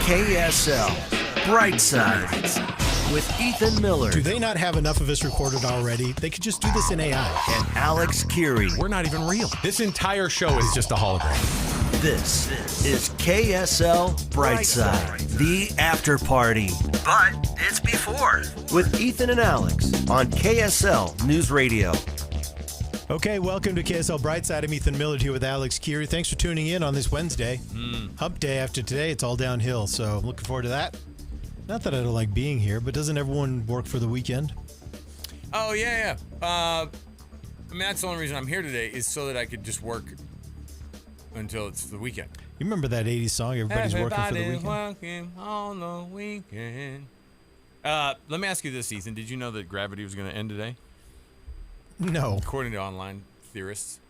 KSL Brightside with Ethan Miller. Do they not have enough of us recorded already? They could just do this in AI. And Alex Keary. We're not even real. This entire show is just a hologram. This is KSL Brightside, the after party. But it's before. With Ethan and Alex on KSL News Radio. Okay, welcome to KSL Brightside. I'm Ethan Miller here with Alex Keary. Thanks for tuning in on this Wednesday. Hump day after today, it's all downhill, so I'm looking forward to that. Not that I don't like being here, but doesn't everyone work for the weekend? Oh, yeah. I mean, that's the only reason I'm here today is so that I could just work until it's the weekend. You remember that 80s song, Everybody's Working for the Weekend? Working on the weekend. Let me ask you this, Ethan. Did you know that gravity was going to end today? No. According to online theorists,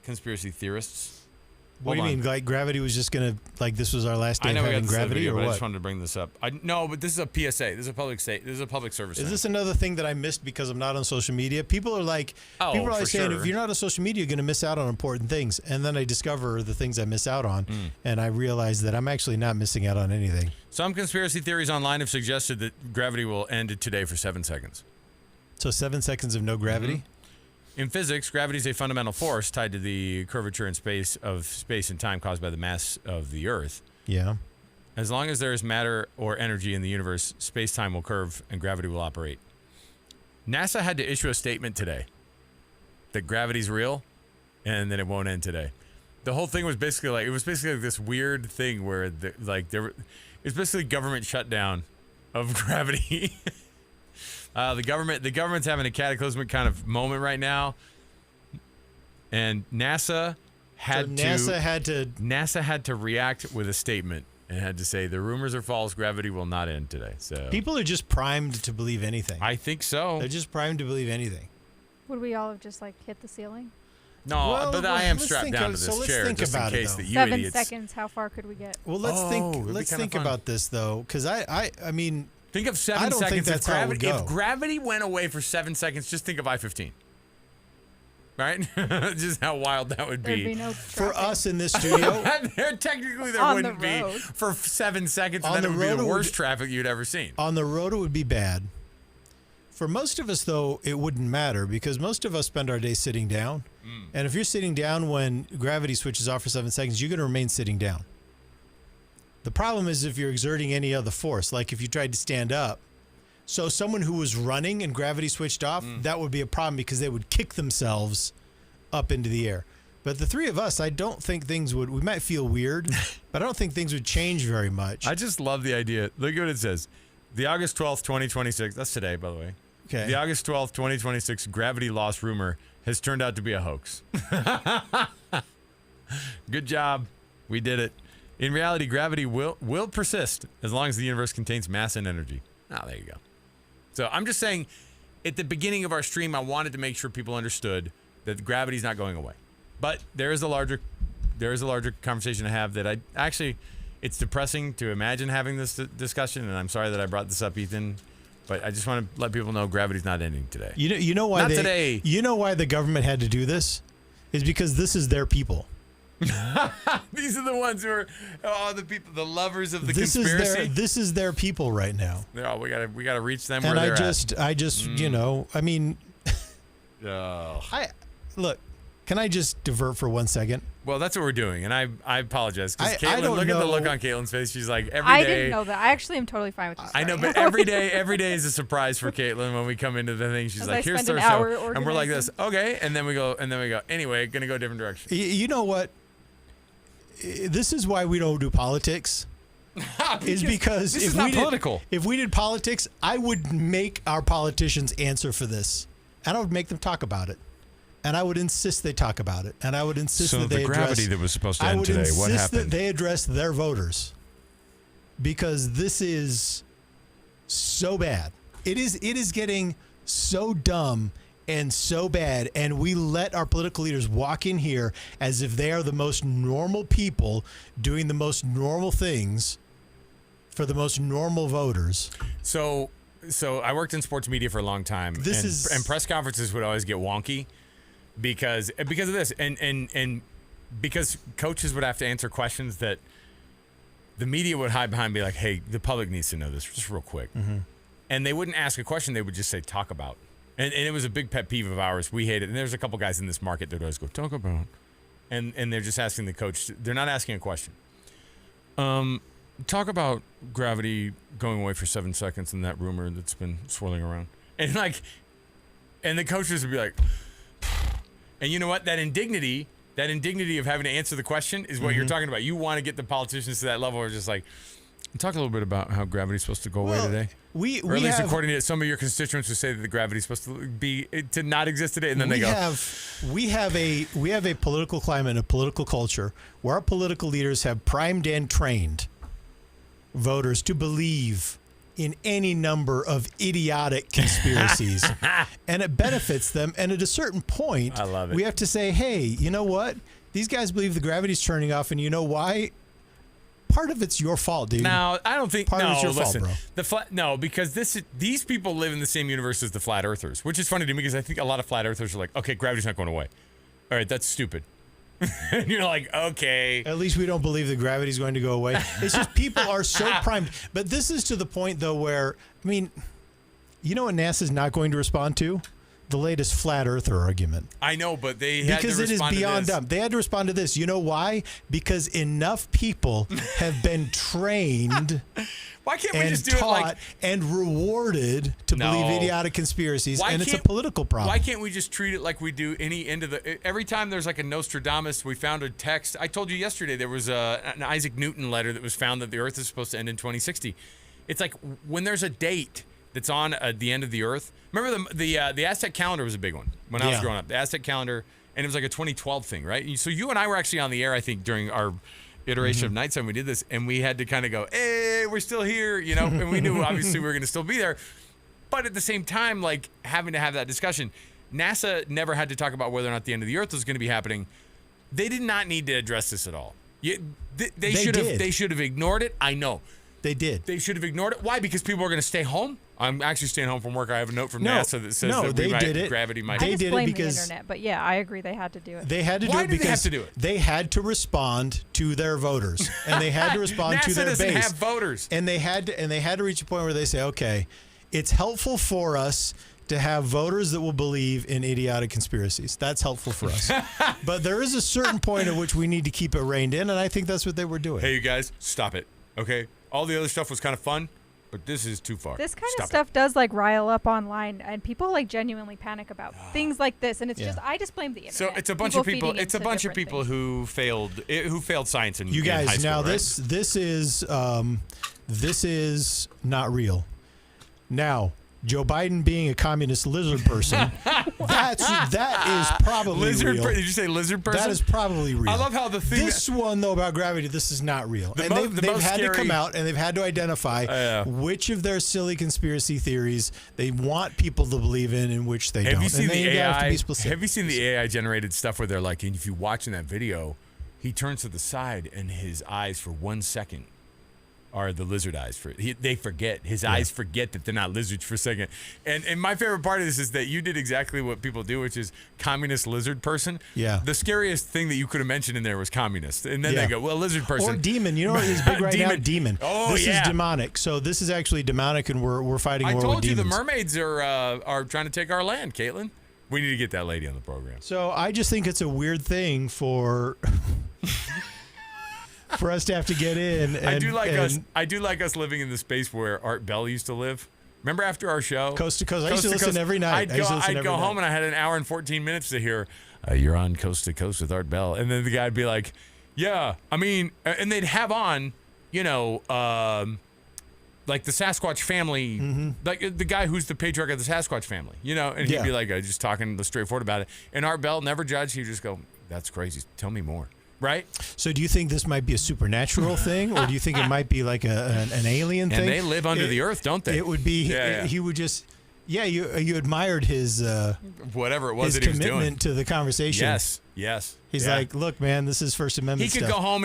conspiracy theorists. What do you mean? Like gravity was just going to, like this was our last day of having gravity or but what? I just wanted to bring this up. No, but this is a PSA. This is a public service. Is this another thing that I missed because I'm not on social media? People are like, people are always saying, if you're not on social media, you're going to miss out on important things. And then I discover the things I miss out on, and I realize that I'm actually not missing out on anything. Some conspiracy theories online have suggested that gravity will end today for 7 seconds. So 7 seconds of no gravity? In physics, gravity is a fundamental force tied to the curvature in space and time caused by the mass of the Earth. Yeah. As long as there is matter or energy in the universe, space-time will curve and gravity will operate. NASA had to issue a statement today that gravity's real and that it won't end today. The whole thing was basically like this weird thing where it's basically government shutdown of gravity. The government's having a cataclysmic kind of moment right now, and NASA had to react with a statement and had to say the rumors are false. Gravity will not end today. So people are just primed to believe anything. I think so. They're just primed to believe anything. Would we all have just hit the ceiling? No, but I am strapped down to this chair just in case that you 7 idiots. 7 seconds. How far could we get? Well, let's think about this though, because I mean. Think of 7 seconds. Think that's if gravity went away for 7 seconds, just think of I-15. Right? Just how wild that would be. There'd be no for us in this studio. Technically, there wouldn't be for 7 seconds, and then it would be the worst traffic you'd ever seen. On the road, it would be bad. For most of us, though, it wouldn't matter because most of us spend our day sitting down. And if you're sitting down when gravity switches off for 7 seconds, you're going to remain sitting down. The problem is if you're exerting any other force, like if you tried to stand up. So someone who was running and gravity switched off, that would be a problem because they would kick themselves up into the air. But the three of us, I don't think things would, we might feel weird, but I don't think things would change very much. I just love the idea. Look at what it says. The August 12th, 2026, that's today, by the way. Okay. The August 12th, 2026 gravity loss rumor has turned out to be a hoax. Good job. We did it. In reality, gravity will persist as long as the universe contains mass and energy. Oh, there you go. So I'm just saying, at the beginning of our stream, I wanted to make sure people understood that gravity's not going away. But there is a larger conversation to have that it's depressing to imagine having this discussion, and I'm sorry that I brought this up, Ethan. But I just want to let people know gravity's not ending today. You know why today. You know why the government had to do this? Is because this is their people. These are the ones who are the people, the lovers of the conspiracy. This is their people right now. We gotta reach them and where they're at. I just I mean, look. Can I just divert for 1 second? Well, that's what we're doing, and I apologize because Caitlin. I don't look know. at the look on Caitlin's face. She's like every day. I didn't know that. I actually am totally fine with this. I know, but every day is a surprise for Caitlin when we come into the thing. She's like, "Here's our show," and we're like this, okay, and then we go. Anyway, gonna go a different direction. You know what? This is why we don't do politics. Is because this is not political. If we did politics, I would make our politicians answer for this, and I would make them talk about it, and I would insist they talk about it, and I would insist that they address. So the gravity that was supposed to end today, what happened? I would insist that they address their voters, because this is so bad. It is getting so dumb and so bad, and we let our political leaders walk in here as if they are the most normal people doing the most normal things for the most normal voters. So I worked in sports media for a long time, and press conferences would always get wonky because of this, and because coaches would have to answer questions that the media would hide behind and be like, hey, the public needs to know this just real quick. And they wouldn't ask a question. They would just say, talk about. And it was a big pet peeve of ours. We hate it. And there's a couple guys in this market that always go, talk about. And they're just asking the coach. They're not asking a question. Talk about gravity going away for 7 seconds and that rumor that's been swirling around. And the coaches would be like, and you know what? That indignity of having to answer the question is what you're talking about. You want to get the politicians to that level where it's just like, talk a little bit about how gravity's supposed to go away today. Or at least according to some of your constituents who say that the gravity's supposed to not exist today, and then we have a political climate and a political culture where our political leaders have primed and trained voters to believe in any number of idiotic conspiracies, and it benefits them. And at a certain point, I love it. We have to say, hey, you know what? These guys believe the gravity's turning off, and you know why? Part of it's your fault, dude. No, I don't think. Part of it's your listen, fault, bro. Because these people live in the same universe as the flat earthers, which is funny to me because I think a lot of flat earthers are like, okay, gravity's not going away. All right, that's stupid. And you're like, okay. At least we don't believe that gravity's going to go away. It's just people are so primed. But this is to the point, though, where, I mean, you know what NASA's not going to respond to? The latest flat earther argument. I know, but they had to respond to this. Because it is beyond dumb. They had to respond to this. You know why? Because enough people have been trained why can't we and just do it like taught and rewarded to believe idiotic conspiracies, and it's a political problem. Why can't we just treat it like we do any end of the... Every time there's like a Nostradamus, we found a text. I told you yesterday there was an Isaac Newton letter that was found that the Earth is supposed to end in 2060. It's like when there's a date that's on the end of the Earth. Remember the Aztec calendar was a big one when I was growing up. The Aztec calendar, and it was like a 2012 thing, right? So you and I were actually on the air, I think, during our iteration of Nighttime. We did this, and we had to kind of go, hey, we're still here, you know? And we knew, obviously, we were going to still be there. But at the same time, like, having to have that discussion, NASA never had to talk about whether or not the end of the Earth was going to be happening. They did not need to address this at all. They should have ignored it. I know. They did. They should have ignored it. Why? Because people are going to stay home. I'm actually staying home from work. I have a note from NASA that says that gravity might. I just blame the internet, but yeah, I agree. They had to do it. They had to do Why it did because they have to do it? They had to respond to their voters, and they had to respond to their base. NASA doesn't have voters, and they had to reach a point where they say, okay, it's helpful for us to have voters that will believe in idiotic conspiracies. That's helpful for us. But there is a certain point at which we need to keep it reined in, and I think that's what they were doing. Hey, you guys, stop it. Okay, all the other stuff was kind of fun. But this is too far. This kind of stuff does like rile up online, and people like genuinely panic about things like this. And it's I just blame the internet. So it's a bunch of people. It's a bunch of people who failed science in high school. You guys, right? now this is not real. Now, Joe Biden being a communist lizard person, that is probably real. Did you say lizard person? That is probably real. I love how the thing. This one though about gravity, this is not real. And they've had to come out and they've had to identify which of their silly conspiracy theories they want people to believe in and which they don't. Have you seen the AI? Have to be specific. Have you seen the AI generated stuff where they're like, and if you watch in that video, he turns to the side and his eyes for 1 second are the lizard eyes. They forget. His eyes forget that they're not lizards for a second. And my favorite part of this is that you did exactly what people do, which is communist lizard person. Yeah. The scariest thing that you could have mentioned in there was communist. And then they go, well, lizard person. Or demon. You know what is big right now? Demon. Oh, this is demonic. So this is actually demonic, and we're fighting war with demons. I told you the mermaids are trying to take our land, Caitlin. We need to get that lady on the program. So I just think it's a weird thing for... for us to have to get in. And, I do like us living in the space where Art Bell used to live. Remember after our show? Coast to Coast. I used to listen every night. I'd go home and I had an hour and 14 minutes to hear, you're on Coast to Coast with Art Bell. And then the guy'd be like, yeah, I mean, and they'd have on, you know, like the Sasquatch family, like the guy who's the patriarch of the Sasquatch family, you know, and he'd be like, just talking straightforward about it. And Art Bell never judged. He'd just go, that's crazy. Tell me more. Right? So do you think this might be a supernatural thing, or do you think it might be like an alien thing? And they live under the earth, don't they? It would be, he would just, you admired his, whatever it was his that he was doing. Commitment to the conversation. Yes. He's like, look, man, this is First Amendment stuff. He could go home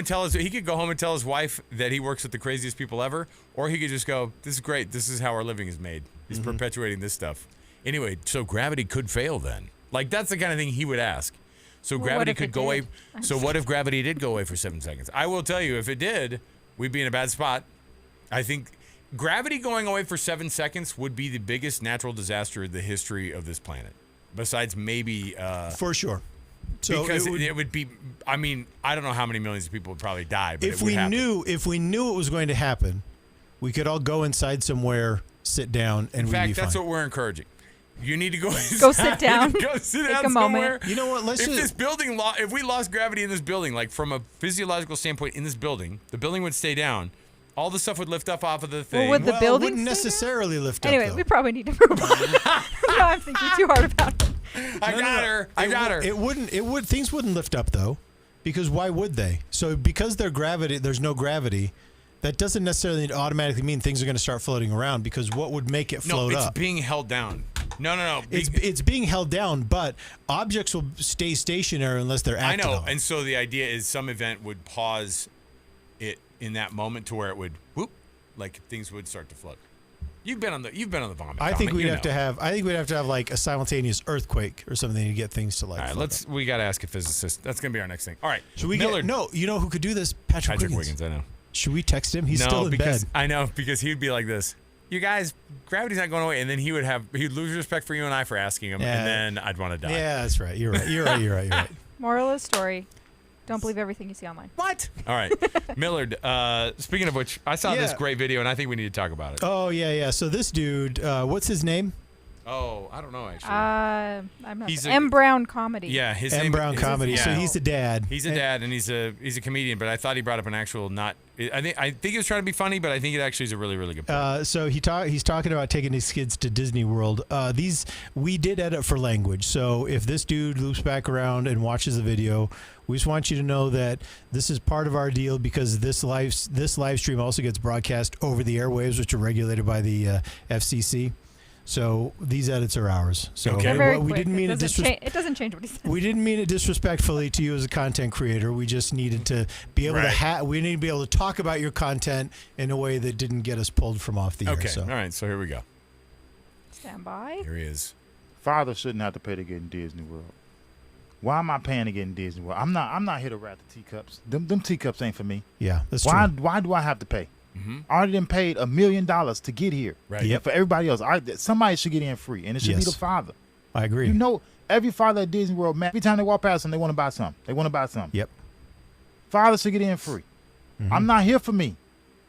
and tell his wife that he works with the craziest people ever, or he could just go, this is great. This is how our living is made. He's perpetuating this stuff. Anyway, so gravity could fail then. Like, that's the kind of thing he would ask. So gravity could go away. So what if gravity did go away for 7 seconds? I will tell you, if it did, we'd be in a bad spot. I think gravity going away for 7 seconds would be the biggest natural disaster in the history of this planet. Besides maybe... for sure. So because it would be... I mean, I don't know how many millions of people would probably die, but if we knew it was going to happen, we could all go inside somewhere, sit down, and we'd be fine. In fact, that's what we're encouraging. You need to go inside, go sit down. Go sit Take down a somewhere. moment. You know what? If we lost gravity in this building, like from a physiological standpoint in this building, the building would stay down. All the stuff would lift up off of the thing. Well, would the building wouldn't necessarily lift anyway, up, though. we probably need to move on. No, I'm thinking too hard about it. I got her. Things wouldn't lift up, though, because why would they? So because there's no gravity, that doesn't necessarily automatically mean things are going to start floating around, because what would make it float up? No, it's being held down. No. It's being held down, but objects will stay stationary unless they're acted on. And so the idea is some event would pause it in that moment to where it would whoop, like things would start to float. You've been on the vomit. I think we'd have to have like a simultaneous earthquake or something to get things to like. All right, we got to ask a physicist. That's going to be our next thing. All right. Should we you know who could do this? Patrick Wiggins. I know. Should we text him? He's still in bed. I know, because he'd be like this. You guys, gravity's not going away, and then he'd lose respect for you and I for asking him, and then I'd want to die. Yeah, that's right. You're right. Moral of the story: don't believe everything you see online. What? All right, Millard. Speaking of which, I saw this great video, and I think we need to talk about it. Oh yeah. So this dude, what's his name? Oh, I don't know actually. I'm not. M. Brown Comedy. Yeah, his M. name. Brown Comedy. Yeah. So he's the dad. He's a dad, and he's a comedian. But I thought he brought up an actual not. I think he was trying to be funny, but I think it actually is a really, really good point. So he's talking about taking his kids to Disney World. We did edit for language. So if this dude loops back around and watches the video, we just want you to know that this is part of our deal, because this live stream also gets broadcast over the airwaves, which are regulated by the FCC. So these edits are ours. So okay. We didn't mean it doesn't change what he said. We didn't mean it disrespectfully to you as a content creator. We just needed to be able we need to be able to talk about your content in a way that didn't get us pulled from off the air. Okay. So. All right. So here we go. Stand by. Here he is. Father shouldn't have to pay to get in Disney World. Why am I paying to get in Disney World? I'm not here to rat the teacups. Them teacups ain't for me. Yeah, that's true. Why do I have to pay? Mm-hmm. I already done paid $1 million to get here. Right. Yep. For everybody else, somebody should get in free, and it should be the father. I agree. You know, every father at Disney World, man, every time they walk past them, they want to buy something. Yep. Father should get in free. Mm-hmm. I'm not here for me.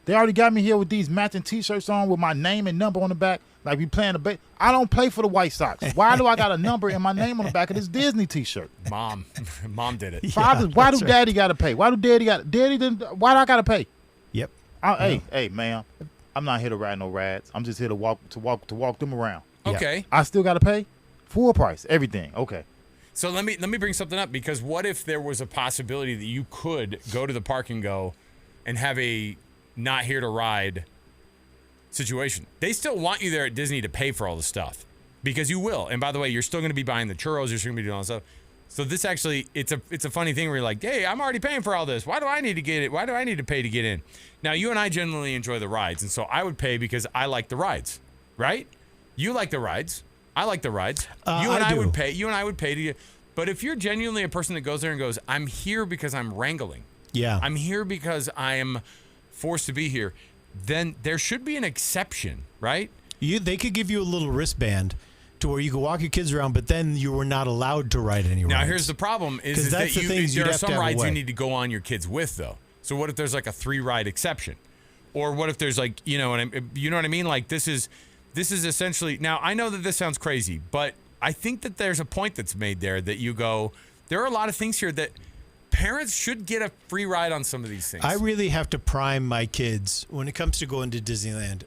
They already got me here with these matching T-shirts on with my name and number on the back, like we playing the I don't play for the White Sox. Why do I got a number and my name on the back of this Disney T-shirt? Mom did it. Fathers, why do Daddy got to pay? Why do Daddy didn't? Why do I got to pay? Yep. Hey, man, I'm not here to ride no rides. I'm just here to walk them around. Okay. I still got to pay full price, everything. Okay. So let me bring something up, because what if there was a possibility that you could go to the park and go and have a not here to ride situation? They still want you there at Disney to pay for all the stuff, because you will. And by the way, you're still going to be buying the churros. You're still going to be doing all that stuff. So this actually, it's a funny thing where you're like, hey, I'm already paying for all this. Why do I need to get it? Why do I need to pay to get in? Now, you and I generally enjoy the rides, and so I would pay because I like the rides, right? You like the rides. I like the rides. You and I would pay. You and I would pay to get. But if you're genuinely a person that goes there and goes, I'm here because I'm wrangling. Yeah. I'm here because I am forced to be here. Then there should be an exception, right? They could give you a little wristband to where you could walk your kids around, but then you were not allowed to ride any rides. Now, here's the problem: is that there are some rides you need to go on your kids with, though. So what if there's like a 3-ride exception, or what if there's like you know what I mean? Like this is essentially. Now I know that this sounds crazy, but I think that there's a point that's made there that you go. There are a lot of things here that parents should get a free ride on some of these things. I really have to prime my kids when it comes to going to Disneyland.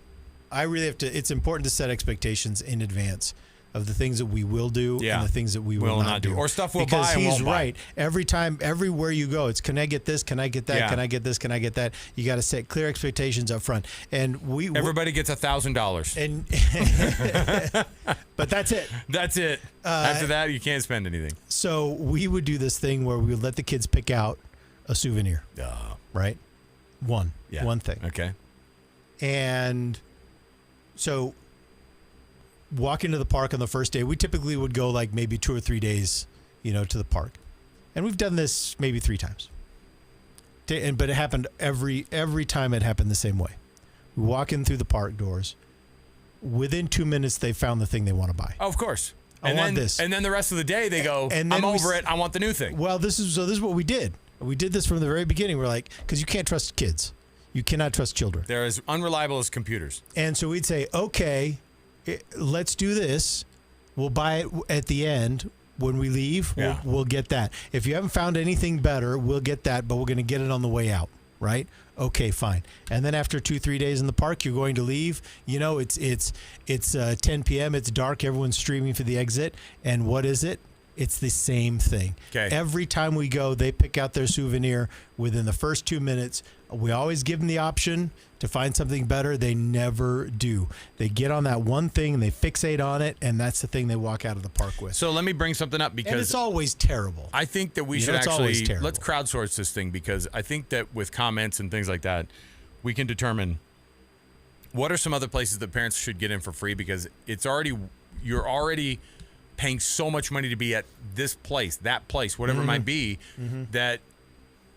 I really have to. It's important to set expectations in advance of the things that we will do and the things that we will not do. Or stuff we'll because buy and he's won't buy. right. Every time, everywhere you go, it's can I get this? Can I get that? Yeah. Can I get this? Can I get that? You got to set clear expectations up front. And everybody gets $1,000. And but that's it. That's it. After that, you can't spend anything. So we would do this thing where we would let the kids pick out a souvenir. Right? One thing. Okay. And so walk into the park on the first day. We typically would go like maybe 2 or 3 days, to the park. And we've done this maybe 3 times. But it happened every time. It happened the same way. We walk in through the park doors. Within 2 minutes, they found the thing they want to buy. Oh, of course. I want this. And then the rest of the day, they go, And I'm then over it. I want the new thing. Well, this is what we did. We did this from the very beginning. We're like, because you can't trust kids. You cannot trust children. They're as unreliable as computers. And so we'd say, okay, let's do this. We'll buy it at the end. When we leave, we'll get that. If you haven't found anything better, we'll get that, but we're going to get it on the way out, right? Okay, fine. And then after 2-3 days in the park, you're going to leave. You know, it's 10 p.m. It's dark. Everyone's streaming for the exit. And what is it? It's the same thing. Okay. Every time we go, they pick out their souvenir within the first 2 minutes. We always give them the option to find something better. They never do. They get on that one thing and they fixate on it, and that's the thing they walk out of the park with. So let me bring something up because and it's always terrible. I think that we should actually let's crowdsource this thing because I think that with comments and things like that, we can determine what are some other places that parents should get in for free because you're already paying so much money to be at this place, that place, whatever it might be,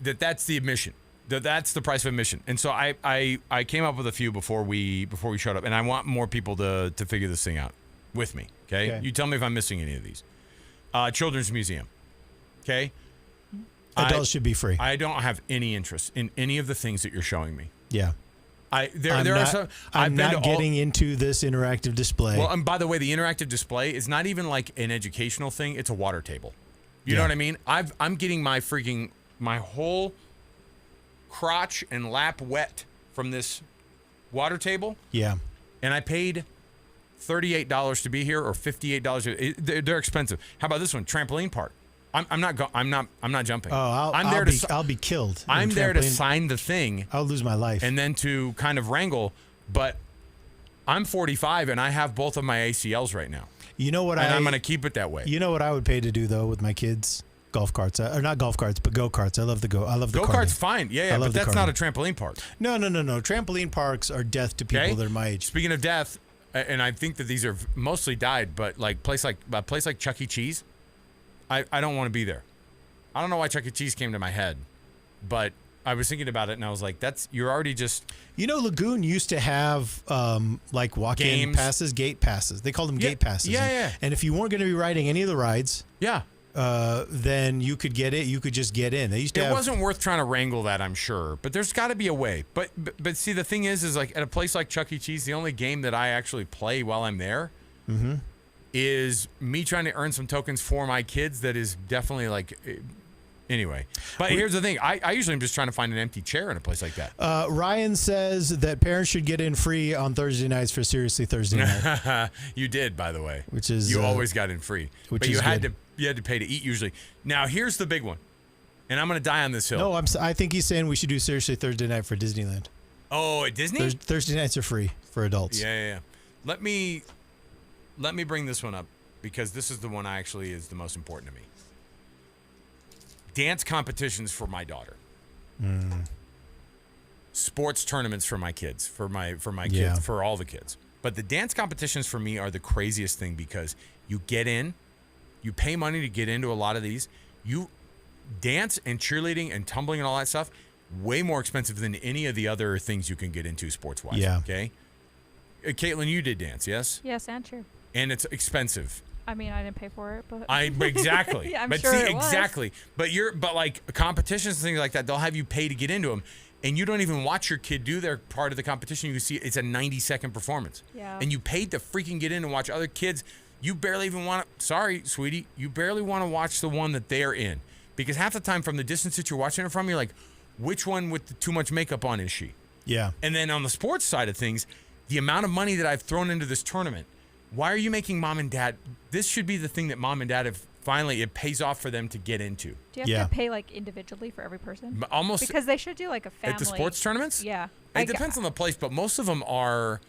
that's the admission. That's the price of admission. And so I came up with a few before we showed up, and I want more people to figure this thing out with me. Okay? You tell me if I'm missing any of these. Children's Museum. Okay? Adults should be free. I don't have any interest in any of the things that you're showing me. Yeah. I'm not getting into this interactive display. Well, and by the way, the interactive display is not even like an educational thing. It's a water table. You know what I mean? I'm getting my whole crotch and lap wet from this water table. Yeah. And I paid $38 to be here or $58. They're expensive. How about this one? Trampoline park. I'm not jumping. Oh, I'll be killed. I'm there to sign the thing. I'll lose my life. And then to kind of wrangle, but I'm 45 and I have both of my ACLs right now. You know what? I'm going to keep it that way. You know what I would pay to do though with my kids? Golf carts, or not golf carts, but go karts. I love the go-karts. Fine, yeah, but that's not a trampoline park. No. Trampoline parks are death to people that are my age. Speaking of death, and I think that these are mostly died, but like a place like Chuck E. Cheese, I don't want to be there. I don't know why Chuck E. Cheese came to my head, but I was thinking about it and I was like, you're already just. You know, Lagoon used to have like walk-in passes, gate passes. They called them gate passes. Yeah. And if you weren't going to be riding any of the rides, then you could get it. You could just get in. They used to. It wasn't worth trying to wrangle that, I'm sure, but there's got to be a way. But see, the thing is like at a place like Chuck E. Cheese, the only game that I actually play while I'm there. Is me trying to earn some tokens for my kids that is definitely like anyway. But here's the thing. I usually am just trying to find an empty chair in a place like that. Ryan says that parents should get in free on Thursday nights for Seriously Thursday Night. You did, by the way. Which is you always got in free. But you had to pay to eat usually. Now here's the big one. And I'm going to die on this hill. No, I think he's saying we should do Seriously Thursday Night for Disneyland. Oh, at Disney? Thursday nights are free for adults. Yeah. Let me bring this one up because this is the one actually is the most important to me. Dance competitions for my daughter. Sports tournaments for my kids, for my kids, for all the kids. But the dance competitions for me are the craziest thing because you get in, you pay money to get into a lot of these. You dance and cheerleading and tumbling and all that stuff, way more expensive than any of the other things you can get into sports-wise. Yeah. Okay? Caitlin, you did dance, yes? Yes, and cheer. And it's expensive. I mean, I didn't pay for it, but exactly. Yeah, I'm but sure see, it was. exactly. But like competitions and things like that, they'll have you pay to get into them, and you don't even watch your kid do their part of the competition. You see, it's a 90-second performance. Yeah. And you paid to freaking get in and watch other kids. You barely even want to. Sorry, sweetie, you barely want to watch the one that they're in because half the time from the distance that you're watching it from, you're like, which one with too much makeup on is she? Yeah. And then on the sports side of things, the amount of money that I've thrown into this tournament. Why are you making mom and dad? This should be the thing that mom and dad have finally, it pays off for them to get into. Do you have to pay like individually for every person? Almost. Because they should do like a family. At the sports tournaments? Yeah. It depends on the place, but most of them are,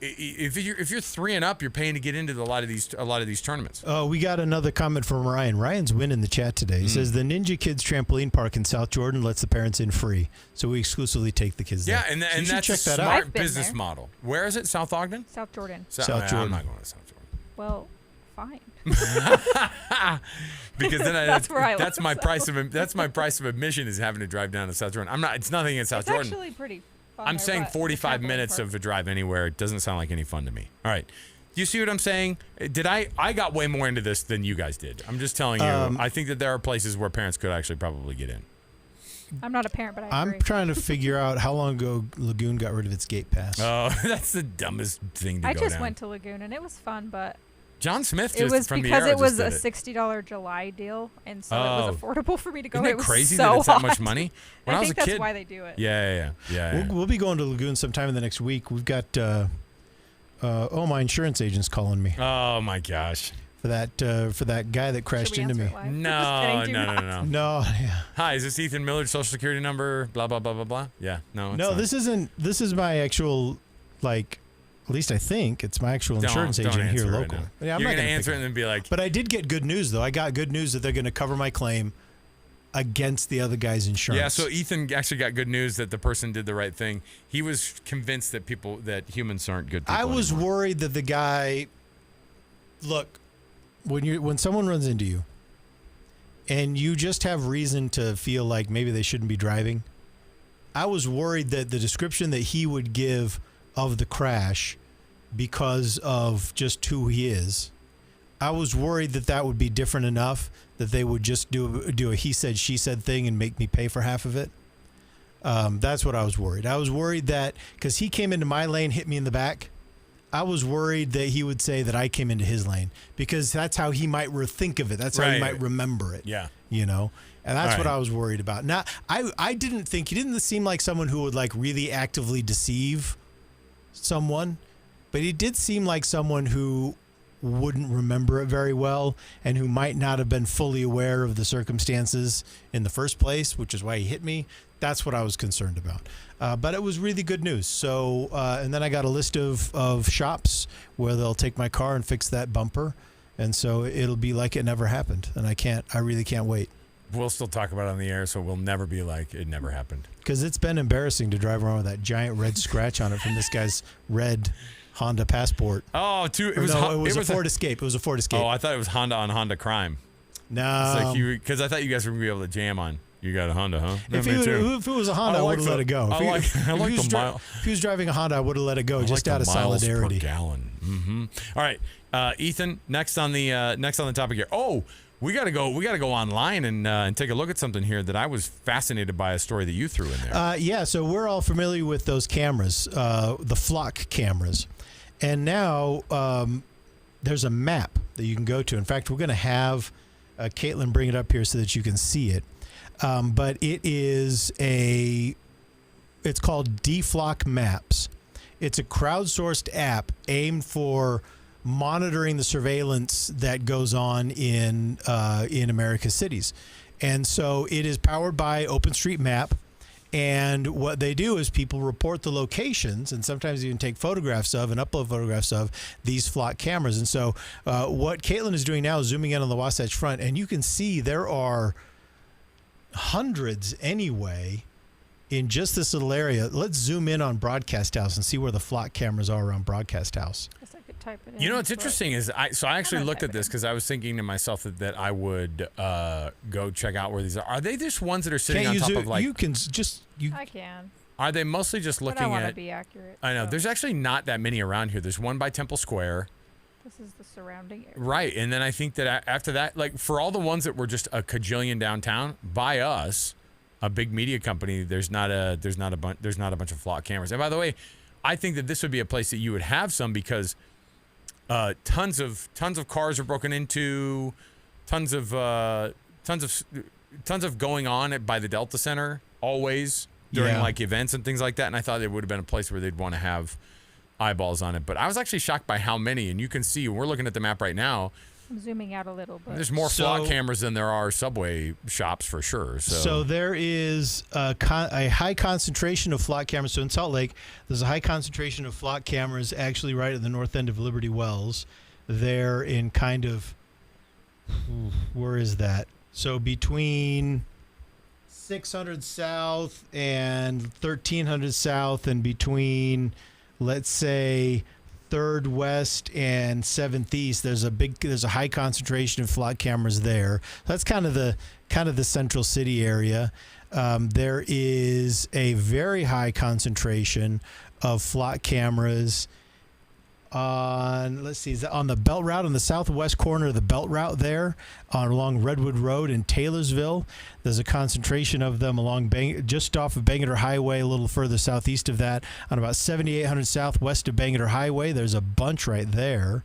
if you're 3 and up, you're paying to get into a lot of these tournaments. Oh, we got another comment from Ryan. Ryan's winning the chat today. He says the Ninja Kids trampoline park in South Jordan lets the parents in free, so we exclusively take the kids there. Yeah, and that's check a that smart business model. Where is it? South Ogden? South Jordan. South Jordan. I'm not going to South Jordan. Well, fine. Because then That's my price of admission is having to drive down to South Jordan. It's nothing against South It's Jordan. actually pretty fun. I'm there, saying but 45 the minutes trampoline of park- a drive anywhere. It doesn't sound like any fun to me. All right. Do you see what I'm saying? I got way more into this than you guys did. I'm just telling you. I think that there are places where parents could actually probably get in. I'm not a parent, but I agree. I'm trying to figure out how long ago Lagoon got rid of its gate pass. Oh, that's the dumbest thing to I go just down. went to Lagoon and it was fun, but John Smith it just was from because the it was did a it. $60 July deal, and so it was affordable for me to go. Isn't that It was crazy so that it's that much hot. money? When I was think a kid, that's why they do it. Yeah. We'll be going to Lagoon sometime in the next week. We've got my insurance agent's calling me Oh my gosh. for that guy that crashed Should we into answer me. it live? No. Just kidding, do not. No, yeah. Hi, is this Ethan Miller's social security number? Blah blah blah blah blah. Yeah. No. It's No, not. this isn't. This is my actual, like, at least I think it's my actual insurance Don't agent answer here right local. now. Yeah, I'm You're not gonna gonna answer pick it and then be like, But I did get good news though. I got good news that they're going to cover my claim against the other guy's insurance. yeah. So Ethan actually got good news that the person did the right thing. He was convinced that humans aren't good people. I was anymore. worried that the guy. Look, when someone runs into you, and you just have reason to feel like maybe they shouldn't be driving, I was worried that the description that he would give of the crash, because of just who he is, I was worried that would be different enough that they would just do a he said she said thing and make me pay for half of it. That's what I was worried. I was worried that because he came into my lane, hit me in the back, I was worried that he would say that I came into his lane, because that's how he might think of it. That's how he Right. might remember it. Yeah. You know, and that's All what right. I was worried about. Now, I didn't think he didn't seem like someone who would like really actively deceive someone, but he did seem like someone who wouldn't remember it very well and who might not have been fully aware of the circumstances in the first place, which is why he hit me. That's what I was concerned about. But it was really good news. So, and then I got a list of shops where they'll take my car and fix that bumper. And so it'll be like it never happened. And I really can't wait. We'll still talk about it on the air, so we'll never be like it never happened. Because it's been embarrassing to drive around with that giant red scratch on it from this guy's red Honda Passport. Oh, it was a Ford Escape. It was a Ford Escape. Oh, I thought it was Honda on Honda crime. No. Because I thought you guys were gonna be able to jam on. You got a Honda, huh? If Yeah, me too. it was a Honda, I would have let it go. If he was driving a Honda, I would have let it go just out of solidarity. Per gallon. Mm-hmm. All right, Ethan. Next on the topic here. Oh, we gotta go online and take a look at something here that I was fascinated by, a story that you threw in there. Yeah. So we're all familiar with those cameras, the flock cameras, and now there's a map that you can go to. In fact, we're going to have Caitlin bring it up here so that you can see it. But it's called DFlock Maps. It's a crowdsourced app aimed for monitoring the surveillance that goes on in America's cities. And so it is powered by OpenStreetMap. And what they do is people report the locations and sometimes even take photographs of and upload photographs of these flock cameras. And so what Caitlin is doing now is zooming in on the Wasatch Front, and you can see there are hundreds anyway in just this little area. Let's zoom in on Broadcast House and see where the flock cameras are around Broadcast House. Guess I could type it in. You know what's but- interesting is I actually looked at type it this in. because I was thinking to myself that I would go check out where these are. Are they just ones that are sitting Can't on you top zoom? of like? You can just you. I can, Are they mostly just but I looking want to at? be accurate. I know so there's actually not that many around here. There's one by Temple Square. This is the surrounding area. Right, and then I think that after that, like for all the ones that were just a cajillion downtown by us, a big media company, there's not a bunch of flock cameras. And by the way, I think that this would be a place that you would have some because tons of cars are broken into, tons of going on by the Delta Center always during Yeah. like events and things like that. And I thought it would have been a place where they'd want to have eyeballs on it. But I was actually shocked by how many. And you can see, we're looking at the map right now. I'm zooming out a little, but There's more flock cameras than there are subway shops for sure. So there is a high concentration of flock cameras. So in Salt Lake, there's a high concentration of flock cameras actually right at the north end of Liberty Wells. They're in kind of, where is that? So between 600 South and 1300 South, and between, let's say, 3rd West and 7th East, there's a high concentration of flock cameras there. That's kind of the central city area. There is a very high concentration of flock cameras on the belt route, on the southwest corner of the belt route there, along Redwood Road in Taylorsville. There's a concentration of them along just off of Bangor Highway, a little further southeast of that, on about 7800 southwest of Bangor Highway. There's a bunch right there.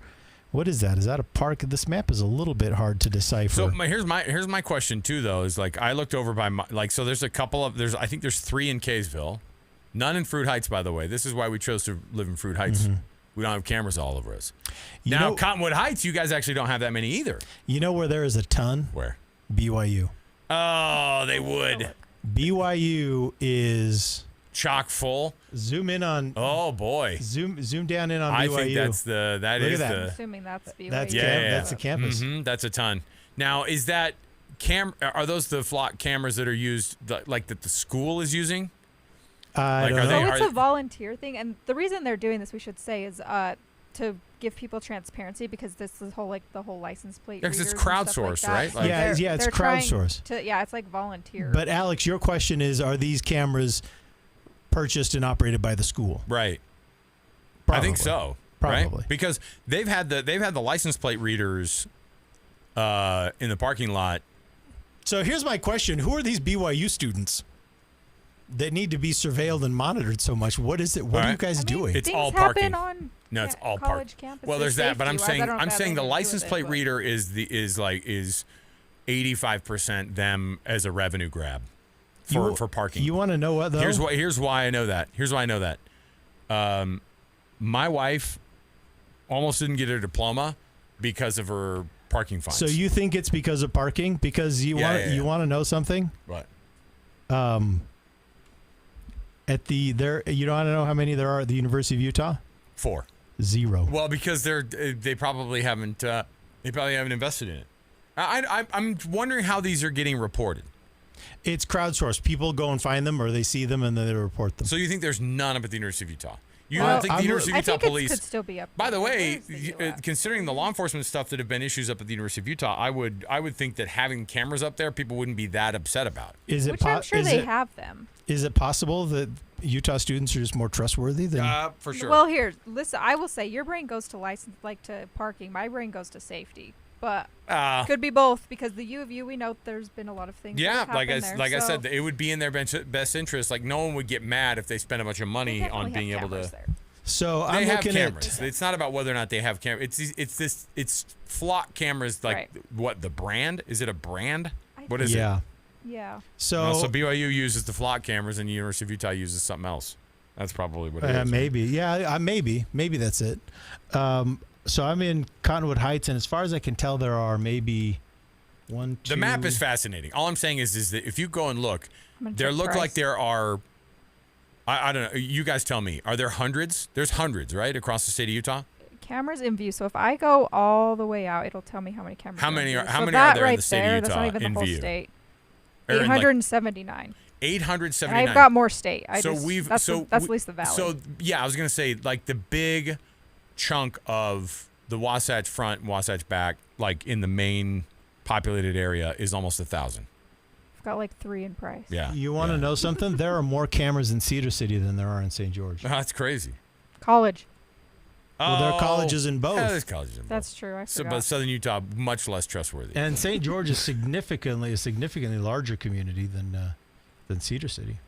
What is that? Is that a park? This map is a little bit hard to decipher. So here's my question too, though. Is like I looked over by so there's a couple of I think there's 3 in Kaysville, none in Fruit Heights, by the way. This is why we chose to live in Fruit Heights. Mm-hmm. We don't have cameras all over us. Now, Cottonwood Heights, you guys actually don't have that many either. You know where there is a ton? Where? BYU. Oh, they would. BYU is chock full. Zoom in on. Oh boy. Zoom down in on BYU. I think that's I'm assuming that's BYU. That's the campus. Mm-hmm, that's a ton. Now, is that are those the flock cameras that are used like that the school is using? I don't know. It's a volunteer thing, and the reason they're doing this, we should say, is to give people transparency, because this is the whole license plate. Yeah, because it's crowdsourced, right? Like it's crowdsourced. Yeah, it's like volunteer. But Alex, your question is: are these cameras purchased and operated by the school? Right. Probably. I think so. Probably right? Because they've had the license plate readers in the parking lot. So here's my question: who are these BYU students that need to be surveilled and monitored so much? What is it? What are you guys doing? It's all parking. No, it's all college parking. Campuses. Well, there's that, but I'm saying the anything license plate reader is 85% them as a revenue grab for parking. You want to know what though? Here's why I know that. My wife almost didn't get her diploma because of her parking fines. So you think it's because of parking? Because you want to know something? What? You want to know how many there are at the University of Utah? 4. 0. Well, because they probably haven't invested in it. I'm wondering how these are getting reported. It's crowdsourced. People go and find them, or they see them and then they report them. So you think there's none up at the University of Utah? You don't think the University of Utah police could still be up By the way, the considering the law enforcement stuff that have been issues up at the University of Utah, I would think that having cameras up there, people wouldn't be that upset about. I'm sure they have them. Is it possible that Utah students are just more trustworthy than? For sure. Well, here, listen. I will say your brain goes to license, like to parking. My brain goes to safety, but could be both, because the U of U, we know there's been a lot of things. Yeah, that I said, it would be in their best interest. Like no one would get mad if they spent a bunch of money on being able to. There. So they I'm have looking cameras. at. It's not about whether or not they have cameras. It's flock cameras. Like what, the brand? Is it a brand? What is it? Yeah. So BYU uses the flock cameras, and the University of Utah uses something else. That's probably what it is. Maybe. Yeah, maybe that's it. So I'm in Cottonwood Heights, and as far as I can tell, there are maybe 1, 2. The map is fascinating. All I'm saying is that if you go and look, like there are. I don't know. You guys tell me. Are there hundreds? There's hundreds, right, across the state of Utah? Cameras in view. So if I go all the way out, it'll tell me how many cameras. How many are that there in right the state there, of Utah that's not even in the whole view? state. Or 879. 879. And I've got more state. That's at least the valley. So yeah, I was gonna say like the big chunk of the Wasatch Front, Wasatch Back, like in the main populated area, is almost 1,000. Got like 3 in Price. Yeah. You want to know something? There are more cameras in Cedar City than there are in St. George. That's crazy. College. Well, there are colleges in both. Yeah, there's colleges in both. That's true. I forgot. But Southern Utah, much less trustworthy. And St. George is significantly larger community than Cedar City.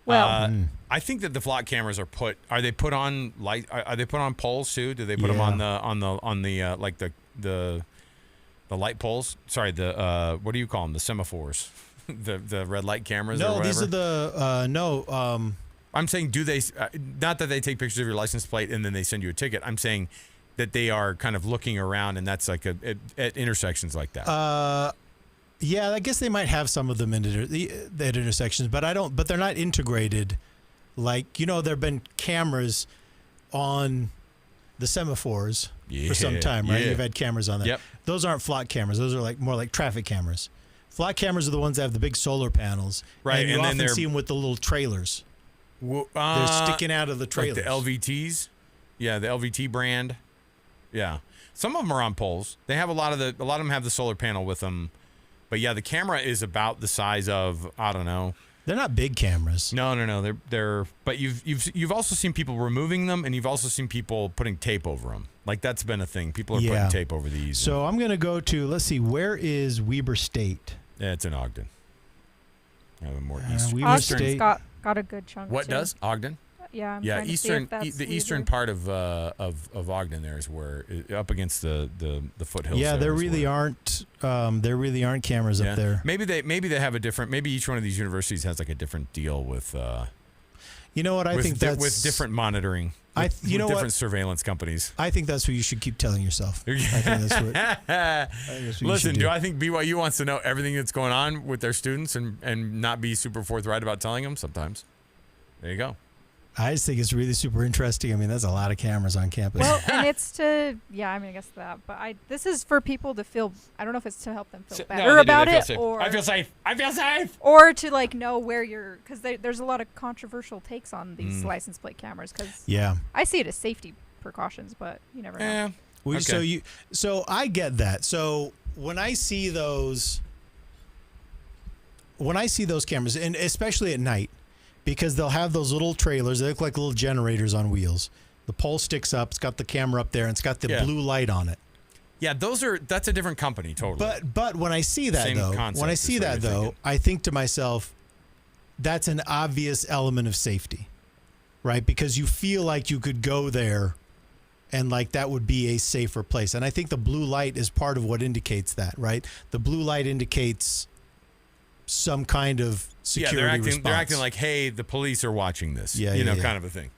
Well, I think that the flock cameras are put on poles too? Do they put them on the like the light poles? Sorry, what do you call them? The semaphores, the red light cameras. No, or these are the I'm saying, do they? Not that they take pictures of your license plate and then they send you a ticket. I'm saying that they are kind of looking around, and that's like at intersections like that. Yeah, I guess they might have some of them at intersections, but they're not integrated. Like, there have been cameras on the semaphores for some time, right? You've had cameras on there. Yep. Those aren't flock cameras. Those are more like traffic cameras. Flock cameras are the ones that have the big solar panels, right? And you and often then see them with the little trailers. They're sticking out of the trailers. Like the LVTs. Yeah, the LVT brand. Yeah. Some of them are on poles. They have a lot of them have the solar panel with them. But yeah, the camera is about the size of, I don't know. They're not big cameras. No. They're but you've also seen people removing them, and you've also seen people putting tape over them. Like, that's been a thing. People are putting tape over these. So I'm going to go to, let's see, where is Weber State? Yeah, it's in Ogden. I have a more eastern. Weber Ogden's State. got a good chunk. What too. does Ogden? Yeah, I'm Yeah, trying to see if that's the eastern Weber. part of Ogden there is where up against the foothills. Yeah, there really aren't cameras up there. Maybe they have a different. Maybe each one of these universities has like a different deal with. You know what I think that's with different monitoring. With different surveillance companies. I think that's what you should keep telling yourself. I think that's what Listen, do I think BYU wants to know everything that's going on with their students and not be super forthright about telling them? Sometimes. There you go. I just think it's really super interesting. I mean, that's a lot of cameras on campus. Well, and it's to, I guess that. But this is for people to feel, I don't know if it's to help them feel better about it. Or I feel safe. Or to, like, know where you're, because there's a lot of controversial takes on these license plate cameras. Because I see it as safety precautions, but you never know. Well, so I get that. So when I see those cameras, and especially at night, because they'll have those little trailers. They look like little generators on wheels. The pole sticks up. It's got the camera up there, and it's got the blue light on it. Yeah, that's a different company, totally. But when I see that, I think to myself, that's an obvious element of safety, right? Because you feel like you could go there, and like that would be a safer place. And I think the blue light is part of what indicates that, right? The blue light indicates some kind of security response. They're acting like, hey, the police are watching this. Kind of a thing.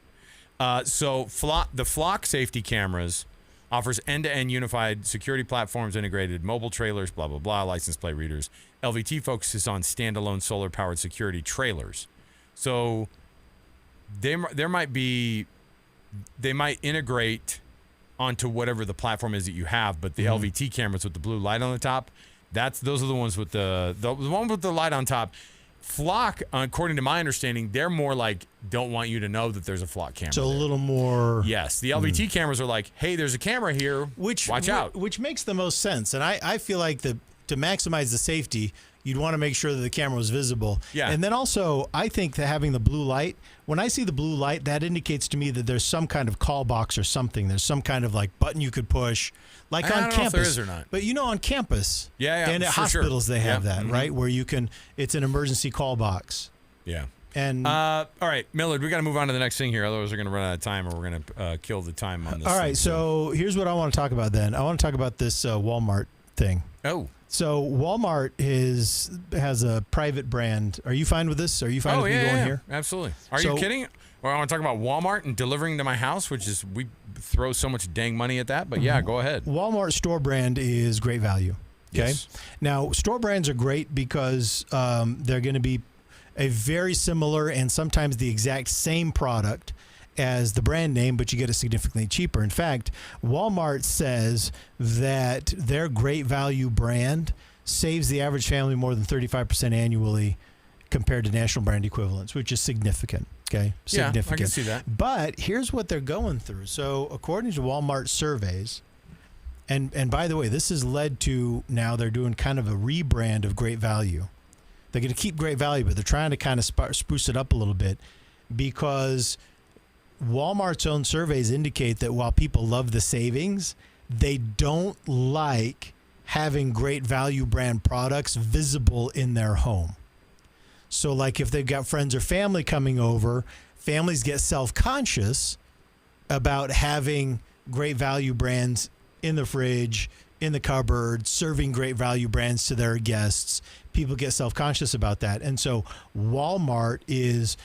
So the Flock safety cameras offers end-to-end unified security platforms, integrated mobile trailers, blah, blah, blah, license plate readers. LVT focuses on standalone solar-powered security trailers. So they might integrate onto whatever the platform is that you have, but the LVT cameras with the blue light on the top, those are the ones with the one with the light on top. Flock, according to my understanding, they're more like don't want you to know that there's a Flock camera. So a little more. Yes, the LVT cameras are like, hey, there's a camera here. Watch out. Which makes the most sense, and I feel like to maximize the safety, you'd want to make sure that the camera was visible. Yeah. And then also, I think that having the blue light, when I see the blue light, that indicates to me that there's some kind of call box or something. There's some kind of like button you could push, like on campus. Know if there is or not. But on campus, and at for hospitals sure. they have that, right? Where you can, it's an emergency call box. Yeah. And all right, Millard, we got to move on to the next thing here. Otherwise, we're going to run out of time, or we're going to kill the time on this. All right, so here's what I want to talk about then. I want to talk about this Walmart thing. Oh. So Walmart has a private brand. Are you fine with this? Are you fine with me going here? Absolutely. Are you kidding? Well, I want to talk about Walmart and delivering to my house, which is we throw so much dang money at that. But yeah, go ahead. Walmart store brand is great value. Okay. Yes. Now store brands are great because they're going to be a very similar and sometimes the exact same product as the brand name, but you get it significantly cheaper. In fact, Walmart says that their great value brand saves the average family more than 35% annually compared to national brand equivalents, which is significant. Okay, significant. Yeah, I can see that. But here's what they're going through. So according to Walmart surveys, and by the way, this has led to now they're doing kind of a rebrand of great value. They're going to keep great value, but they're trying to kind of spruce it up a little bit because Walmart's own surveys indicate that while people love the savings, they don't like having great value brand products visible in their home. So like if they've got friends or family coming over, families get self-conscious about having great value brands in the fridge, in the cupboard, serving great value brands to their guests. People get self-conscious about that. And so Walmart is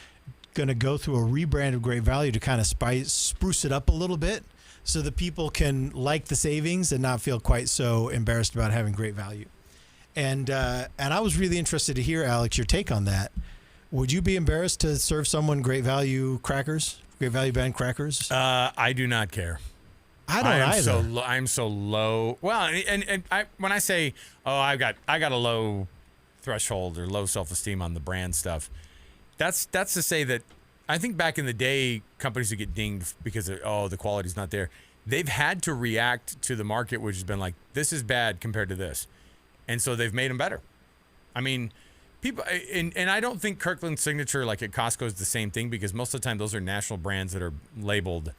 going to go through a rebrand of great value to kind of spruce it up a little bit so that people can like the savings and not feel quite so embarrassed about having great value. And I was really interested to hear, Alex, your take on that. Would you be embarrassed to serve someone great value crackers, great value brand crackers? I do not care. I don't either. I'm so low. Well, and when I say, I got a low threshold or low self-esteem on the brand stuff, that's to say that I think back in the day, companies would get dinged because the quality's not there. They've had to react to the market, which has been like, this is bad compared to this. And so they've made them better. I mean, people, and I don't think Kirkland Signature, like at Costco, is the same thing because most of the time those are national brands that are labeled.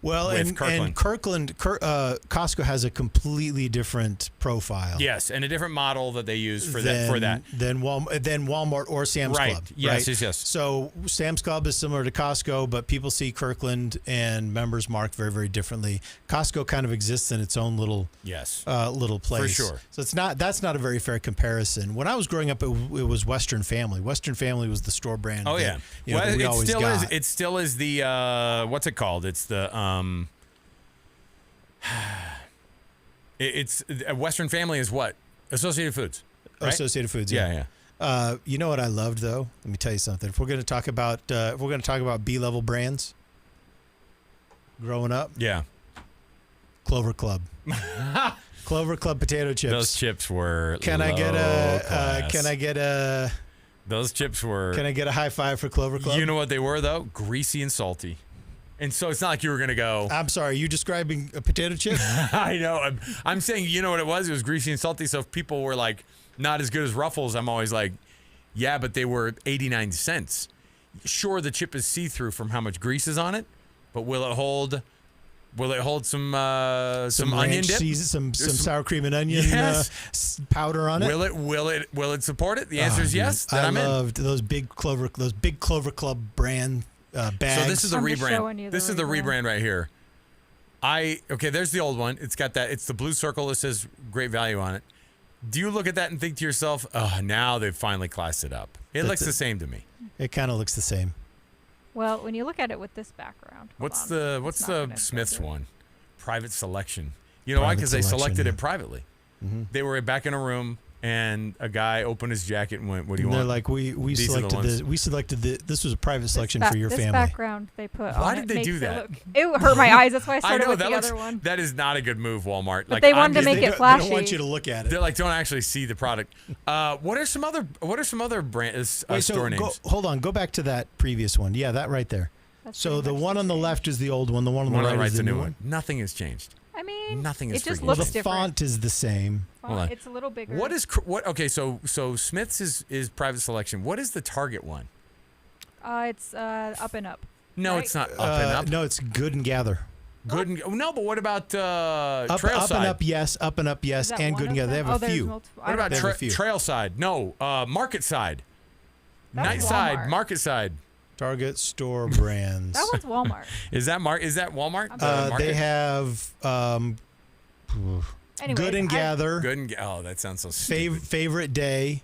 Well, and Costco has a completely different profile. Yes, and a different model that they use for that. Than Walmart or Sam's Club. Yes, right? yes. So Sam's Club is similar to Costco, but people see Kirkland and members marked very, very differently. Costco kind of exists in its own little place. For sure. So that's not a very fair comparison. When I was growing up, it was Western Family. Western Family was the store brand. Oh, yeah. That we always got. It still is the, what's it called? It's the... it's Western Family is what? Associated Foods. Right? Associated Foods. Yeah. You know what I loved though? Let me tell you something. If we're going to talk about B-level brands, growing up. Yeah. Clover Club. Clover Club potato chips. Those chips were. Can I get a? Those chips were. Can I get a high five for Clover Club? You know what they were though? Greasy and salty. And so it's not like you were going to go. I'm sorry, are you describing a potato chip? I know. I'm saying, you know what it was? It was greasy and salty. So if people were like, not as good as Ruffles, I'm always like, yeah, but they were 89 cents. Sure, the chip is see-through from how much grease is on it, but will it hold some onion dip? Some sour cream and onion powder on it? Will it support it? The answer is yes. I loved those big Clover Club brand bags. So this is the rebrand. This is the rebrand right here. There's the old one. It's got that. It's the blue circle that says great value on it. Do you look at that and think to yourself, oh, now they've finally classed it up? It looks the same to me. It kind of looks the same. Well, when you look at it with this background. What's the Smith's one? Private selection. You know why? Because they selected it privately. Mm-hmm. They were back in a room. And a guy opened his jacket and went, "What do you want?" They're like, "We selected this was a private selection for your family." This background they put. Why did they do that? It hurt my eyes. That's why I started with the other one. That is not a good move, Walmart. But they wanted to make it flashy. They don't want you to look at it. They're like, don't actually see the product. What are some other brands? Store names? Hold on. Go back to that previous one. Yeah, that right there. So the one on the left is the old one. The one on the right is the new one. Nothing has changed. I mean, nothing is. It just looks different. The font is the same. It's a little bigger. Okay, so Smith's is private selection. What is the Target one? It's Up and Up. No, right? It's not Up and Up. No, it's Good and Gather. No, but what about Trailside? Up and Up, yes. Up and Up, yes. And Good and Gather. They have a few. What about Trailside? No, Market Side. Night Side, Market Side. Target store brands. That one's Walmart. Is that Walmart? They have Good and Gather. That sounds so stupid. Favorite Day.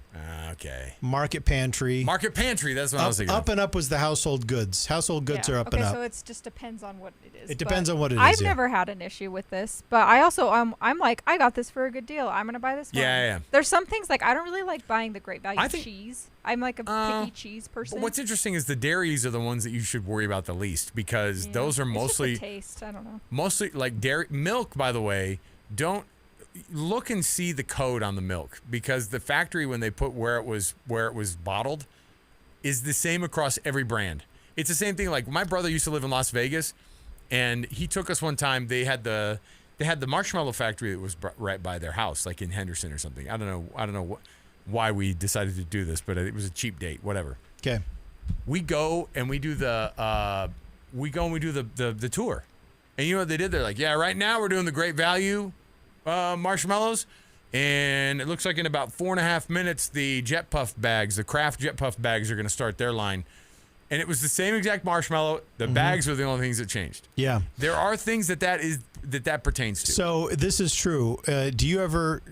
Okay. Market Pantry. That's what I was thinking. Up and Up was the household goods. Household goods are Up and Up. So it just depends on what it is. It depends on what it is. I've never had an issue with this, but I also I'm like, I got this for a good deal. I'm gonna buy this one. Yeah. There's some things like I don't really like buying the great value cheese. I'm like a picky cheese person. But what's interesting is the dairies are the ones that you should worry about the least because those are mostly it's just a taste. I don't know. Mostly like dairy milk. By the way, don't look and see the code on the milk because the factory when they put where it was bottled is the same across every brand. It's the same thing. Like my brother used to live in Las Vegas, and he took us one time. They had the marshmallow factory that was right by their house, like in Henderson or something. I don't know why we decided to do this, but it was a cheap date. Whatever. Okay. We go and we do the tour, and you know what they did? They're like, yeah, right now we're doing the great value marshmallows, and it looks like in about 4.5 minutes the Kraft Jet Puff bags are going to start their line. And it was the same exact marshmallow. The bags were the only things that changed. Yeah. There are things that pertains to. So this is true. Do you ever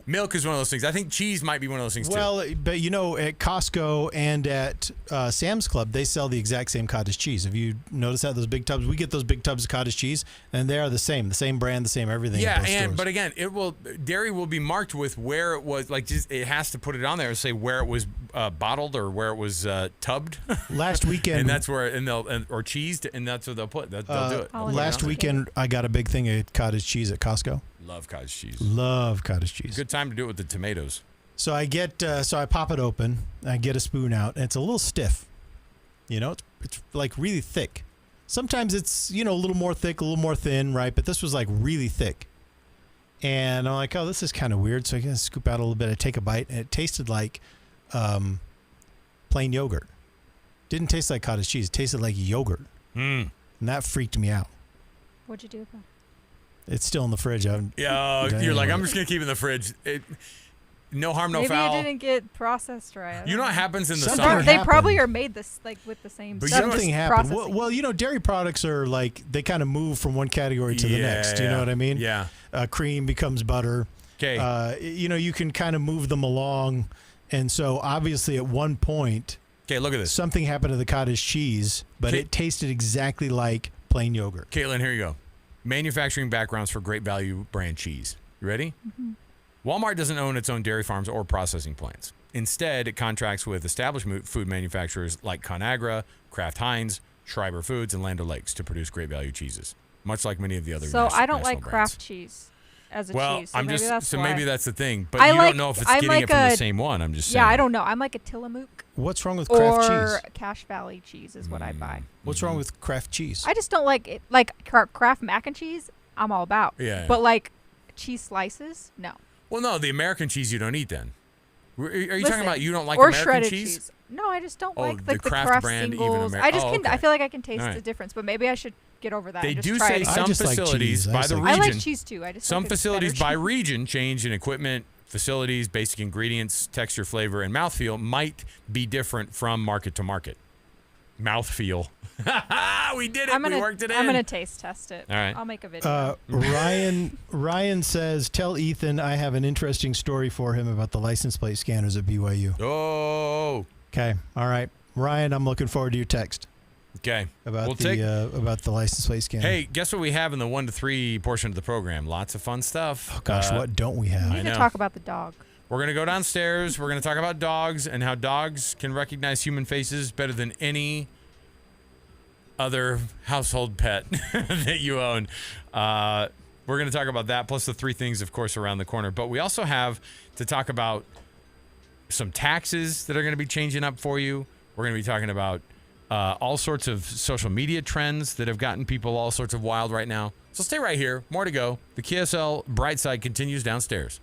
milk is one of those things. I think cheese might be one of those things too. Well, but at Costco and at Sam's Club, they sell the exact same cottage cheese. Have you noticed that? Those big tubs? We get those big tubs of cottage cheese, and they are the same brand, the same everything. Yeah, but again, dairy will be marked with where it was. Like, just it has to put it on there and say where it was bottled or where it was tubbed. Last weekend, and that's where or cheesed, and that's where they'll put. They'll do it. Last weekend, I got a big thing of cottage cheese at Costco. Love cottage cheese. Love cottage cheese. Good time to do it with the tomatoes. So I get, I pop it open, I get a spoon out, and it's a little stiff. It's like really thick. Sometimes it's, a little more thick, a little more thin, right? But this was like really thick. And I'm like, oh, this is kind of weird. So I can scoop out a little bit. I take a bite, and it tasted like plain yogurt. Didn't taste like cottage cheese. It tasted like yogurt. And that freaked me out. What'd you do with that? It's still in the fridge. You're like, I'm just going to keep it in the fridge. No harm, no foul. Maybe it didn't get processed right. You know what happens in the Something summer? They probably are made this with the same But stuff. Something happened. Well, dairy products are like, they kind of move from one category to the next. You know what I mean? Yeah. Cream becomes butter. Okay. You can kind of move them along. And so obviously at one point, look at this. Something happened to the cottage cheese, but it tasted exactly like plain yogurt. Caitlin, here you go. Manufacturing backgrounds for Great Value brand cheese. You ready? Mm-hmm. Walmart doesn't own its own dairy farms or processing plants. Instead, it contracts with established food manufacturers like ConAgra, Kraft Heinz, Schreiber Foods, and Land O'Lakes to produce Great Value cheeses, much like many of the other So I don't like brands. Kraft cheese as a cheese. So maybe that's the thing. But you don't know if it's getting it from the same one. I'm just saying. Yeah, I don't know. I'm like a Tillamook. What's wrong with Kraft cheese? Or Cache Valley cheese is what I buy. What's wrong with Kraft cheese? I just don't like it. Like Kraft mac and cheese, I'm all about. Yeah. But like cheese slices, no. Well, no, the American cheese you don't eat then. Are you talking about you don't like or American shredded cheese? No, I just don't like the Kraft brand, singles. even I just okay. I feel like I can taste Right. the difference, but maybe I should get over that. They and just do try say it. some facilities by the region. I like cheese too. I just some think it's facilities better by cheese. region change in equipment, facilities, basic ingredients, texture, flavor, and mouthfeel might be different from market to market. Mouthfeel. We did it. We worked it in. I'm gonna taste test it. All right. I'll make a video. Ryan says, tell Ethan I have an interesting story for him about the license plate scanners at BYU. Oh. Okay. All right. Ryan, I'm looking forward to your text. Okay. About the license plate scanner. Hey, guess what we have in the 1 to 3 portion of the program? Lots of fun stuff. Oh gosh, what don't we have? We need to talk about the dog. We're going to go downstairs. We're going to talk about dogs and how dogs can recognize human faces better than any other household pet that you own. We're going to talk about that, plus the 3 things, of course, around the corner. But we also have to talk about some taxes that are going to be changing up for you. We're going to be talking about all sorts of social media trends that have gotten people all sorts of wild right now. So stay right here. More to go. The KSL Brightside continues downstairs.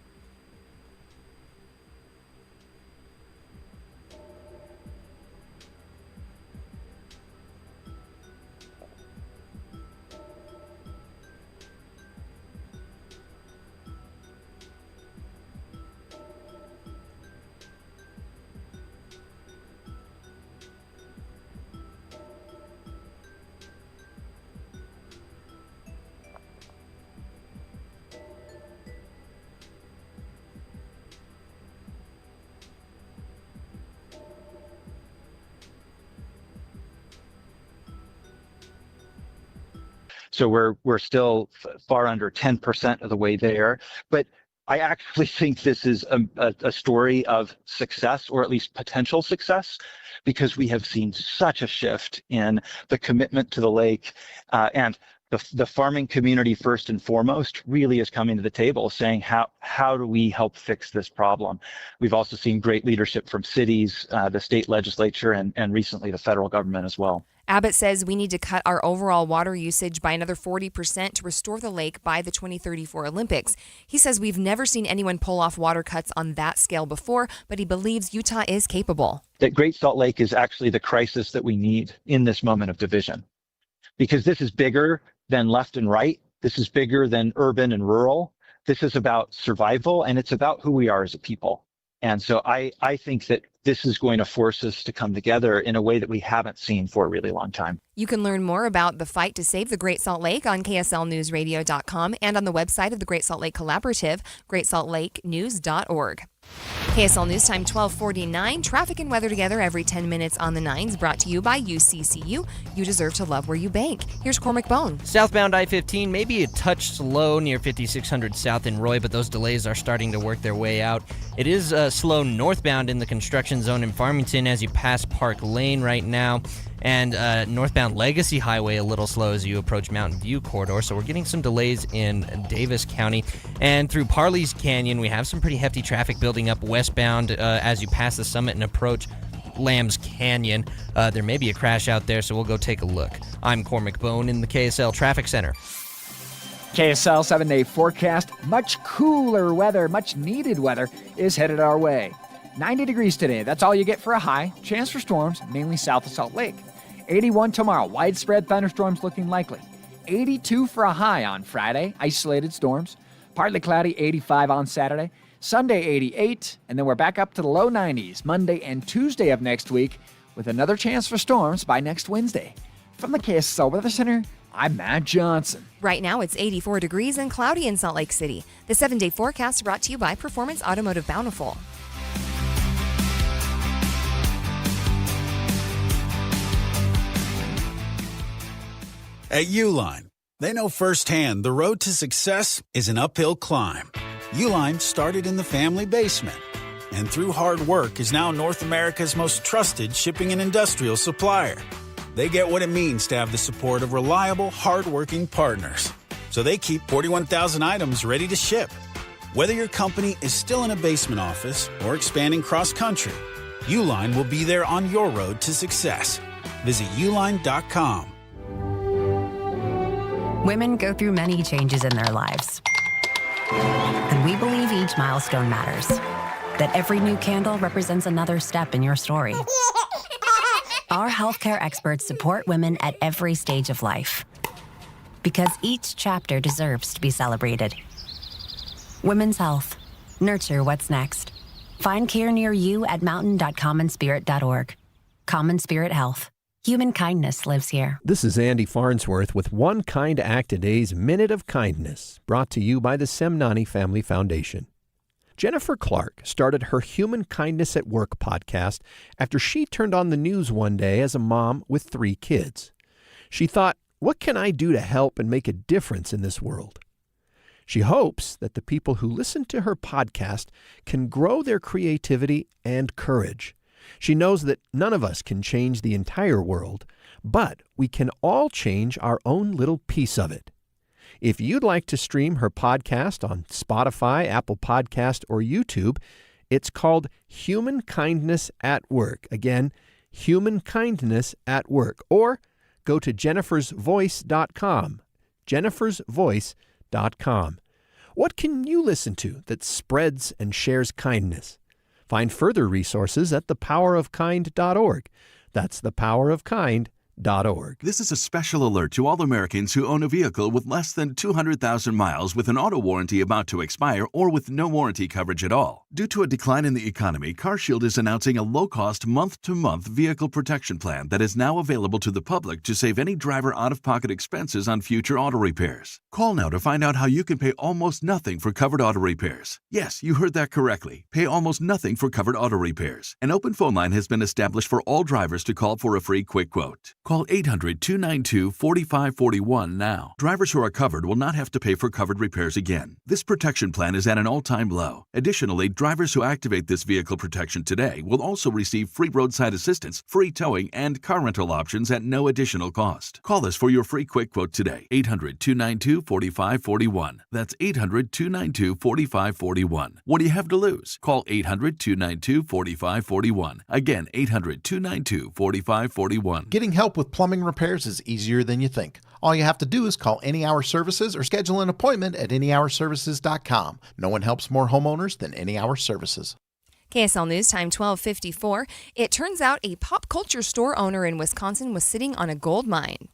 So we're still far under 10% of the way there. But I actually think this is a story of success, or at least potential success, because we have seen such a shift in the commitment to the lake, and the farming community, first and foremost, really is coming to the table saying, how do we help fix this problem? We've also seen great leadership from cities, the state legislature, and recently the federal government as well. Abbott says we need to cut our overall water usage by another 40% to restore the lake by the 2034 Olympics. He says we've never seen anyone pull off water cuts on that scale before, but he believes Utah is capable. That Great Salt Lake is actually the crisis that we need in this moment of division, because this is bigger than left and right. This is bigger than urban and rural. This is about survival, and it's about who we are as a people. And so I think that this is going to force us to come together in a way that we haven't seen for a really long time. You can learn more about the fight to save the Great Salt Lake on KSLNewsRadio.com and on the website of the Great Salt Lake Collaborative, GreatSaltLakeNews.org. KSL News Time 1249. Traffic and weather together every 10 minutes on the 9s, brought to you by UCCU. You deserve to love where you bank. Here's Cormac Bone. Southbound I-15 maybe a touch slow near 5600 South in Roy, but those delays are starting to work their way out. It is slow northbound in the construction zone in Farmington as you pass Park Lane right now. And northbound Legacy Highway a little slow as you approach Mountain View corridor. So we're getting some delays in Davis County. And through Parley's Canyon, we have some pretty hefty traffic building up westbound as you pass the summit and approach Lambs Canyon. There may be a crash out there, so we'll go take a look. I'm Cormac Bone in the KSL Traffic Center. KSL 7-day forecast. Much cooler weather, much needed weather is headed our way. 90 degrees today. That's all you get for a high. Chance for storms, mainly south of Salt Lake. 81 tomorrow. Widespread thunderstorms looking likely. 82 for a high on Friday. Isolated storms. Partly cloudy, 85 on Saturday. Sunday, 88. And then we're back up to the low 90s Monday and Tuesday of next week with another chance for storms by next Wednesday. From the KSL Weather Center, I'm Matt Johnson. Right now, it's 84 degrees and cloudy in Salt Lake City. The 7-day forecast brought to you by Performance Automotive Bountiful. At Uline, they know firsthand the road to success is an uphill climb. Uline started in the family basement, and through hard work is now North America's most trusted shipping and industrial supplier. They get what it means to have the support of reliable, hard-working partners. So they keep 41,000 items ready to ship. Whether your company is still in a basement office or expanding cross-country, Uline will be there on your road to success. Visit uline.com. Women go through many changes in their lives. And we believe each milestone matters. That every new candle represents another step in your story. Our healthcare experts support women at every stage of life. Because each chapter deserves to be celebrated. Women's health. Nurture what's next. Find care near you at mountain.commonspirit.org. Common Spirit Health. Human kindness lives here. This is Andy Farnsworth with One Kind Act a Day's Minute of Kindness, brought to you by the Semnani Family Foundation. Jennifer Clark started her Human Kindness at Work podcast after she turned on the news one day as a mom with 3 kids. She thought, what can I do to help and make a difference in this world? She hopes that the people who listen to her podcast can grow their creativity and courage. She knows that none of us can change the entire world, but we can all change our own little piece of it. If you'd like to stream her podcast on Spotify, Apple Podcast, or YouTube, it's called Human Kindness at Work. Again, Human Kindness at Work. Or go to jennifersvoice.com. jennifersvoice.com. What can you listen to that spreads and shares kindness? Find further resources at thepowerofkind.org. That's thepowerofkind.org. This is a special alert to all Americans who own a vehicle with less than 200,000 miles with an auto warranty about to expire or with no warranty coverage at all. Due to a decline in the economy, CarShield is announcing a low-cost month-to-month vehicle protection plan that is now available to the public to save any driver out-of-pocket expenses on future auto repairs. Call now to find out how you can pay almost nothing for covered auto repairs. Yes, you heard that correctly. Pay almost nothing for covered auto repairs. An open phone line has been established for all drivers to call for a free quick quote. Call 800-292-4541 now. Drivers who are covered will not have to pay for covered repairs again. This protection plan is at an all-time low. Additionally, drivers who activate this vehicle protection today will also receive free roadside assistance, free towing, and car rental options at no additional cost. Call us for your free quick quote today. 800-292-4541. That's 800-292-4541. What do you have to lose? Call 800-292-4541. Again, 800-292-4541. Getting help with plumbing repairs is easier than you think. All you have to do is call Any Hour Services or schedule an appointment at anyhourservices.com. No one helps more homeowners than Any Hour Services. KSL News Time 12:54. It turns out a pop culture store owner in Wisconsin was sitting on a gold mine.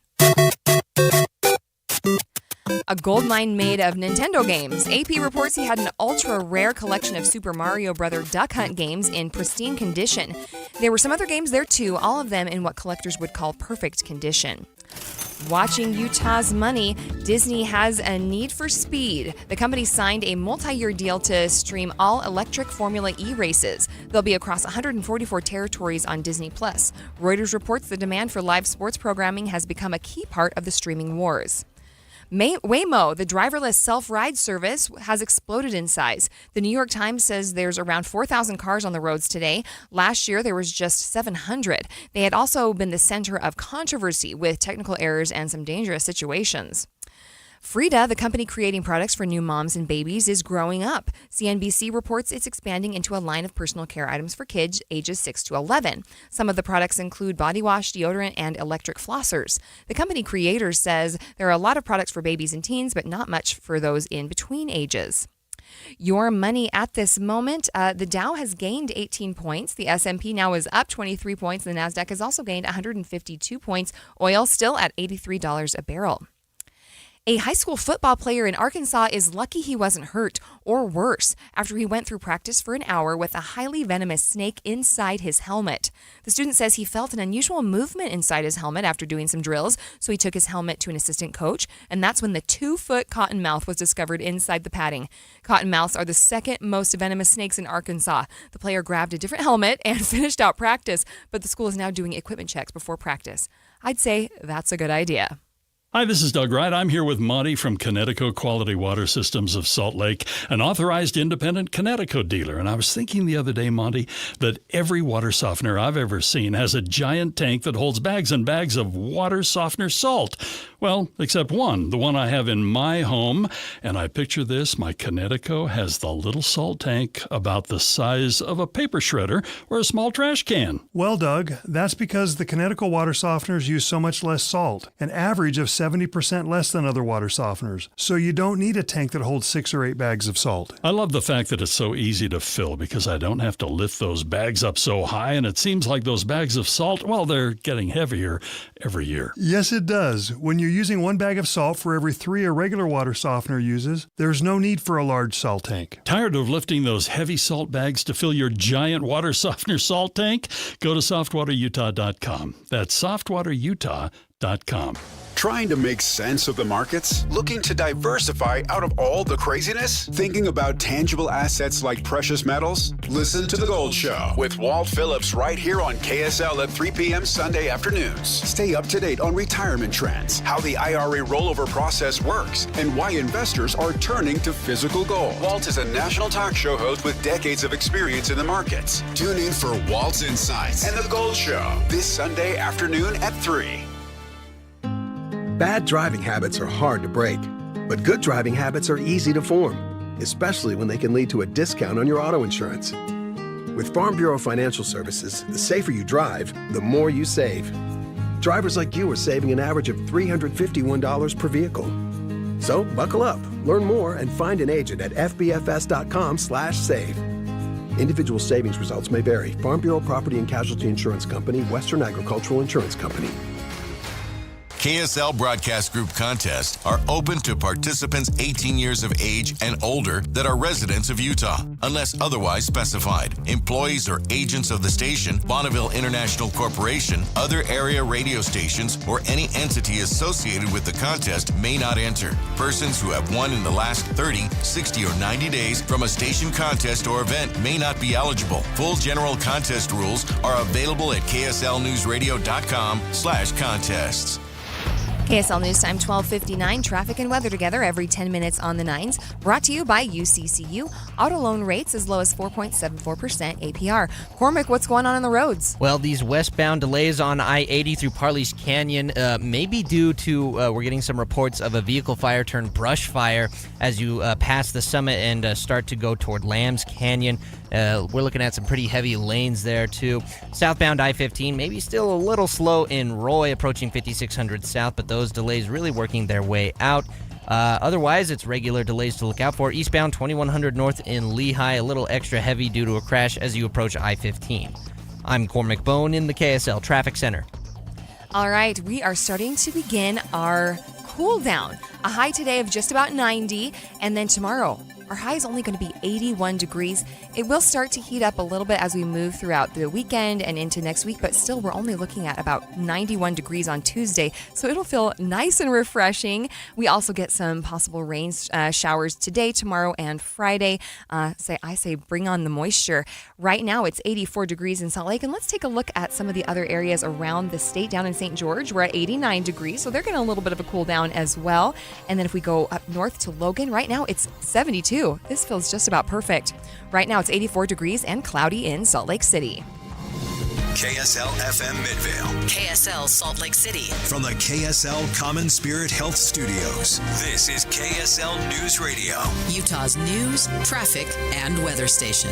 A gold mine made of Nintendo games. AP reports he had an ultra-rare collection of Super Mario Bros. Duck Hunt games in pristine condition. There were some other games there too, all of them in what collectors would call perfect condition. Watching Utah's money, Disney has a need for speed. The company signed a multi-year deal to stream all electric Formula E races. They'll be across 144 territories on Disney+. Reuters reports the demand for live sports programming has become a key part of the streaming wars. Waymo, the driverless self-ride service, has exploded in size. The New York Times says there's around 4,000 cars on the roads today. Last year, there was just 700. They had also been the center of controversy with technical errors and some dangerous situations. Frida, the company creating products for new moms and babies, is growing up. CNBC reports it's expanding into a line of personal care items for kids ages 6 to 11. Some of the products include body wash, deodorant, and electric flossers. The company creator says there are a lot of products for babies and teens, but not much for those in between ages. Your money at this moment, the Dow has gained 18 points. The S&P now is up 23 points. The NASDAQ has also gained 152 points. Oil still at $83 a barrel. A high school football player in Arkansas is lucky he wasn't hurt or worse after he went through practice for an hour with a highly venomous snake inside his helmet. The student says he felt an unusual movement inside his helmet after doing some drills, so he took his helmet to an assistant coach, and that's when the 2-foot cottonmouth was discovered inside the padding. Cottonmouths are the second most venomous snakes in Arkansas. The player grabbed a different helmet and finished out practice, but the school is now doing equipment checks before practice. I'd say that's a good idea. Hi, this is Doug Wright. I'm here with Monty from Connecticut Quality Water Systems of Salt Lake, an authorized independent Connecticut dealer. And I was thinking the other day, Monty, that every water softener I've ever seen has a giant tank that holds bags and bags of water softener salt. Well, except one, the one I have in my home. And I picture this, my Connecticut has the little salt tank about the size of a paper shredder or a small trash can. Well, Doug, that's because the Connecticut water softeners use so much less salt, an average of 70% less than other water softeners, so you don't need a tank that holds 6 or 8 bags of salt. I love the fact that it's so easy to fill because I don't have to lift those bags up so high, and it seems like those bags of salt, well, they're getting heavier every year. Yes, it does. When you're using 1 bag of salt for every 3 a regular water softener uses, there's no need for a large salt tank. Tired of lifting those heavy salt bags to fill your giant water softener salt tank? Go to softwaterutah.com. That's softwaterutah.com. Trying to make sense of the markets? Looking to diversify out of all the craziness? Thinking about tangible assets like precious metals? Listen to The Gold Show with Walt Phillips right here on KSL at 3 p.m. Sunday afternoons. Stay up to date on retirement trends, how the IRA rollover process works, and why investors are turning to physical gold. Walt is a national talk show host with decades of experience in the markets. Tune in for Walt's Insights and The Gold Show this Sunday afternoon at 3. Bad driving habits are hard to break, but good driving habits are easy to form, especially when they can lead to a discount on your auto insurance. With Farm Bureau Financial Services, the safer you drive, the more you save. Drivers like you are saving an average of $351 per vehicle. So buckle up, learn more, and find an agent at fbfs.com/save. Individual savings results may vary. Farm Bureau Property and Casualty Insurance Company, Western Agricultural Insurance Company. KSL Broadcast Group contests are open to participants 18 years of age and older that are residents of Utah, unless otherwise specified. Employees or agents of the station, Bonneville International Corporation, other area radio stations, or any entity associated with the contest may not enter. Persons who have won in the last 30, 60, or 90 days from a station contest or event may not be eligible. Full general contest rules are available at kslnewsradio.com/contests. KSL News Time 12:59. Traffic and weather together every 10 minutes on the 9s. Brought to you by UCCU. Auto loan rates as low as 4.74% APR. Cormac, what's going on the roads? Well, these westbound delays on I-80 through Parley's Canyon may be due to, we're getting some reports of a vehicle fire turned brush fire as you pass the summit and start to go toward Lambs Canyon. We're looking at some pretty heavy lanes there, too. Southbound I-15, maybe still a little slow in Roy, approaching 5600 South, but those delays really working their way out. Otherwise, it's regular delays to look out for. Eastbound 2100 North in Lehigh, a little extra heavy due to a crash as you approach I-15. I'm Cormac Bone in the KSL Traffic Center. All right, we are starting to begin our cool down. A high today of just about 90, and then tomorrow, our high is only going to be 81 degrees. It will start to heat up a little bit as we move throughout the weekend and into next week, but still we're only looking at about 91 degrees on Tuesday, so it'll feel nice and refreshing. We also get some possible rain showers today, tomorrow, and Friday. I say bring on the moisture. Right now it's 84 degrees in Salt Lake, and let's take a look at some of the other areas around the state. Down in St. George, we're at 89 degrees, so they're getting a little bit of a cool down as well. And then if we go up north to Logan, right now it's 72. This feels just about perfect. Right now it's 84 degrees and cloudy in Salt Lake City. KSL FM Midvale. KSL Salt Lake City. From the KSL Common Spirit Health Studios, this is KSL News Radio. Utah's news, traffic, and weather station.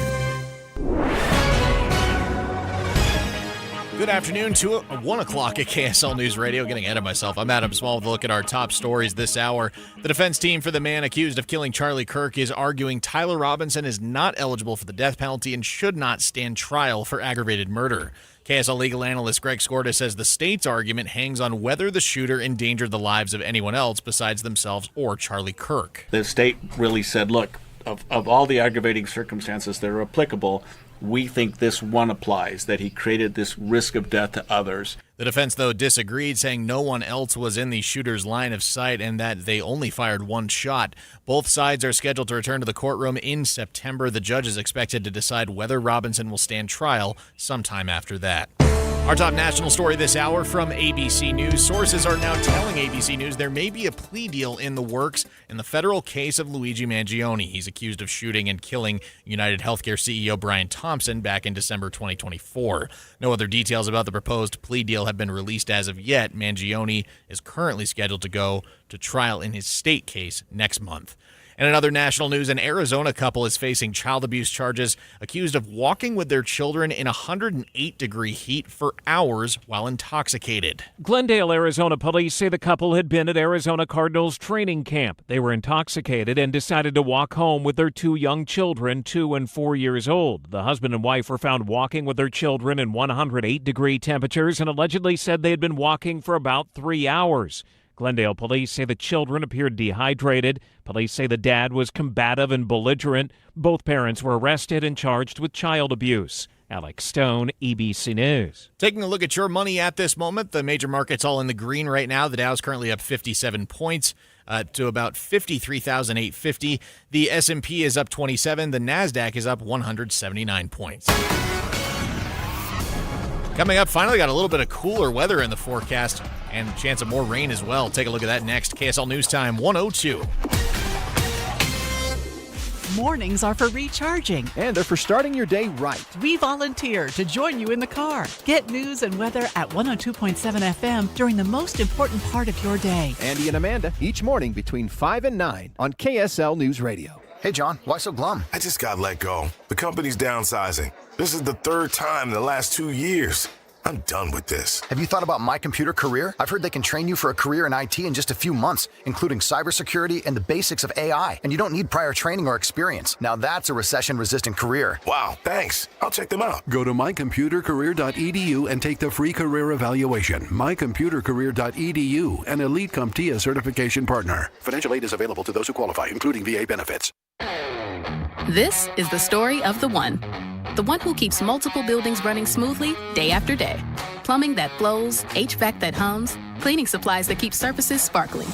Good afternoon, 1 o'clock at KSL News Radio. Getting ahead of myself. I'm Adam Small with a look at our top stories this hour. The defense team for the man accused of killing Charlie Kirk is arguing Tyler Robinson is not eligible for the death penalty and should not stand trial for aggravated murder. KSL legal analyst Greg Skorda says the state's argument hangs on whether the shooter endangered the lives of anyone else besides themselves or Charlie Kirk. The state really said, look, of all the aggravating circumstances that are applicable, we think this one applies, that he created this risk of death to others. The defense, though, disagreed, saying no one else was in the shooter's line of sight and that they only fired one shot. Both sides are scheduled to return to the courtroom in September. The judge is expected to decide whether Robinson will stand trial sometime after that. Our top national story this hour from ABC News. Sources are now telling ABC News there may be a plea deal in the works in the federal case of Luigi Mangione. He's accused of shooting and killing United Healthcare CEO Brian Thompson back in December 2024. No other details about the proposed plea deal have been released as of yet. Mangione is currently scheduled to go to trial in his state case next month. And in other national news, an Arizona couple is facing child abuse charges, accused of walking with their children in 108-degree heat for hours while intoxicated. Glendale, Arizona police say the couple had been at Arizona Cardinals training camp. They were intoxicated and decided to walk home with their two young children, 2 and 4 years old. The husband and wife were found walking with their children in 108-degree temperatures and allegedly said they had been walking for about 3 hours. Glendale police say the children appeared dehydrated. Police say the dad was combative and belligerent. Both parents were arrested and charged with child abuse. Alex Stone, ABC News. Taking a look at your money at this moment, the major markets all in the green right now. The Dow's currently up 57 points to about 53,850. The S&P is up 27. The NASDAQ is up 179 points. Coming up, finally got a little bit of cooler weather in the forecast and a chance of more rain as well. Take a look at that next. KSL News Time 102. Mornings are for recharging. And they're for starting your day right. We volunteer to join you in the car. Get news and weather at 102.7 FM during the most important part of your day. Andy and Amanda, each morning between 5 and 9 on KSL News Radio. Hey, John, why so glum? I just got let go. The company's downsizing. This is the third time in the last 2 years. I'm done with this. Have you thought about My Computer Career? I've heard they can train you for a career in IT in just a few months, including cybersecurity and the basics of AI. And you don't need prior training or experience. Now that's a recession-resistant career. Wow, thanks. I'll check them out. Go to mycomputercareer.edu and take the free career evaluation. Mycomputercareer.edu, an Elite CompTIA certification partner. Financial aid is available to those who qualify, including VA benefits. This is the story of the one who keeps multiple buildings running smoothly day after day. Plumbing that flows, HVAC that hums, cleaning supplies that keep surfaces sparkling.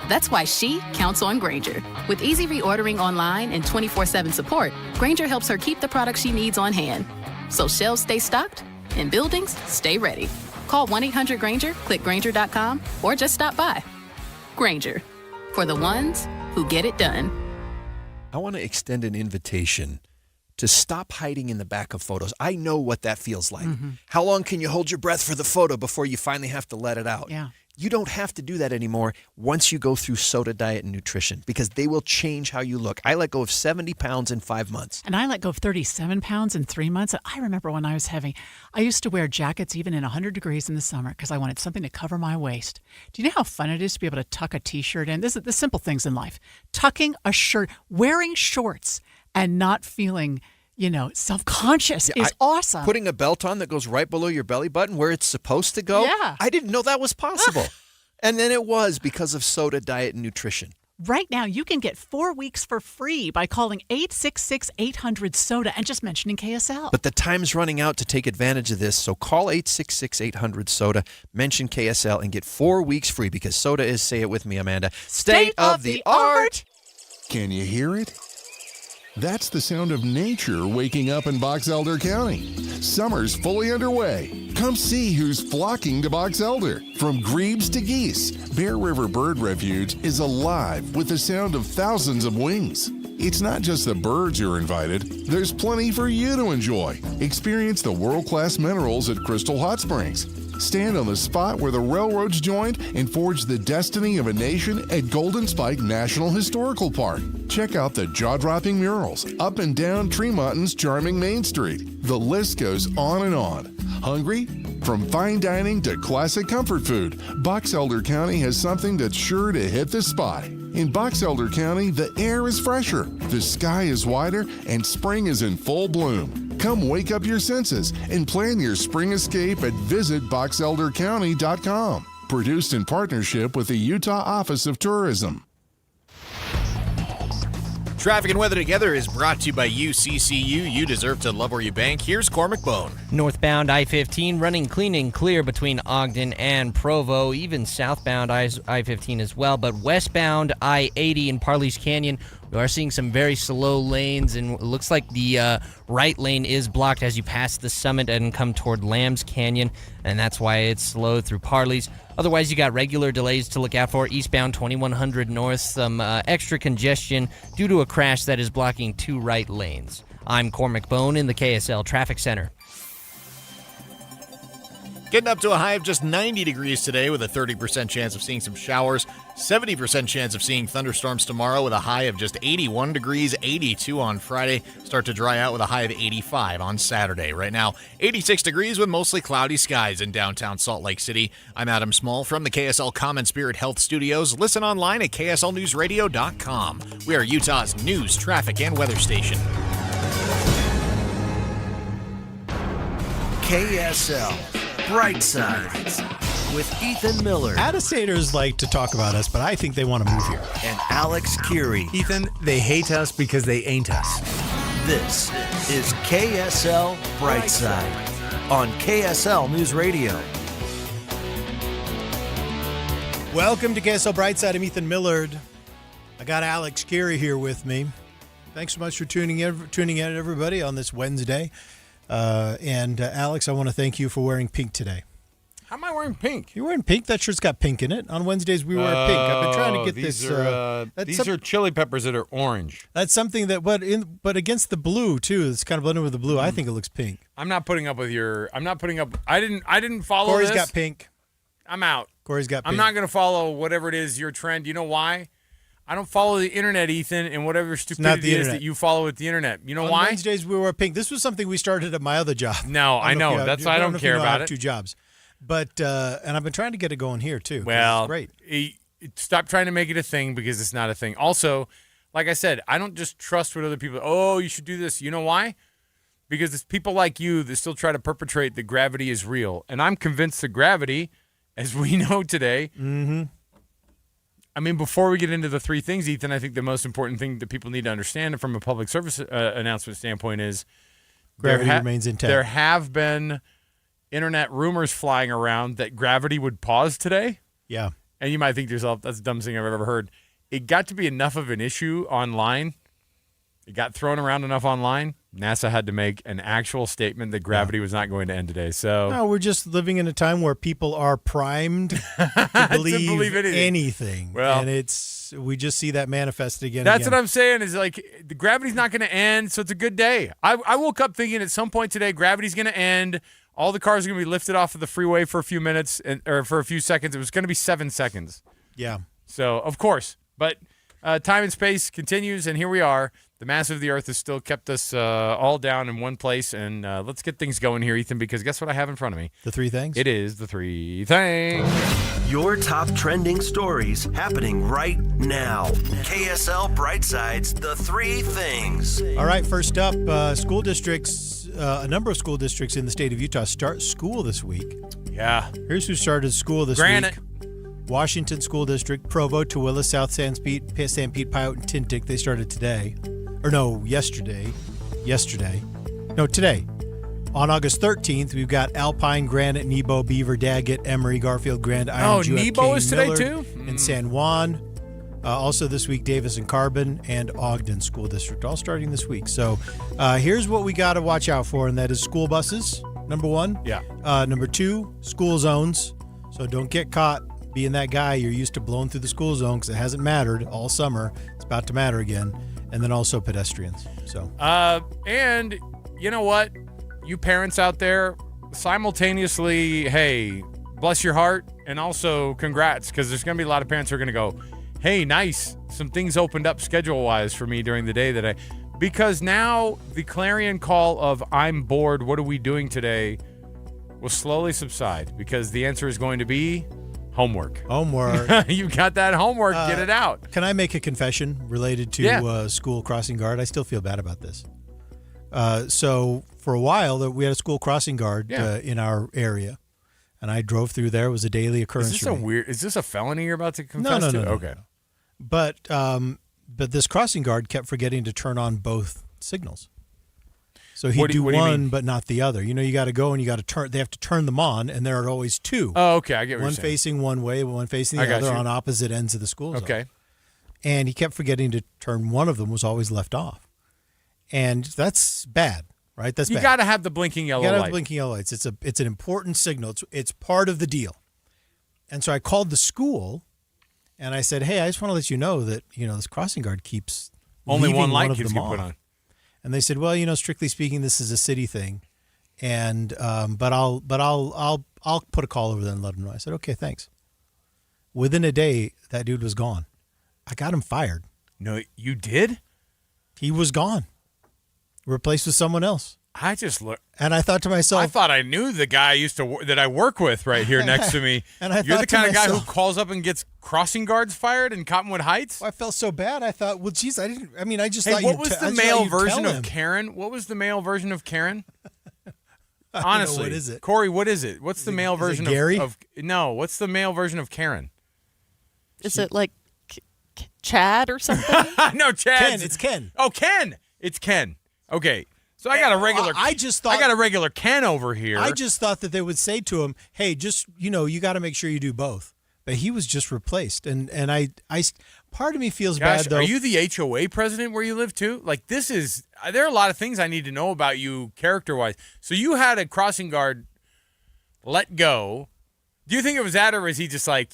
That's why she counts on Grainger. With easy reordering online and 24/7 support, Grainger helps her keep the products she needs on hand. So shelves stay stocked and buildings stay ready. Call 1-800-GRAINGER, click Grainger.com, or just stop by. Grainger, for the ones who get it done. I want to extend an invitation to stop hiding in the back of photos. I know what that feels like. Mm-hmm. How long can you hold your breath for the photo before you finally have to let it out? Yeah. You don't have to do that anymore once you go through Soda Diet and Nutrition, because they will change how you look. I let go of 70 pounds in 5 months. And I let go of 37 pounds in 3 months. I remember when I was heavy, I used to wear jackets even in 100 degrees in the summer because I wanted something to cover my waist. Do you know how fun it is to be able to tuck a T-shirt in? This is the simple things in life. Tucking a shirt, wearing shorts, and not feeling self-conscious is awesome. Putting a belt on that goes right below your belly button where it's supposed to go. Yeah. I didn't know that was possible. And then it was because of Soda Diet and Nutrition. Right now, you can get 4 weeks for free by calling 866-800-SODA and just mentioning KSL. But the time's running out to take advantage of this, so call 866-800-SODA, mention KSL, and get 4 weeks free because Soda is, say it with me, Amanda, state of the art. Can you hear it? That's the sound of nature waking up in Box Elder County. Summer's fully underway. Come see who's flocking to Box Elder. From grebes to geese, Bear River Bird Refuge is alive with the sound of thousands of wings. It's not just the birds who are invited. There's plenty for you to enjoy. Experience the world-class minerals at Crystal Hot Springs. Stand on the spot where the railroads joined and forged the destiny of a nation at Golden Spike National Historical Park. Check out the jaw-dropping murals up and down Tremont's charming Main Street. The list goes on and on. Hungry? From fine dining to classic comfort food, Box Elder County has something that's sure to hit the spot. In Box Elder County, the air is fresher, the sky is wider, and spring is in full bloom. Come wake up your senses and plan your spring escape at visitboxeldercounty.com. Produced in partnership with the Utah Office of Tourism. Traffic and Weather Together is brought to you by UCCU. You deserve to love where you bank. Here's Cormac Bone. Northbound I-15 running clean and clear between Ogden and Provo, even southbound I-15 as well. But westbound I-80 in Parley's Canyon, we are seeing some very slow lanes, and it looks like the right lane is blocked as you pass the summit and come toward Lambs Canyon, and that's why it's slow through Parley's. Otherwise, you got regular delays to look out for. Eastbound 2100 north, some extra congestion due to a crash that is blocking two right lanes. I'm Cormac Bone in the KSL Traffic Center. Getting up to a high of just 90 degrees today with a 30% chance of seeing some showers, 70% chance of seeing thunderstorms tomorrow with a high of just 81 degrees, 82 on Friday. Start to dry out with a high of 85 on Saturday. Right now, 86 degrees with mostly cloudy skies in downtown Salt Lake City. I'm Adam Small from the KSL Common Spirit Health Studios. Listen online at kslnewsradio.com. We are Utah's news, traffic, and weather station. KSL Brightside with Ethan Miller. Out-of-staters like to talk about us, but I think they want to move here. And Alex Curie. Ethan, they hate us because they ain't us. This is KSL Brightside on KSL News Radio. Welcome to KSL Brightside. I'm Ethan Millard. I got Alex Curie here with me. Thanks so much for tuning in, everybody, on this Wednesday. And Alex, I want to thank you for wearing pink today. How am I wearing pink? You're wearing pink. That shirt's got pink in it. On Wednesdays, we wear pink. I've been trying to get these this. These are chili peppers that are orange. That's something that, but against the blue too. It's kind of blended with the blue. I think it looks pink. I'm not putting up with your. I'm not putting up. I didn't follow. Corey's this. got pink. I'm out. Corey's got pink. I'm not going to follow whatever it is your trend. You know why? I don't follow the internet, Ethan, and whatever stupidity it is that you follow with the internet. You know on why? On Wednesdays, we wear pink. This was something we started at my other job. No, I know. That's why I don't care about it. 2 jobs. But, and I've been trying to get it going here, too. Well, great. Stop trying to make it a thing because it's not a thing. Also, like I said, I don't just trust what other people, oh, you should do this. You know why? Because it's people like you that still try to perpetrate that gravity is real. And I'm convinced that gravity, as we know today, I mean, before we get into the 3 things, Ethan, I think the most important thing that people need to understand from a public service announcement standpoint is gravity remains intact. There have been internet rumors flying around that gravity would pause today. Yeah. And you might think to yourself, that's the dumbest thing I've ever heard. It got to be enough of an issue online. It got thrown around enough online. NASA had to make an actual statement that gravity was not going to end today. So no, we're just living in a time where people are primed to believe anything. Well, and we just see that manifested again. That's what I'm saying is like the gravity's not going to end, so it's a good day. I woke up thinking at some point today gravity's going to end. All the cars are going to be lifted off of the freeway for a few minutes or for a few seconds. It was going to be 7 seconds. Yeah. So, of course. But time and space continues, and here we are. The mass of the Earth has still kept us all down in one place. And let's get things going here, Ethan, because guess what I have in front of me? The 3 things? It is the 3 things. Your top trending stories happening right now. KSL Brightside's The 3 Things. All right, first up, school districts, a number of school districts in the state of Utah start school this week. Yeah. Here's who started school this Granite. week. Washington School District, Provo, Tooele, South San Pete, Pyote, and Tintic. They started today. Or no, yesterday. No, today. On August 13th, we've got Alpine, Granite, Nebo, Beaver, Daggett, Emery, Garfield, Grand Island, Jewett, Nebo Kane, is today Millard, too? and San Juan. Also this week, Davis and Carbon and Ogden School District, all starting this week. So here's what we got to watch out for, and that is school buses, number 1. Yeah. Number 2, school zones. So don't get caught being that guy you're used to blowing through the school zone because it hasn't mattered all summer. It's about to matter again. and then also pedestrians. So, and you know what? You parents out there, simultaneously, hey, bless your heart, and also congrats, because there's going to be a lot of parents who are going to go, hey, nice. Some things opened up schedule-wise for me during the day because now the clarion call of I'm bored, what are we doing today, will slowly subside, because the answer is going to be homework. You got that homework, get it out. Can I make a confession related to school crossing guard? I still feel bad about this. So for a while, we had a school crossing guard in our area, and I drove through there. It was a daily occurrence. Is this a felony you're about to confess to? No. Okay. But this crossing guard kept forgetting to turn on both signals. So he'd do one, but not the other. You got to go and you got to turn. They have to turn them on, and there are always two. Oh, okay. I get what one you're saying. facing one way, one facing the other on opposite ends of the school zone. Okay. And he kept forgetting to turn one of them, was always left off. And that's bad, right? That's bad. You got to have the blinking yellow light. You got to have blinking yellow lights. It's an important signal. It's part of the deal. And so I called the school, and I said, hey, I just want to let you know that, this crossing guard keeps only one light of keeps them you put on. And they said, well, strictly speaking, this is a city thing, and but I'll put a call over there and let them know. I said, okay, thanks. Within a day, that dude was gone. I got him fired. No, you did? He was gone. Replaced with someone else. I just look, and I thought to myself, I thought I knew the guy that I work with right here next to me. And I You're thought the to kind of guy myself, who calls up and gets crossing guards fired in Cottonwood Heights. I felt so bad. I thought, well, geez, I just hey, thought. What was the male version of Karen? What was the male version of Karen? Honestly, what is it, Corey? What is it? What's the male version Gary? of? No, what's the male version of Karen? Is it like Chad or something? No, Chad. Ken. It's Ken. Oh, Ken. It's Ken. Okay. So I got a regular. I got a regular Ken over here. I just thought that they would say to him, "Hey, just you got to make sure you do both." But he was just replaced, and I part of me feels bad though. Are you the HOA president where you live too? Like this is there are a lot of things I need to know about you character wise. So you had a crossing guard let go. Do you think it was that, or was he just like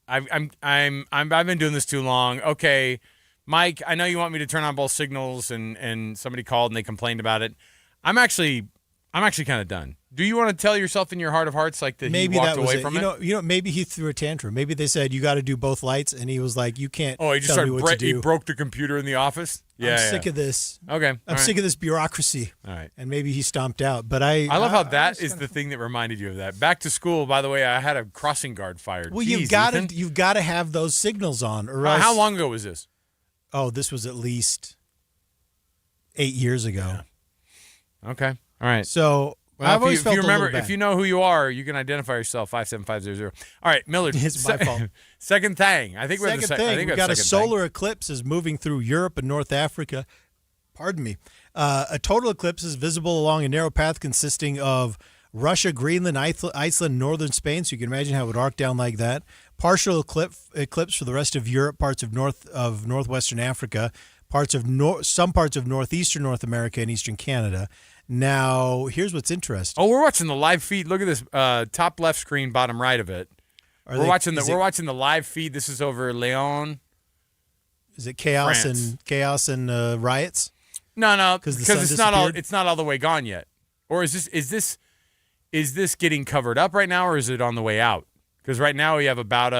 I've been doing this too long. Okay. Mike, I know you want me to turn on both signals, and somebody called and they complained about it. I'm actually kind of done. Do you want to tell yourself in your heart of hearts like that maybe he walked that was away from it? Maybe he threw a tantrum. Maybe they said you got to do both lights, and he was like, "You can't." Oh, he just tell me what to do. He broke the computer in the office. Yeah, I'm sick of this. Okay, I'm sick of this bureaucracy. All right, and maybe he stomped out. But I love how that is the thing that reminded you of that. Back to school, by the way, I had a crossing guard fired. Well, Jeez, you've got to have those signals on, or else. How long ago was this? Oh, this was at least 8 years ago. Yeah. Okay. All right. So well, I've always felt if you remember, a little bad. if you know who you are, you can identify yourself 57500. All right, Millard. It's my fault. Second thing. I think we're second thing. We got a solar eclipse is moving through Europe and North Africa. Pardon me. A total eclipse is visible along a narrow path consisting of Russia, Greenland, Iceland, northern Spain. So you can imagine how it would arc down like that. Partial eclipse for the rest of Europe, parts of northwestern Africa, some parts of northeastern North America and eastern Canada. Now, here's what's interesting. Oh, we're watching the live feed. Look at this top left screen, bottom right of it. We're watching the live feed. This is over Lyon. Is it chaos and riots? No, because it's not all the way gone yet. Or is this getting covered up right now, or is it on the way out? Because right now we have about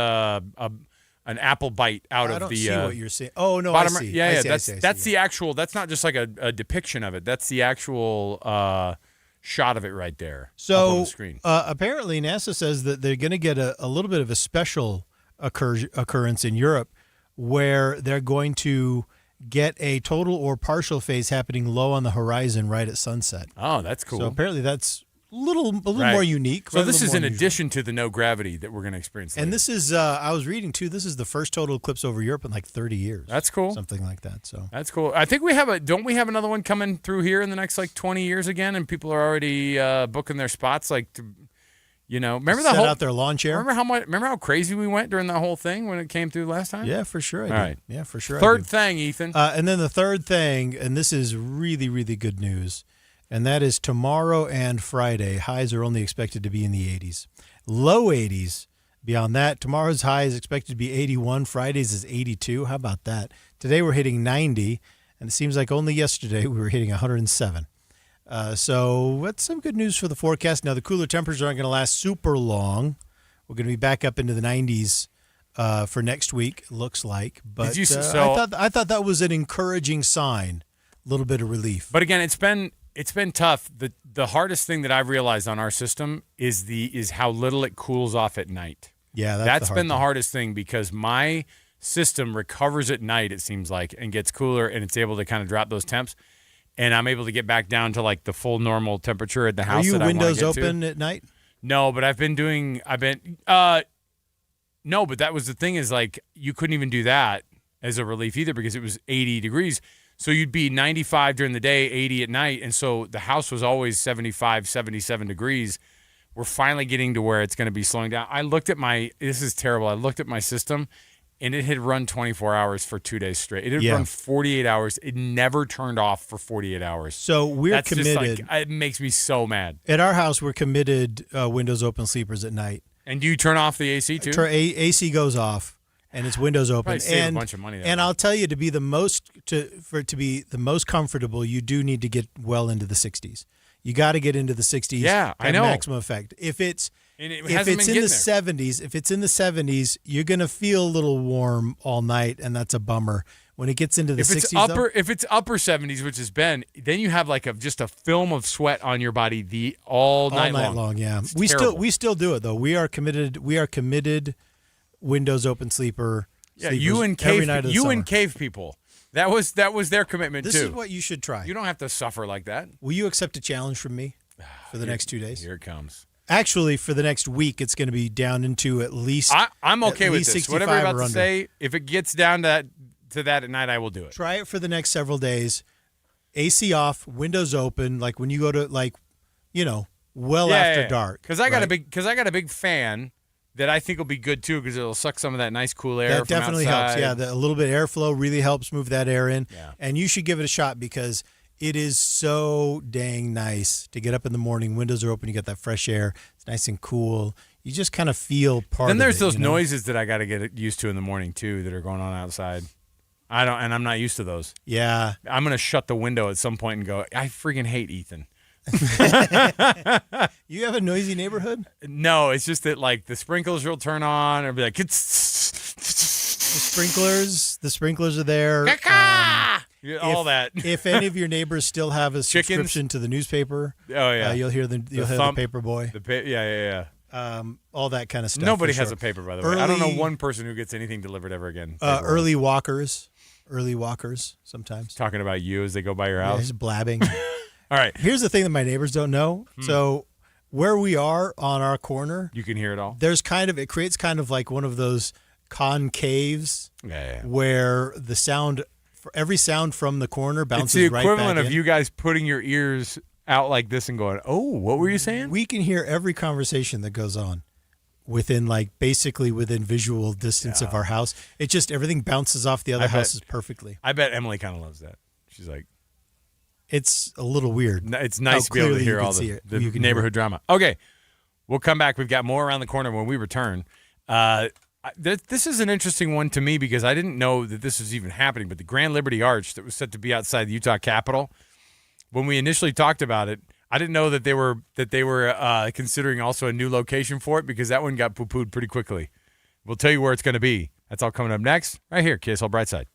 an apple bite out of the. I don't see what you're saying. Oh no, I see. Yeah, I see, that's the actual. That's not just like a depiction of it. That's the actual shot of it right there. So up on the screen. Apparently, NASA says that they're going to get a little bit of a special occurrence in Europe, where they're going to get a total or partial phase happening low on the horizon right at sunset. Oh, that's cool. So apparently that's a little more unique. So this is in addition to the no gravity that we're going to experience later. And this is, I was reading too, this is the first total eclipse over Europe in like 30 years. That's cool. Something like that. So that's cool. I think don't we have another one coming through here in the next like 20 years again, and people are already booking their spots remember set out their lawn chair? Remember how crazy we went during that whole thing when it came through last time? Yeah, for sure. All right. Yeah, for sure. Third thing, Ethan. And then the third thing, and this is really, really good news, and that is tomorrow and Friday, highs are only expected to be in the 80s. Low 80s. Beyond that, tomorrow's high is expected to be 81. Friday's is 82. How about that? Today we're hitting 90, and it seems like only yesterday we were hitting 107. So that's some good news for the forecast. Now, the cooler temperatures aren't going to last super long. We're going to be back up into the 90s for next week, looks like. But I thought that was an encouraging sign, a little bit of relief. But again, it's been tough. The hardest thing that I've realized on our system is how little it cools off at night. Yeah, that's been the hardest thing because my system recovers at night, it seems like, and gets cooler, and it's able to kind of drop those temps. And I'm able to get back down to like the full normal temperature at the house. Are you that windows I want to get open to. at night? No, but no, but that was the thing is like you couldn't even do that as a relief either because it was 80 degrees. So you'd be 95 during the day, 80 at night. And so the house was always 75, 77 degrees. We're finally getting to where it's going to be slowing down. This is terrible. I looked at my system and it had run 24 hours for 2 days straight. It had run 48 hours. It never turned off for 48 hours. So we're committed. It makes me so mad. At our house, we're committed windows open sleepers at night. And do you turn off the AC too? AC goes off, and it's windows open. Probably save a bunch of money. And I'll tell you, for it to be the most comfortable, you do need to get well into the 60s. You got to get into the 60s. Yeah, I know. Maximum effect. If it's in the 70s, you're going to feel a little warm all night, and that's a bummer. When it gets into the 60s, if it's upper 70s, which has been, then you have like just a film of sweat on your body all night long. Yeah, it's we terrible. still do it though. We are committed windows open sleeper. Yeah, you and cave people. That was their commitment too. This is what you should try. You don't have to suffer like that. Will you accept a challenge from me for the next 2 days? Here it comes. Actually, for the next week, it's going to be down into at least. I'm okay with this. Whatever you're about to say, if it gets down to that at night, I will do it. Try it for the next several days. AC off, windows open, like when you go to after dark. Because I got a big fan that I think will be good too because it'll suck some of that nice cool air. That definitely outside. helps. Yeah, a little bit of airflow really helps move that air in. Yeah. And you should give it a shot because it is so dang nice to get up in the morning. Windows are open. You got that fresh air. It's nice and cool. You just kind of feel part of it. Then there's those noises that I got to get used to in the morning too that are going on outside. I'm not used to those. Yeah. I'm going to shut the window at some point and go, I freaking hate Ethan. You have a noisy neighborhood? No, it's just that like the sprinklers will turn on or be like, the sprinklers are there. All that. If any of your neighbors still have a subscription to the newspaper, you'll hear the paper boy. All that kind of stuff. Nobody has a paper, by the way. I don't know one person who gets anything delivered ever again. Early walkers sometimes. Talking about you as they go by your house. Yeah, just blabbing. All right. Here's the thing that my neighbors don't know. So where we are on our corner, you can hear it all. It creates kind of like one of those concaves where the sound, for every sound from the corner bounces right back in. It's the equivalent of you guys putting your ears out like this and going, oh, what were you saying? We can hear every conversation that goes on within visual distance of our house. It just, everything bounces off the other houses perfectly. I bet Emily kind of loves that. She's like, it's a little weird. It's nice to be able to hear all the neighborhood drama. Okay, we'll come back. We've got more around the corner when we return. This is an interesting one to me because I didn't know that this was even happening, but the Grand Liberty Arch that was set to be outside the Utah Capitol, when we initially talked about it, I didn't know that they were considering also a new location for it because that one got poo-pooed pretty quickly. We'll tell you where it's going to be. That's all coming up next, right here, KSL Brightside.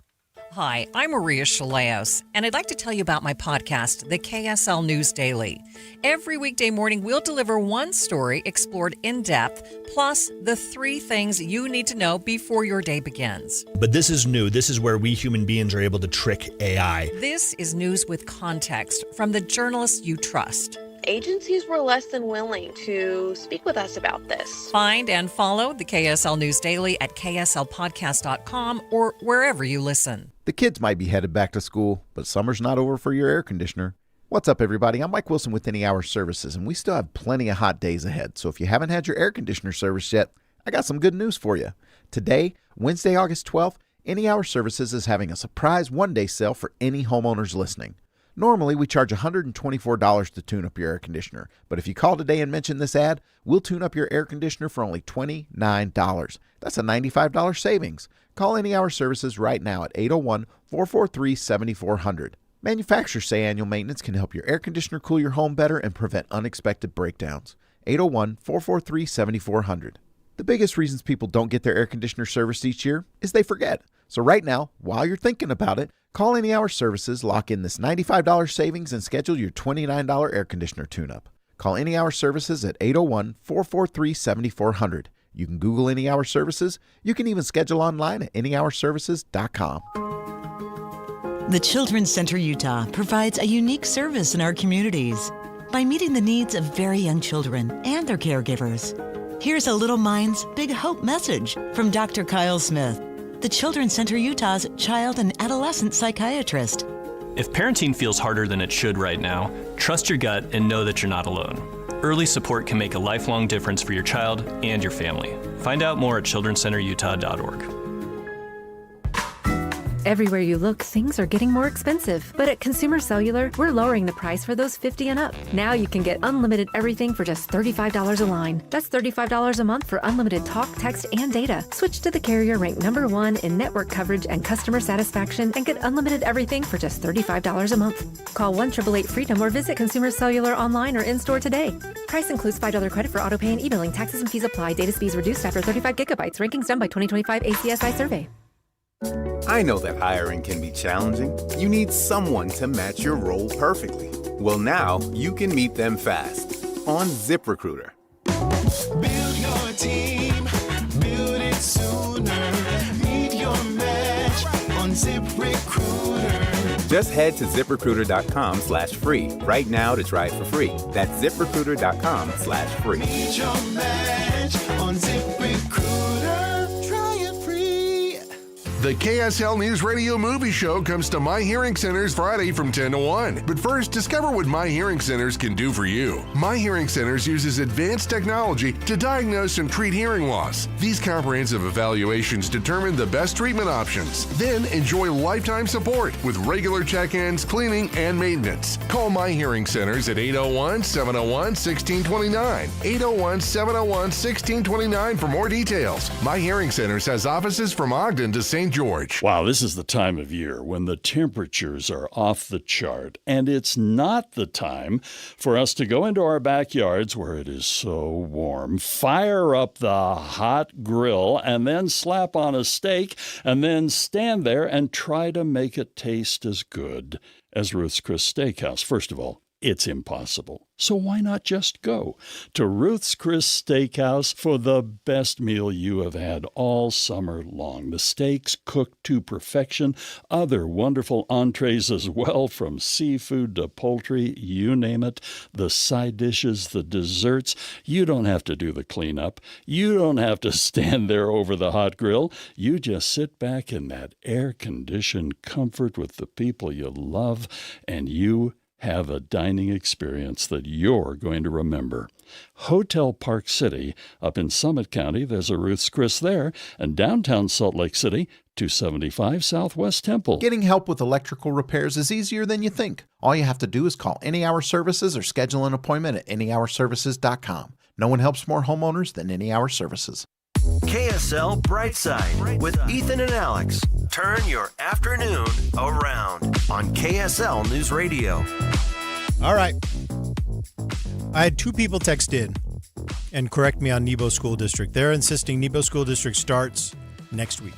Hi, I'm Maria Chaleos, and I'd like to tell you about my podcast, the KSL News Daily. Every weekday morning, we'll deliver one story explored in depth, plus the 3 things you need to know before your day begins. But this is new. This is where we human beings are able to trick AI. This is news with context from the journalists you trust. Agencies were less than willing to speak with us about this. Find and follow the KSL News Daily at kslpodcast.com or wherever you listen. The kids might be headed back to school, but summer's not over for your air conditioner. What's up, everybody? I'm Mike Wilson with Any Hour Services, and we still have plenty of hot days ahead. So if you haven't had your air conditioner serviced yet, I got some good news for you. Today, Wednesday, August 12th, Any Hour Services is having a surprise one-day sale for any homeowners listening. Normally, we charge $124 to tune up your air conditioner, but if you call today and mention this ad, we'll tune up your air conditioner for only $29. That's a $95 savings. Call Any Hour Services right now at 801-443-7400. Manufacturers say annual maintenance can help your air conditioner cool your home better and prevent unexpected breakdowns. 801-443-7400. The biggest reasons people don't get their air conditioner serviced each year is they forget. So right now, while you're thinking about it, call Any Hour Services, lock in this $95 savings, and schedule your $29 air conditioner tune-up. Call Any Hour Services at 801-443-7400. You can Google Any Hour Services. You can even schedule online at anyhourservices.com. The Children's Center Utah provides a unique service in our communities by meeting the needs of very young children and their caregivers. Here's a Little Minds, Big Hope message from Dr. Kyle Smith, the Children's Center Utah's child and adolescent psychiatrist. If parenting feels harder than it should right now, trust your gut and know that you're not alone. Early support can make a lifelong difference for your child and your family. Find out more at childrencenterutah.org. Everywhere you look, things are getting more expensive. But at Consumer Cellular, we're lowering the price for those 50 and up. Now you can get unlimited everything for just $35 a line. That's $35 a month for unlimited talk, text, and data. Switch to the carrier ranked #1 in network coverage and customer satisfaction and get unlimited everything for just $35 a month. Call 1-888-FREEDOM or visit Consumer Cellular online or in-store today. Price includes $5 credit for autopay and e-billing. Taxes and fees apply. Data speeds reduced after 35 gigabytes. Rankings done by 2025 ACSI survey. I know that hiring can be challenging. You need someone to match your role perfectly. Well, now you can meet them fast on ZipRecruiter. Build your team, build it sooner. Meet your match on ZipRecruiter. Just head to ZipRecruiter.com/free right now to try it for free. That's ZipRecruiter.com/free. Meet your match on ZipRecruiter. Try it free. The KSL News Radio Movie Show comes to My Hearing Centers Friday from 10 to 1. But first, discover what My Hearing Centers can do for you. My Hearing Centers uses advanced technology to diagnose and treat hearing loss. These comprehensive evaluations determine the best treatment options. Then enjoy lifetime support with regular check-ins, cleaning, and maintenance. Call My Hearing Centers at 801-701-1629. 801-701-1629 for more details. My Hearing Centers has offices from Ogden to St. George. Wow, this is the time of year when the temperatures are off the chart, and it's not the time for us to go into our backyards where it is so warm, fire up the hot grill, and then slap on a steak, and then stand there and try to make it taste as good as Ruth's Chris Steakhouse. First of all, it's impossible. So why not just go to Ruth's Chris Steakhouse for the best meal you have had all summer long? The steaks cooked to perfection, other wonderful entrees as well, from seafood to poultry, you name it, the side dishes, the desserts. You don't have to do the cleanup. You don't have to stand there over the hot grill. You just sit back in that air-conditioned comfort with the people you love, and you have a dining experience that you're going to remember. Hotel Park City up in Summit County, there's a Ruth's Chris there, and downtown Salt Lake City, 275 Southwest Temple. Getting help with electrical repairs is easier than you think. All you have to do is call Any Hour Services or schedule an appointment at anyhourservices.com. No one helps more homeowners than Any Hour Services. KSL Brightside with Ethan and Alex. Turn your afternoon around on KSL News Radio. All right. I had two people text in and correct me on Nebo School District. They're insisting Nebo School District starts next week,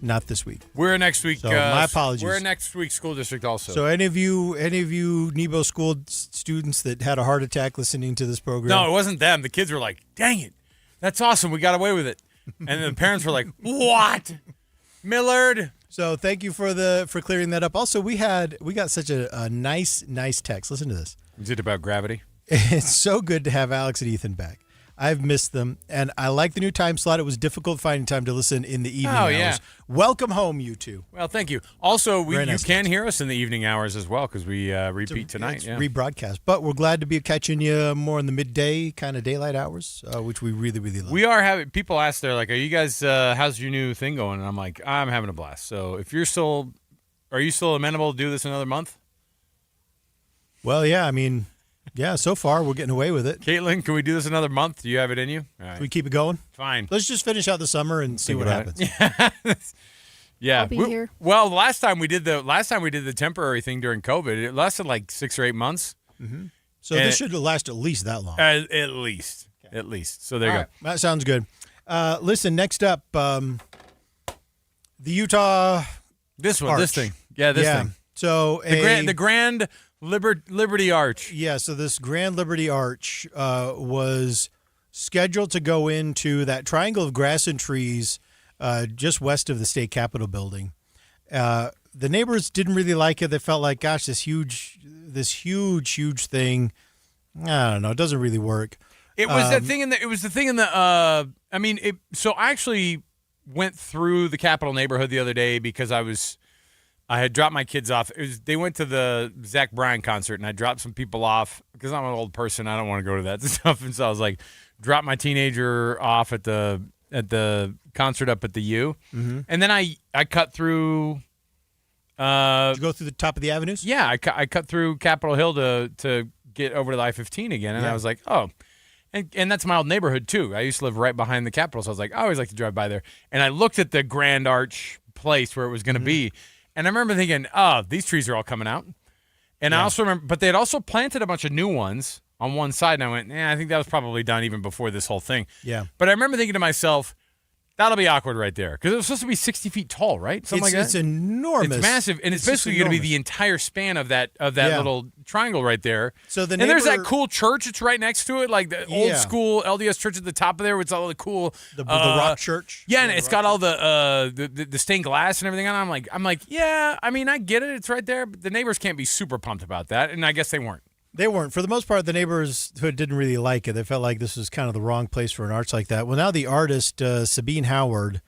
not this week. We're next week. So my apologies. We're next week school district also. So any of you Nebo School students that had a heart attack listening to this program? No, it wasn't them. The kids were like, "Dang it, that's awesome. We got away with it." And the parents were like, "What, Millard?" So thank you for clearing that up. Also, we got such a nice text. Listen to this. Is it about gravity? It's so good to have Alex and Ethan back. I've missed them, and I like the new time slot. It was difficult finding time to listen in the evening hours. Yeah. Welcome home, you two. Well, thank you. Also, you nice can hear us in the evening hours as well because we repeat tonight. It's rebroadcast. But we're glad to be catching you more in the midday kind of daylight hours, which we really, really love. We are having people ask, they're like, "Are you guys? How's your new thing going?" And I'm like, "I'm having a blast." So if are you still amenable to do this another month? Well, yeah, I mean, yeah, so far we're getting away with it. Caitlin, can we do this another month? Do you have it in you? All right. Can we keep it going? Fine. Let's just finish out the summer and see what happens. Yeah. I'll be here. Well, last time we did the temporary thing during COVID, it lasted like 6 or 8 months. Mm-hmm. So this should last at least that long. At least. Okay. At least. So there you go. Right. That sounds good. Listen, next up, the Utah This one, Arch. this thing. Yeah, this thing. So the Grand Liberty Arch. Yeah, so this Grand Liberty Arch was scheduled to go into that triangle of grass and trees just west of the state capitol building. The neighbors didn't really like it. They felt like, gosh, this huge thing. I don't know. It doesn't really work. It was that thing in the. It was the thing in the. I mean, so I actually went through the Capitol neighborhood the other day because I had dropped my kids off. They went to the Zach Bryan concert, and I dropped some people off because I'm an old person. I don't want to go to that stuff, and so I was like, drop my teenager off at the concert up at the U, and then I cut through. Did you go through the top of the avenues? Yeah, I cut through Capitol Hill to get over to the I-15 again, and I was like, oh. And that's my old neighborhood, too. I used to live right behind the Capitol, so I was like, I always like to drive by there. And I looked at the Grand Arch place where it was going to be, and I remember thinking, oh, these trees are all coming out. And I also remember, but they had also planted a bunch of new ones on one side, and I went, I think that was probably done even before this whole thing. Yeah. But I remember thinking to myself, that'll be awkward right there, because it was supposed to be 60 feet tall, right? Something like that. It's enormous. It's massive, and it's basically going to be the entire span of that little triangle right there. So and there's that cool church that's right next to it, like the old school LDS church at the top of there, with all the cool the rock church. Yeah, and it's got all the stained glass and everything. And I'm like, yeah, I mean, I get it, it's right there, but the neighbors can't be super pumped about that, and I guess they weren't. They weren't. For the most part, the neighbors who didn't really like it, they felt like this was kind of the wrong place for an arch like that. Well, now the artist, Sabine Howard,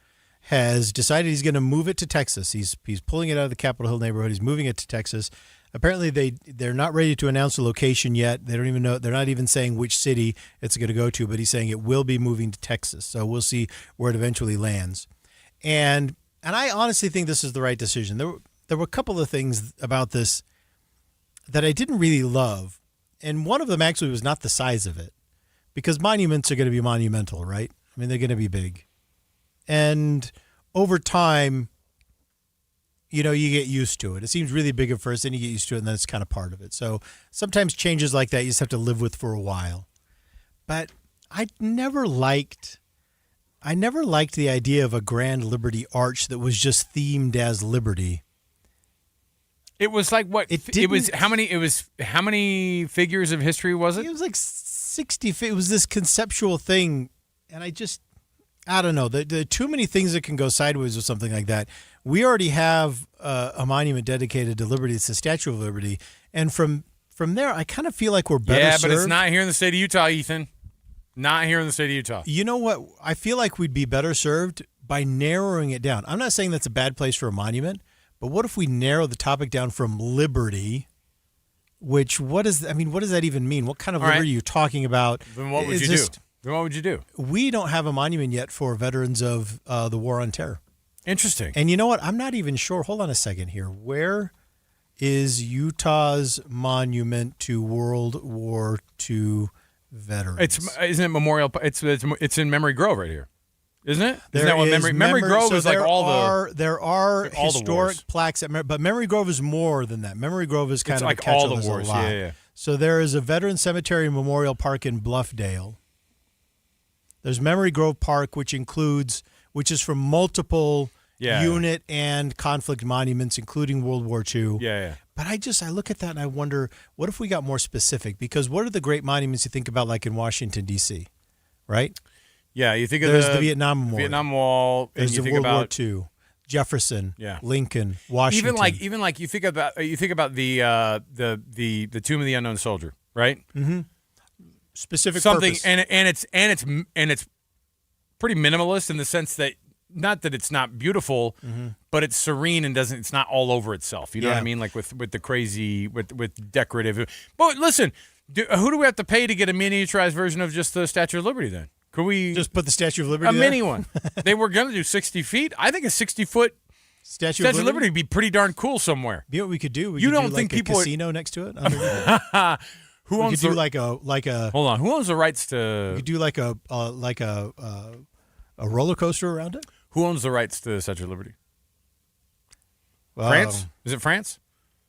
has decided he's going to move it to Texas. He's pulling it out of the Capitol Hill neighborhood. He's moving it to Texas. Apparently, they're not ready to announce the location yet. They don't even know. They're not even saying which city it's going to go to, but he's saying it will be moving to Texas. So we'll see where it eventually lands. And I honestly think this is the right decision. There were a couple of things about this that I didn't really love. And one of them actually was not the size of it, because monuments are going to be monumental, right? I mean, they're going to be big. And over time, you get used to it. It seems really big at first, then you get used to it, and then it's kind of part of it. So sometimes changes like that you just have to live with for a while. But I never liked the idea of a Grand Liberty Arch that was just themed as Liberty. It was like what? It was how many? It was how many figures of history was it? It was like 60. It was this conceptual thing, and I don't know. There are too many things that can go sideways with something like that. We already have a monument dedicated to Liberty. It's the Statue of Liberty, and from there, I kind of feel like we're better served. Yeah, but it's not here in the state of Utah, Ethan. Not here in the state of Utah. You know what? I feel like we'd be better served by narrowing it down. I'm not saying that's a bad place for a monument. But what if we narrow the topic down from liberty, which what does that even mean? What kind of liberty are you talking about? Then what would you do? We don't have a monument yet for veterans of the War on Terror. Interesting. And you know what? I'm not even sure. Hold on a second here. Where is Utah's monument to World War II veterans? Isn't it Memorial? It's in Memory Grove right here. Isn't it? Isn't that what Memory Grove is like? There are historic plaques but Memory Grove is more than that. Memory Grove is kind of like a catch-all. all the wars. Yeah. So there is a Veteran Cemetery and Memorial Park in Bluffdale. There's Memory Grove Park, which is from multiple unit and conflict monuments, including World War II. Yeah. But I look at that and I wonder, what if we got more specific? Because what are the great monuments you think about, like in Washington, D.C., right? Yeah, you think of the Vietnam Memorial. Vietnam Wall. There's and you the think World about War II, Jefferson, Yeah. Lincoln, Washington. Even like you think about the Tomb of the Unknown Soldier, right? Mm-hmm. Specific something, purpose. and it's pretty minimalist in the sense that not that it's not beautiful, but it's serene and it's not all over itself. You know what I mean? Like with the crazy with decorative. But listen, who do we have to pay to get a miniaturized version of just the Statue of Liberty then? Could we just put the Statue of Liberty a there? mini one? They were going to do 60 feet. I think a 60-foot Statue of Liberty would be pretty darn cool somewhere. You know what we could do? We You could don't do think like people a would- casino next to it? Underneath. Who we owns could do the- like a Hold on. Who owns the rights to? We could do like a roller coaster around it. Who owns the rights to the Statue of Liberty? Well, France? Is it France?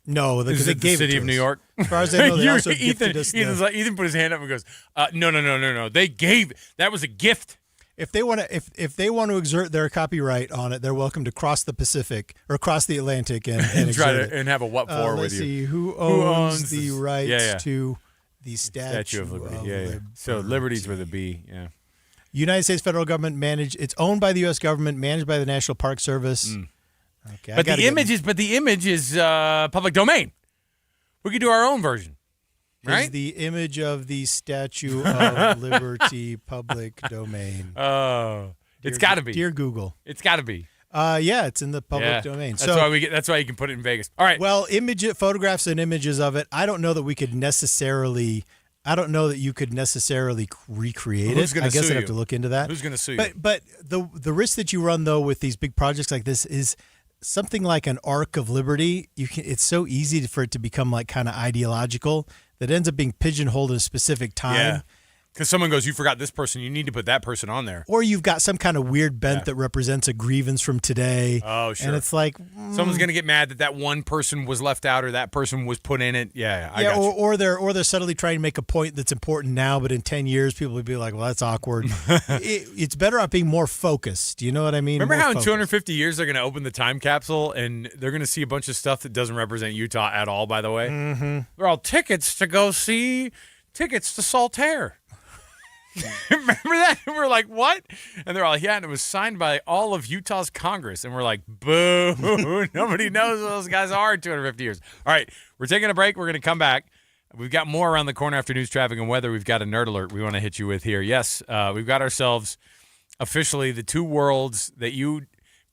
No, Is because they it the gave city it to of us. New York? As far as I know, they also Ethan, gifted us. Ethan put his hand up and goes, "No. They gave that was a gift." If they want to, if they want to exert their copyright on it, they're welcome to cross the Pacific or cross the Atlantic and try exert it. to and have a what for with let's you. see who owns the this- rights to the Statue of Liberty. of yeah. Liberty. So Liberty's with a B. Yeah. United States federal government managed. It's owned by the U.S. government, managed by the National Park Service. Okay, But the image is public domain. We could do our own version, right? Is the image of the Statue of Liberty public domain? Oh, it's got to be. Dear Google, it's got to be. Yeah, it's in the public Yeah. domain. That's why you can put it in Vegas. All right. Well, photographs and images of it. I don't know that we could necessarily. I don't know that you could necessarily recreate Who's it. gonna I guess sue I'd have you? to look into that. Who's going to sue you? But the risk that you run though with these big projects like this is something like an Arc of Liberty. It's so easy for it to become like kind of ideological that ends up being pigeonholed in a specific time. Yeah. Because someone goes, you forgot this person. You need to put that person on there. Or you've got some kind of weird bent that represents a grievance from today. Oh, sure. And it's like Someone's going to get mad that one person was left out or that person was put in it. Yeah, I got you. or they're subtly trying to make a point that's important now, but in 10 years people will be like, well, that's awkward. It's better off being more focused. You know what I mean? Remember More how in focused. 250 years they're going to open the time capsule and they're going to see a bunch of stuff that doesn't represent Utah at all, by the way? Mm-hmm. They're all tickets to go see tickets to Saltaire. Remember that? And we're like, what? And they're all, yeah, and it was signed by all of Utah's Congress. And we're like, boo. Nobody knows who those guys are in 250 years. All right, we're taking a break. We're going to come back. We've got more around the corner after news, traffic, and weather. We've got a nerd alert we want to hit you with here. Yes, we've got ourselves officially the two worlds that you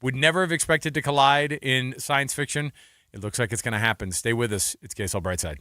would never have expected to collide in science fiction. It looks like it's going to happen. Stay with us. It's KSL Brightside.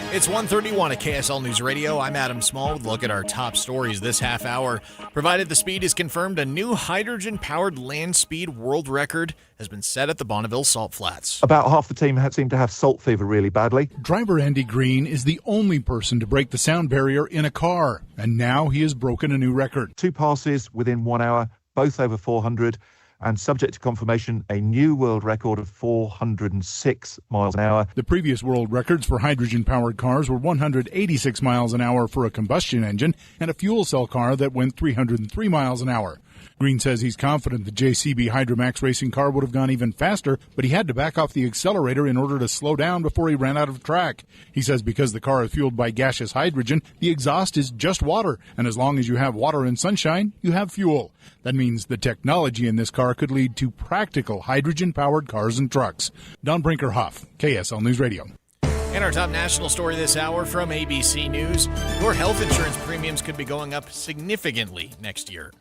It's 1:31 at KSL News Radio. I'm Adam Small with a look at our top stories this half hour. Provided the speed is confirmed, a new hydrogen-powered land speed world record has been set at the Bonneville Salt Flats. About half the team seem to have salt fever really badly. Driver Andy Green is the only person to break the sound barrier in a car, and now he has broken a new record. 2 passes within 1 hour, both over 400, and subject to confirmation, a new world record of 406 miles an hour. The previous world records for hydrogen-powered cars were 186 miles an hour for a combustion engine and a fuel cell car that went 303 miles an hour. Green says he's confident the JCB Hydromax racing car would have gone even faster, but he had to back off the accelerator in order to slow down before he ran out of track. He says because the car is fueled by gaseous hydrogen, the exhaust is just water, and as long as you have water and sunshine, you have fuel. That means the technology in this car could lead to practical hydrogen-powered cars and trucks. Don Brinker-Huff, KSL News Radio. And our top national story this hour from ABC News. Your health insurance premiums could be going up significantly next year.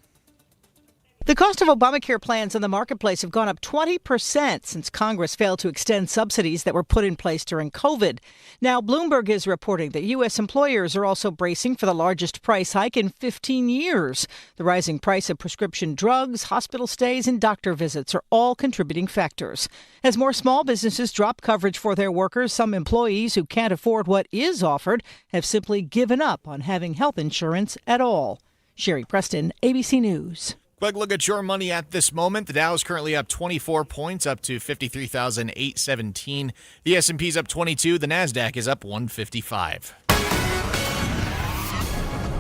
The cost of Obamacare plans in the marketplace have gone up 20% since Congress failed to extend subsidies that were put in place during COVID. Now, Bloomberg is reporting that U.S. employers are also bracing for the largest price hike in 15 years. The rising price of prescription drugs, hospital stays, and doctor visits are all contributing factors. As more small businesses drop coverage for their workers, some employees who can't afford what is offered have simply given up on having health insurance at all. Sherry Preston, ABC News. Quick look at your money at this moment. The Dow is currently up 24 points, up to 53,817. The S&P is up 22. The NASDAQ is up 155.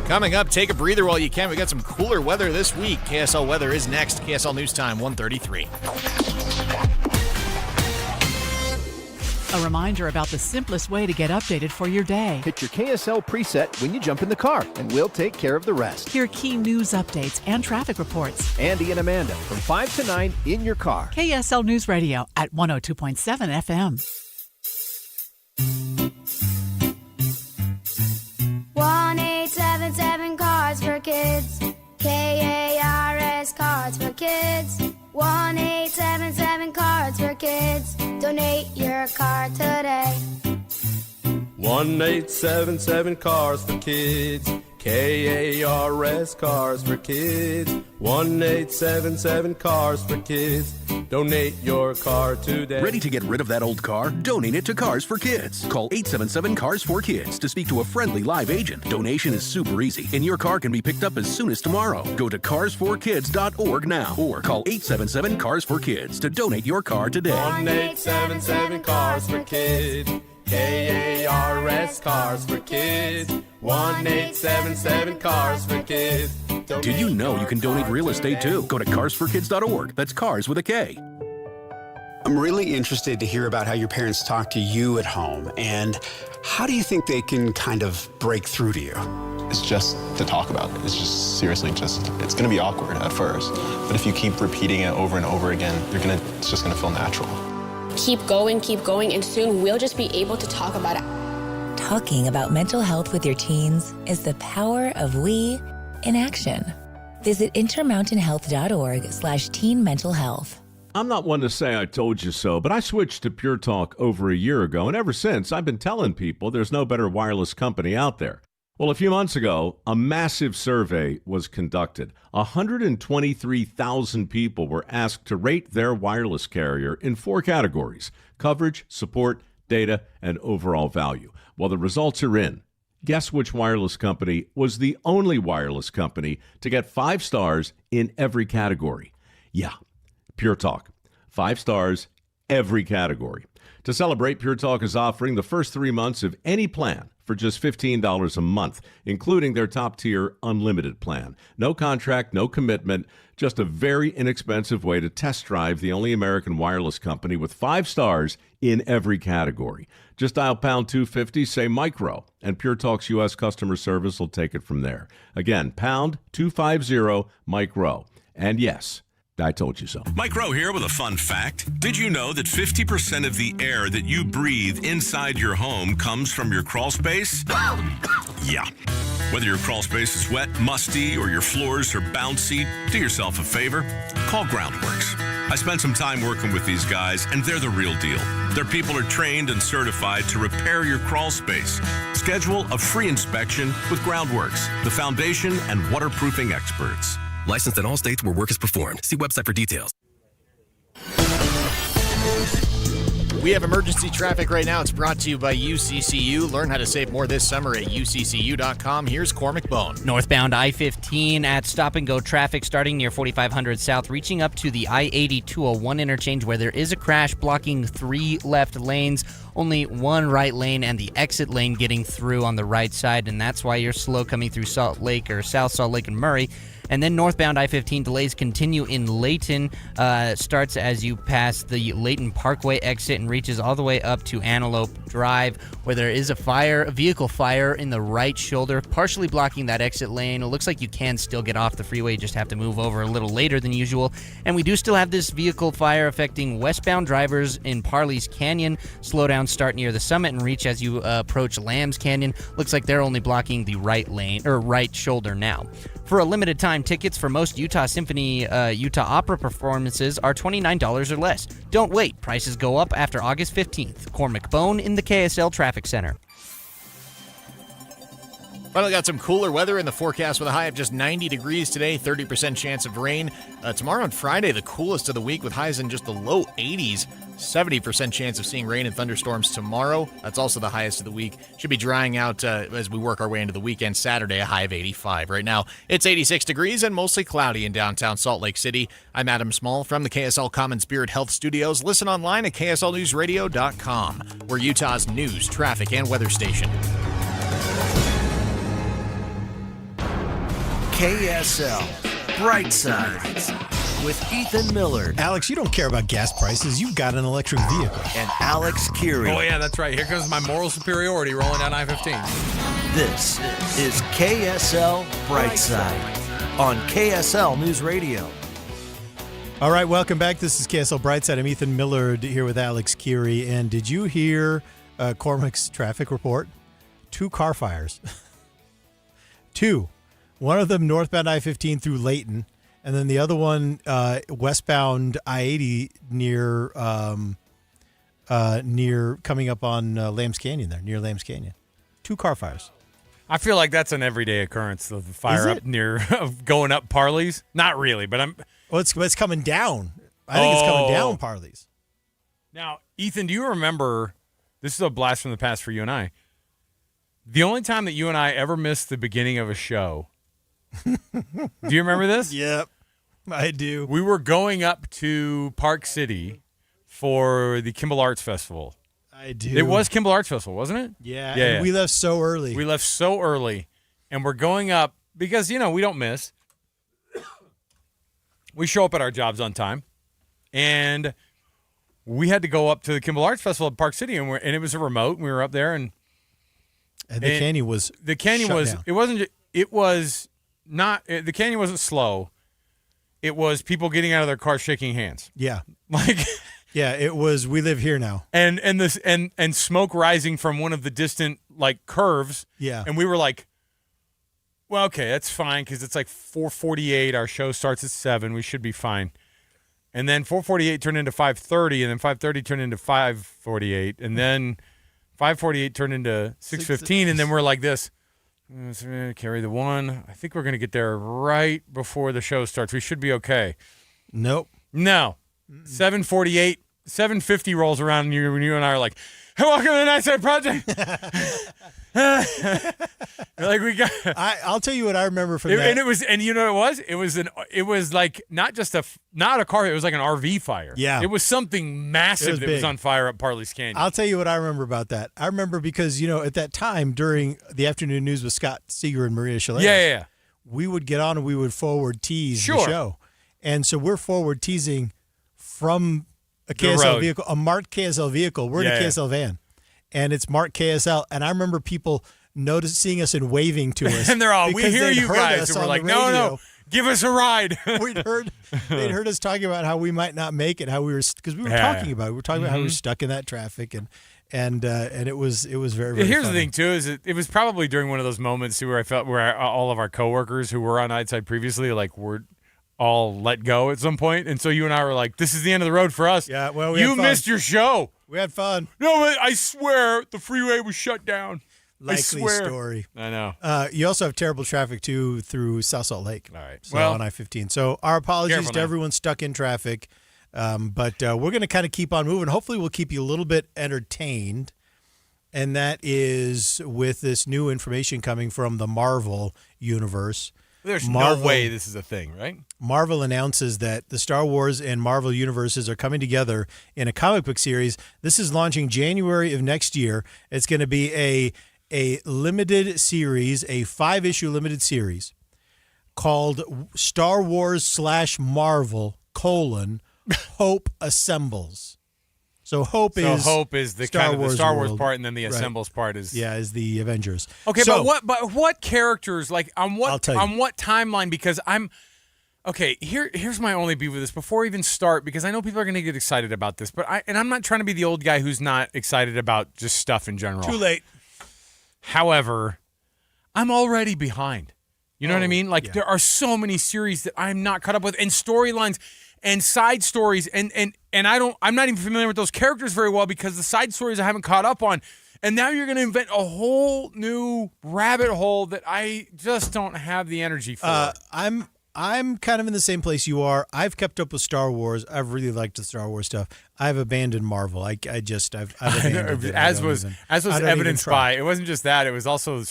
Coming up, take a breather while you can. We got some cooler weather this week. KSL weather is next. KSL News Time, 1:33. A reminder about the simplest way to get updated for your day. Hit your KSL preset when you jump in the car, and we'll take care of the rest. Hear key news updates and traffic reports. Andy and Amanda from 5 to 9 in your car. KSL News Radio at 102.7 FM. 1877 Cards for Kids. KARS Cards for Kids. 1877 Cards for Kids. Donate your card today. 1877 Cars for Kids. KARS Cars for Kids. 1-877 Cars for Kids. Donate your car today. Ready to get rid of that old car? Donate it to Cars for Kids. Call 877 Cars for Kids to speak to a friendly live agent. Donation is super easy, and your car can be picked up as soon as tomorrow. Go to carsforkids.org now or call 877 Cars for Kids to donate your car today. 1-877 Cars for Kids. KARS Cars for Kids. 1-877 Cars for Kids. Did you know you can donate real estate too? Go to carsforkids.org. That's cars with a K. I'm really interested to hear about how your parents talk to you at home, and how do you think they can kind of break through to you? It's just to talk about it. It's just seriously it's going to be awkward at first. But if you keep repeating it over and over again, it's just going to feel natural. Keep going, and soon we'll just be able to talk about it. Talking about mental health with your teens is the power of we in action. Visit intermountainhealth.org/teen mental health. I'm not one to say I told you so, but I switched to Pure Talk over a year ago, and ever since I've been telling people there's no better wireless company out there. Well, a few months ago, a massive survey was conducted. 123,000 people were asked to rate their wireless carrier in 4 categories: coverage, support, data, and overall value. Well, the results are in. Guess which wireless company was the only wireless company to get 5 stars in every category? Yeah, Pure Talk. 5 stars, every category. To celebrate, Pure Talk is offering the first 3 months of any plan for just $15 a month, including their top-tier unlimited plan. No contract, no commitment, just a very inexpensive way to test drive the only American wireless company with 5 stars in every category. Just dial pound 250, say micro, and Pure Talk's U.S. customer service will take it from there. Again, pound 250 micro. And yes, I told you so. Mike Rowe here with a fun fact. Did you know that 50% of the air that you breathe inside your home comes from your crawl space? Yeah. Whether your crawl space is wet, musty, or your floors are bouncy, do yourself a favor. Call Groundworks. I spent some time working with these guys, and they're the real deal. Their people are trained and certified to repair your crawl space. Schedule a free inspection with Groundworks, the foundation and waterproofing experts. Licensed in all states where work is performed. See website for details. We have emergency traffic right now. It's brought to you by UCCU. Learn how to save more this summer at uccu.com. Here's Cormac Bone. Northbound I-15 at stop-and-go traffic starting near 4500 South, reaching up to the I-80-201 interchange where there is a crash blocking 3 left lanes, only 1 right lane, and the exit lane getting through on the right side, and that's why you're slow coming through Salt Lake or South Salt Lake and Murray. And then northbound I-15 delays continue in Layton, starts as you pass the Layton Parkway exit and reaches all the way up to Antelope Drive, where there is a vehicle fire in the right shoulder, partially blocking that exit lane. It looks like you can still get off the freeway, you just have to move over a little later than usual. And we do still have this vehicle fire affecting westbound drivers in Parley's Canyon. Slow down, start near the summit and reach as you approach Lambs Canyon. Looks like they're only blocking the right lane or right shoulder now. For a limited time, tickets for most Utah Symphony Utah Opera performances are $29 or less. Don't wait. Prices go up after August 15th. Cormac Bone in the KSL Traffic Center. Finally got some cooler weather in the forecast with a high of just 90 degrees today, 30% chance of rain. Tomorrow and Friday, the coolest of the week with highs in just the low 80s. 70% chance of seeing rain and thunderstorms tomorrow. That's also the highest of the week. Should be drying out as we work our way into the weekend. Saturday, a high of 85. Right now, it's 86 degrees and mostly cloudy in downtown Salt Lake City. I'm Adam Small from the KSL Common Spirit Health Studios. Listen online at kslnewsradio.com. We're Utah's news, traffic, and weather station. KSL Brightside with Ethan Miller. Alex, you don't care about gas prices. You've got an electric vehicle. And Alex Keary. Oh, yeah, that's right. Here comes my moral superiority rolling down I-15. This is KSL Brightside on KSL News Radio. All right, welcome back. This is KSL Brightside. I'm Ethan Miller here with Alex Keary. And did you hear Cormac's traffic report? 2 car fires. 2. One of them northbound I-15 through Layton, and then the other one westbound I-80 near coming up on Lambs Canyon there, near Lambs Canyon. 2 car fires. I feel like that's an everyday occurrence, the fire up near going up Parley's. Not really, but I'm. Well, it's coming down. I think it's coming down Parley's. Now, Ethan, do you remember? This is a blast from the past for you and I. The only time that you and I ever missed the beginning of a show. Do you remember this? Yep, I do. We were going up to Park City for the Kimball Arts Festival. I do. It was Kimball Arts Festival, wasn't it? Yeah. Yeah. And we left so early. We left so early, and we're going up because, we don't miss. We show up at our jobs on time, and we had to go up to the Kimball Arts Festival at Park City, and it was a remote. And we were up there, and the canyon was the canyon shut was down. it was not the canyon wasn't slow. It was people getting out of their cars shaking hands. Yeah. Like. Yeah, it was. We live here now, and smoke rising from one of the distant curves. Yeah, and we were like, well, okay, that's fine because it's like 4:48. Our show starts at 7. We should be fine. And then 4:48 turned into 5:30, and then 5:30 turned into 5:48, and then 5:48 turned into 6:15, and then we're like this. Carry the one. I think we're gonna get there right before the show starts. We should be okay. Nope. No. 7:48. 7:50 rolls around, and you and I are like, "Hey, welcome to the Nightside Project." Like we got. I'll tell you what I remember from that. And it was, and you know what it was? It was like not a car. It was like an RV fire. Yeah, it was something massive that was on fire at Parley's Canyon. I'll tell you what I remember about that. I remember because at that time during the afternoon news with Scott Seeger and Maria Chalet. Yeah. We would get on and we would forward tease the show, and so we're forward teasing from a KSL vehicle, a marked KSL vehicle. We're in a KSL van, and it's marked KSL. And I remember people seeing us and waving to us. And they're all, we hear you guys. And we're like, no, give us a ride. they'd heard us talking about how we might not make it, how we were, because we were talking about it. We were talking about how we were stuck in that traffic, and it was very, very Here's funny. the thing, too, is it was probably during one of those moments where I felt where all of our coworkers who were on Nightside previously, were all let go at some point, and so you and I were like, "This is the end of the road for us." Yeah, well, you missed your show. We had fun. No, but I swear the freeway was shut down. Likely I swear. story. I know. You also have terrible traffic too through South Salt Lake. All right. So on I-15. So our apologies to now. everyone stuck in traffic, but we're going to kind of keep on moving. Hopefully, we'll keep you a little bit entertained. And that is with this new information coming from the Marvel universe. There's no way this is a thing, right? Marvel announces that the Star Wars and Marvel universes are coming together in a comic book series. This is launching January of next year. It's going to be a limited series, a 5-issue limited series called Star Wars / Marvel : Hope Assembles. So Hope is the Star kind of the Wars Star Wars world. part, and then the Right. Assembles part is is the Avengers. Okay, so, but what characters on what timeline? Because I'm okay. Here's my only beef with this before we even start, because I know people are going to get excited about this, but I'm not trying to be the old guy who's not excited about just stuff in general. Too late. However, I'm already behind. You know what I mean? There are so many series that I'm not caught up with, and storylines and side stories, and I'm not even familiar with those characters very well because the side stories I haven't caught up on. And now you're going to invent a whole new rabbit hole that I just don't have the energy for. I'm kind of in the same place you are. I've kept up with Star Wars. I've really liked the Star Wars stuff. I've abandoned Marvel. I've abandoned it. As was evidenced by, it wasn't just that. It was also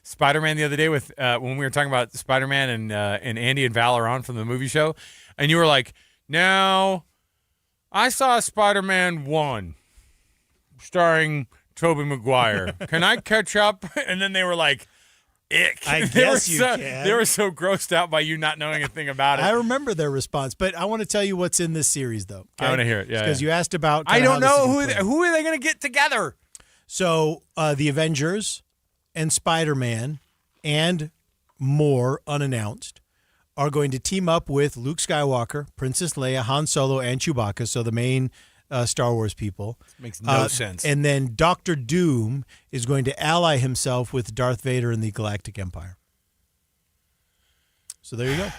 Spider-Man the other day with when we were talking about Spider-Man and Andy and Val are on from the movie show, and you were like, "Now, I saw Spider-Man 1 starring Tobey Maguire. Can I catch up?" And then they were like, "Ick." I guess you can. They were so grossed out by you not knowing a thing about it. I remember their response, but I want to tell you what's in this series, though. Okay? I want to hear it. Yeah, because you asked about. I don't know who are they going to get together. So the Avengers and Spider-Man and more unannounced are going to team up with Luke Skywalker, Princess Leia, Han Solo, and Chewbacca. So the main Star Wars people. Makes no sense. And then Dr. Doom is going to ally himself with Darth Vader and the Galactic Empire. So there you go.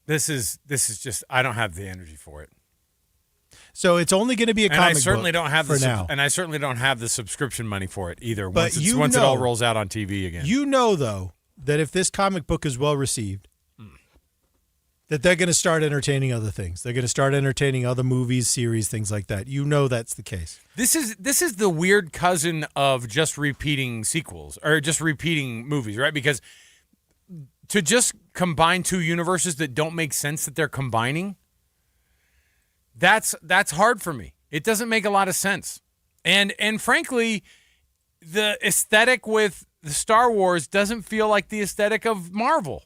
This is just, I don't have the energy for it. So it's only going to be a comic book don't have for now. And I certainly don't have the subscription money for it either. But Once it all rolls out on TV again. You know, though, that if this comic book is well received, that they're going to start entertaining other things. They're going to start entertaining other movies, series, things like that. You know that's the case. This is the weird cousin of just repeating sequels or just repeating movies, right? Because to just combine two universes that don't make sense that they're combining, that's hard for me. It doesn't make a lot of sense. And frankly, the aesthetic with the Star Wars doesn't feel like the aesthetic of Marvel.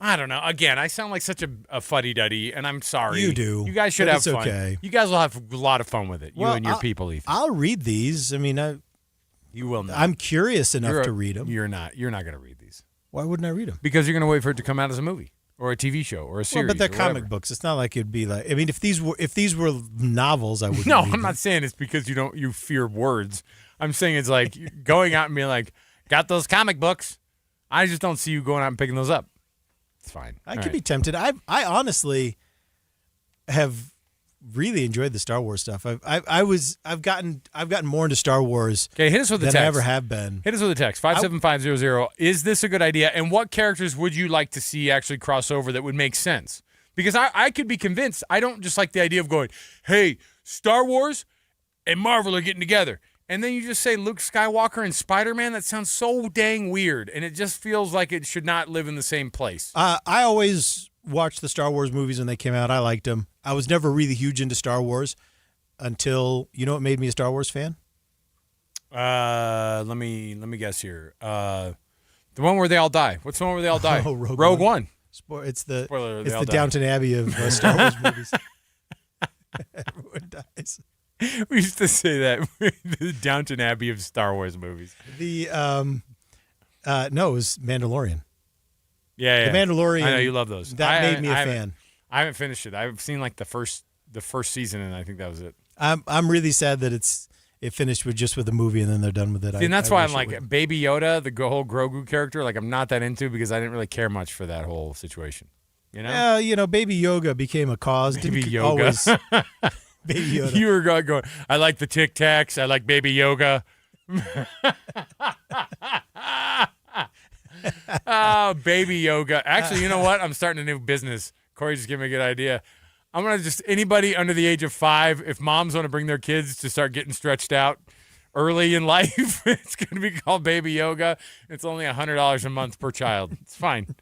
I don't know. Again, I sound like such a fuddy-duddy, and I'm sorry. You do. You guys should have fun. Okay. You guys will have a lot of fun with it. You and your people, Ethan. I'll read these. I mean, you will not. I'm curious enough to read them. You're not going to read these. Why wouldn't I read them? Because you're going to wait for it to come out as a movie or a TV show or a series. Well, but they're comic books. It's not like it'd be like. I mean, if these were novels, I would. No, I'm not saying it's because you fear words. I'm saying it's like going out and being like, got those comic books. I just don't see you going out and picking those up. It's fine. I could be tempted. I honestly have really enjoyed the Star Wars stuff. I've gotten more into Star Wars. Okay, hit us with the text. I ever have been. Hit us with a text 57500. Is this a good idea? And what characters would you like to see actually cross over that would make sense? Because I could be convinced. I don't just like the idea of going, hey, Star Wars and Marvel are getting together. And then you just say Luke Skywalker and Spider-Man. That sounds so dang weird, and it just feels like it should not live in the same place. I always watched the Star Wars movies when they came out. I liked them. I was never really huge into Star Wars until, you know what made me a Star Wars fan? Let me guess here. The one where they all die. What's the one where they all die? Oh, Rogue One. It's the Spoiler, Downton Abbey of Star Wars movies. Everyone dies. We used to say that the Downton Abbey of Star Wars movies. The no, it was Mandalorian. Yeah, The Mandalorian. I know you love those. That made me a fan. I haven't finished it. I've seen like the first season, and I think that was it. I'm really sad that it finished with the movie, and then they're done with it. See, and that's why I'm like Baby Yoda, the whole Grogu character. Like I'm not that into because I didn't really care much for that whole situation. You know? Yeah, Baby Yoga became a cause. Baby Yoga. Baby Yoda. You were going, I like the Tic Tacs. I like Baby Yoga. Oh, Baby Yoga. Actually, you know what? I'm starting a new business. Corey just gave me a good idea. I'm going to anybody under the age of 5, if moms want to bring their kids to start getting stretched out early in life, it's going to be called Baby Yoga. It's only $100 a month per child. It's fine.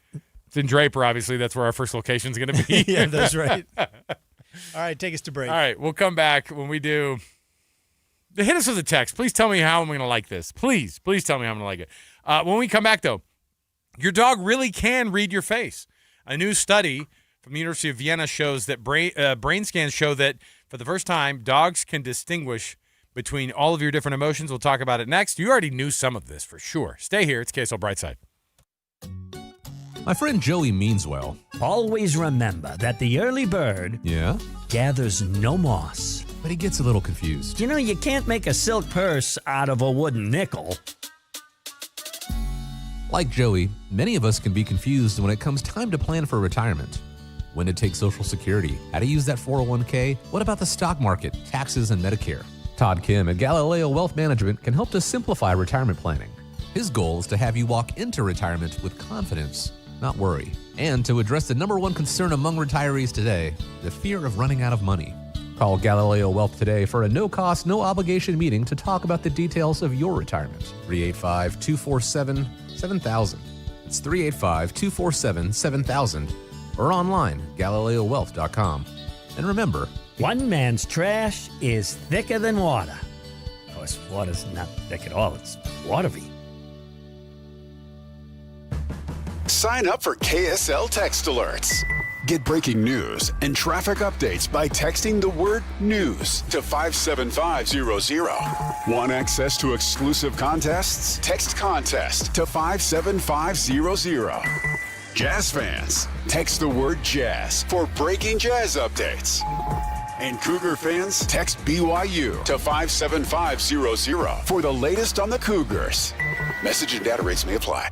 It's in Draper, obviously. That's where our first location is going to be. Yeah, that's right. All right, take us to break. All right, we'll come back when we do. Hit us with a text. Please tell me how I'm going to like this. Please tell me how I'm going to like it. When we come back, though, your dog really can read your face. A new study from the University of Vienna shows that brain scans show that for the first time, dogs can distinguish between all of your different emotions. We'll talk about it next. You already knew some of this for sure. Stay here. It's KSL Brightside. My friend Joey means well. Always remember that the early bird gathers no moss. But he gets a little confused. You know, you can't make a silk purse out of a wooden nickel. Like Joey, many of us can be confused when it comes time to plan for retirement. When to take Social Security, how to use that 401k, what about the stock market, taxes, and Medicare? Todd Kim at Galileo Wealth Management can help to simplify retirement planning. His goal is to have you walk into retirement with confidence, not worry, and to address the number one concern among retirees today, the fear of running out of money. Call Galileo Wealth today for a no-cost, no-obligation meeting to talk about the details of your retirement. 385-247-7000. It's 385-247-7000 or online, GalileoWealth.com. And remember, one man's trash is thicker than water. Of course, water's not thick at all. It's watery. Sign up for KSL Text Alerts. Get breaking news and traffic updates by texting the word news to 57500. Want access to exclusive contests? Text contest to 57500. Jazz fans, text the word jazz for breaking jazz updates. And Cougar fans, text BYU to 57500 for the latest on the Cougars. Message and data rates may apply.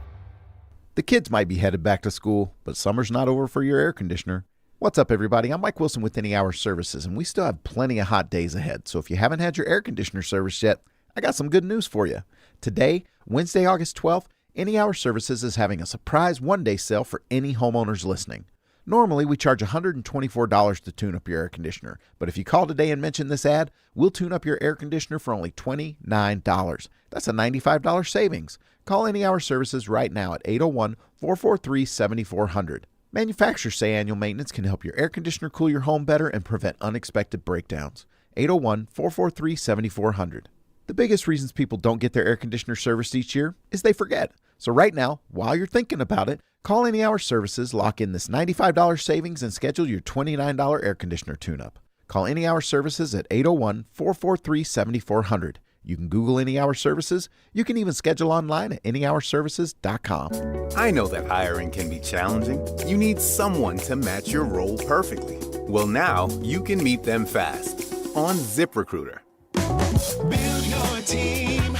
The kids might be headed back to school, but summer's not over for your air conditioner. What's up, everybody? I'm Mike Wilson with Any Hour Services, and we still have plenty of hot days ahead. So if you haven't had your air conditioner serviced yet, I got some good news for you. Today, Wednesday, August 12th, Any Hour Services is having a surprise one-day sale for any homeowners listening. Normally, we charge $124 to tune up your air conditioner, but if you call today and mention this ad, we'll tune up your air conditioner for only $29. That's a $95 savings. Call Any Hour Services right now at 801-443-7400. Manufacturers say annual maintenance can help your air conditioner cool your home better and prevent unexpected breakdowns. 801-443-7400. The biggest reasons people don't get their air conditioner serviced each year is they forget. So right now, while you're thinking about it, call Any Hour Services, lock in this $95 savings, and schedule your $29 air conditioner tune-up. Call Any Hour Services at 801-443-7400. You can Google Any Hour Services. You can even schedule online at anyhourservices.com. I know that hiring can be challenging. You need someone to match your role perfectly. Well, now you can meet them fast on ZipRecruiter. Build your team,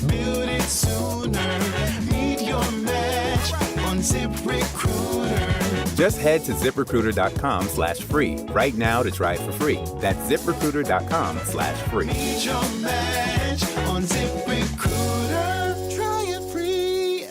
build it sooner. Meet your match on ZipRecruiter. Just head to ZipRecruiter.com/free right now to try it for free. That's ZipRecruiter.com/free. Meet your match on ZipRecruiter. Try it free.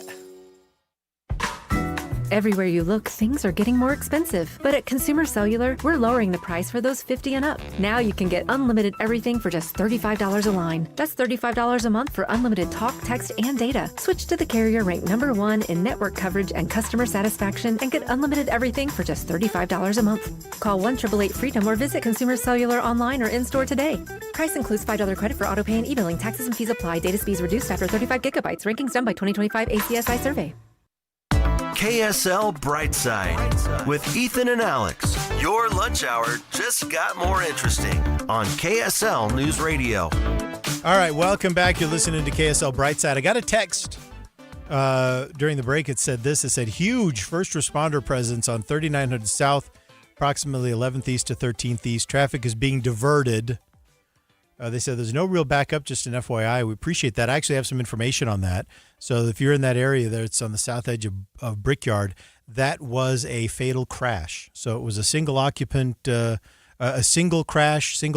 Everywhere you look, things are getting more expensive. But at Consumer Cellular, we're lowering the price for those 50 and up. Now you can get unlimited everything for just $35 a line. That's $35 a month for unlimited talk, text, and data. Switch to the carrier ranked #1 in network coverage and customer satisfaction and get unlimited everything for just $35 a month. Call 1-888-FREEDOM or visit Consumer Cellular online or in-store today. Price includes $5 credit for autopay and e-billing. Taxes and fees apply. Data speeds reduced after 35 gigabytes. Rankings done by 2025 ACSI survey. KSL Brightside with Ethan and Alex. Your lunch hour just got more interesting on KSL News Radio. All right, welcome back. You're listening to KSL Brightside. I got a text during the break. It said this. It said, huge first responder presence on 3900 South, approximately 11th East to 13th East. Traffic is being diverted. They said there's no real backup, just an FYI. We appreciate that. I actually have some information on that. So if you're in that area there, it's on the south edge of Brickyard. That was a fatal crash. So it was a single occupant, single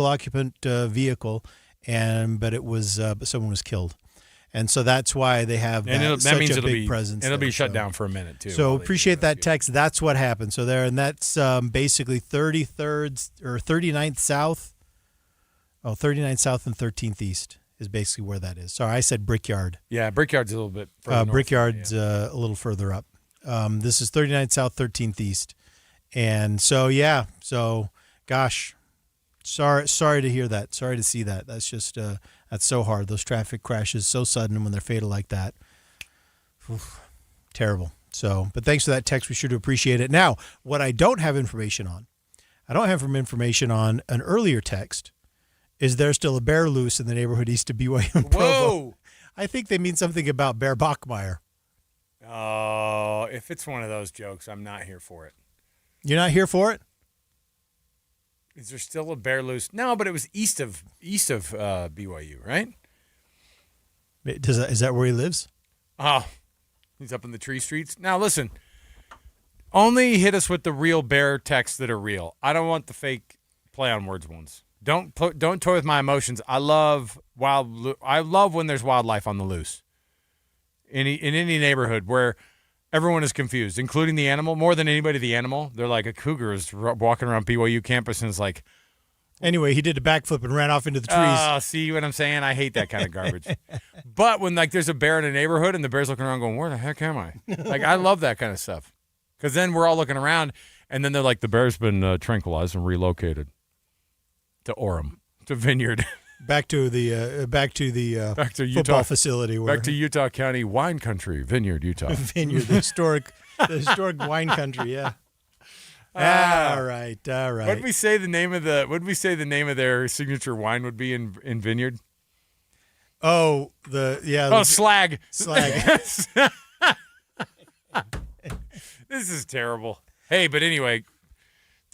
occupant vehicle, but it was but someone was killed. And so that's why they have such a big presence. It'll be shut down for a minute, too. So appreciate that text. That's what happened. So there, and that's basically 33rd or 39th South. Oh, 39th South and 13th East is basically where that is. Sorry, I said Brickyard. Yeah, Brickyard's a little bit further north. Brickyard's a little further up. This is 39th South, 13th East. And so, yeah. So, gosh, sorry to hear that. Sorry to see that. That's just, that's so hard. Those traffic crashes, so sudden when they're fatal like that. Oof, terrible. So, but thanks for that text. We sure do appreciate it. Now, what I don't have information on, information on an earlier text. Is there still a bear loose in the neighborhood east of BYU and Provo? Whoa! I think they mean something about Bear Bachmeyer. Oh, if it's one of those jokes, I'm not here for it. You're not here for it? Is there still a bear loose? No, but it was east of BYU, right? Is that where he lives? Oh, he's up in the tree streets. Now, listen, only hit us with the real bear texts that are real. I don't want the fake play on words ones. Don't toy with my emotions. I love when there's wildlife on the loose. In any neighborhood where everyone is confused, including the animal, more than anybody. The animal, they're like a cougar is walking around BYU campus and it's like. Anyway, he did a backflip and ran off into the trees. Oh, see what I'm saying? I hate that kind of garbage. But when there's a bear in a neighborhood and the bear's looking around going, where the heck am I? I love that kind of stuff because then we're all looking around and then they're like, the bear's been tranquilized and relocated. To Orem, to Vineyard, back to Utah football facility. Back to Utah County wine country, Vineyard, Utah. Vineyard, the historic wine country. Yeah. All right. What did we say the name of their signature wine would be in Vineyard? Oh, Slag. Slag. This is terrible. Hey, but anyway.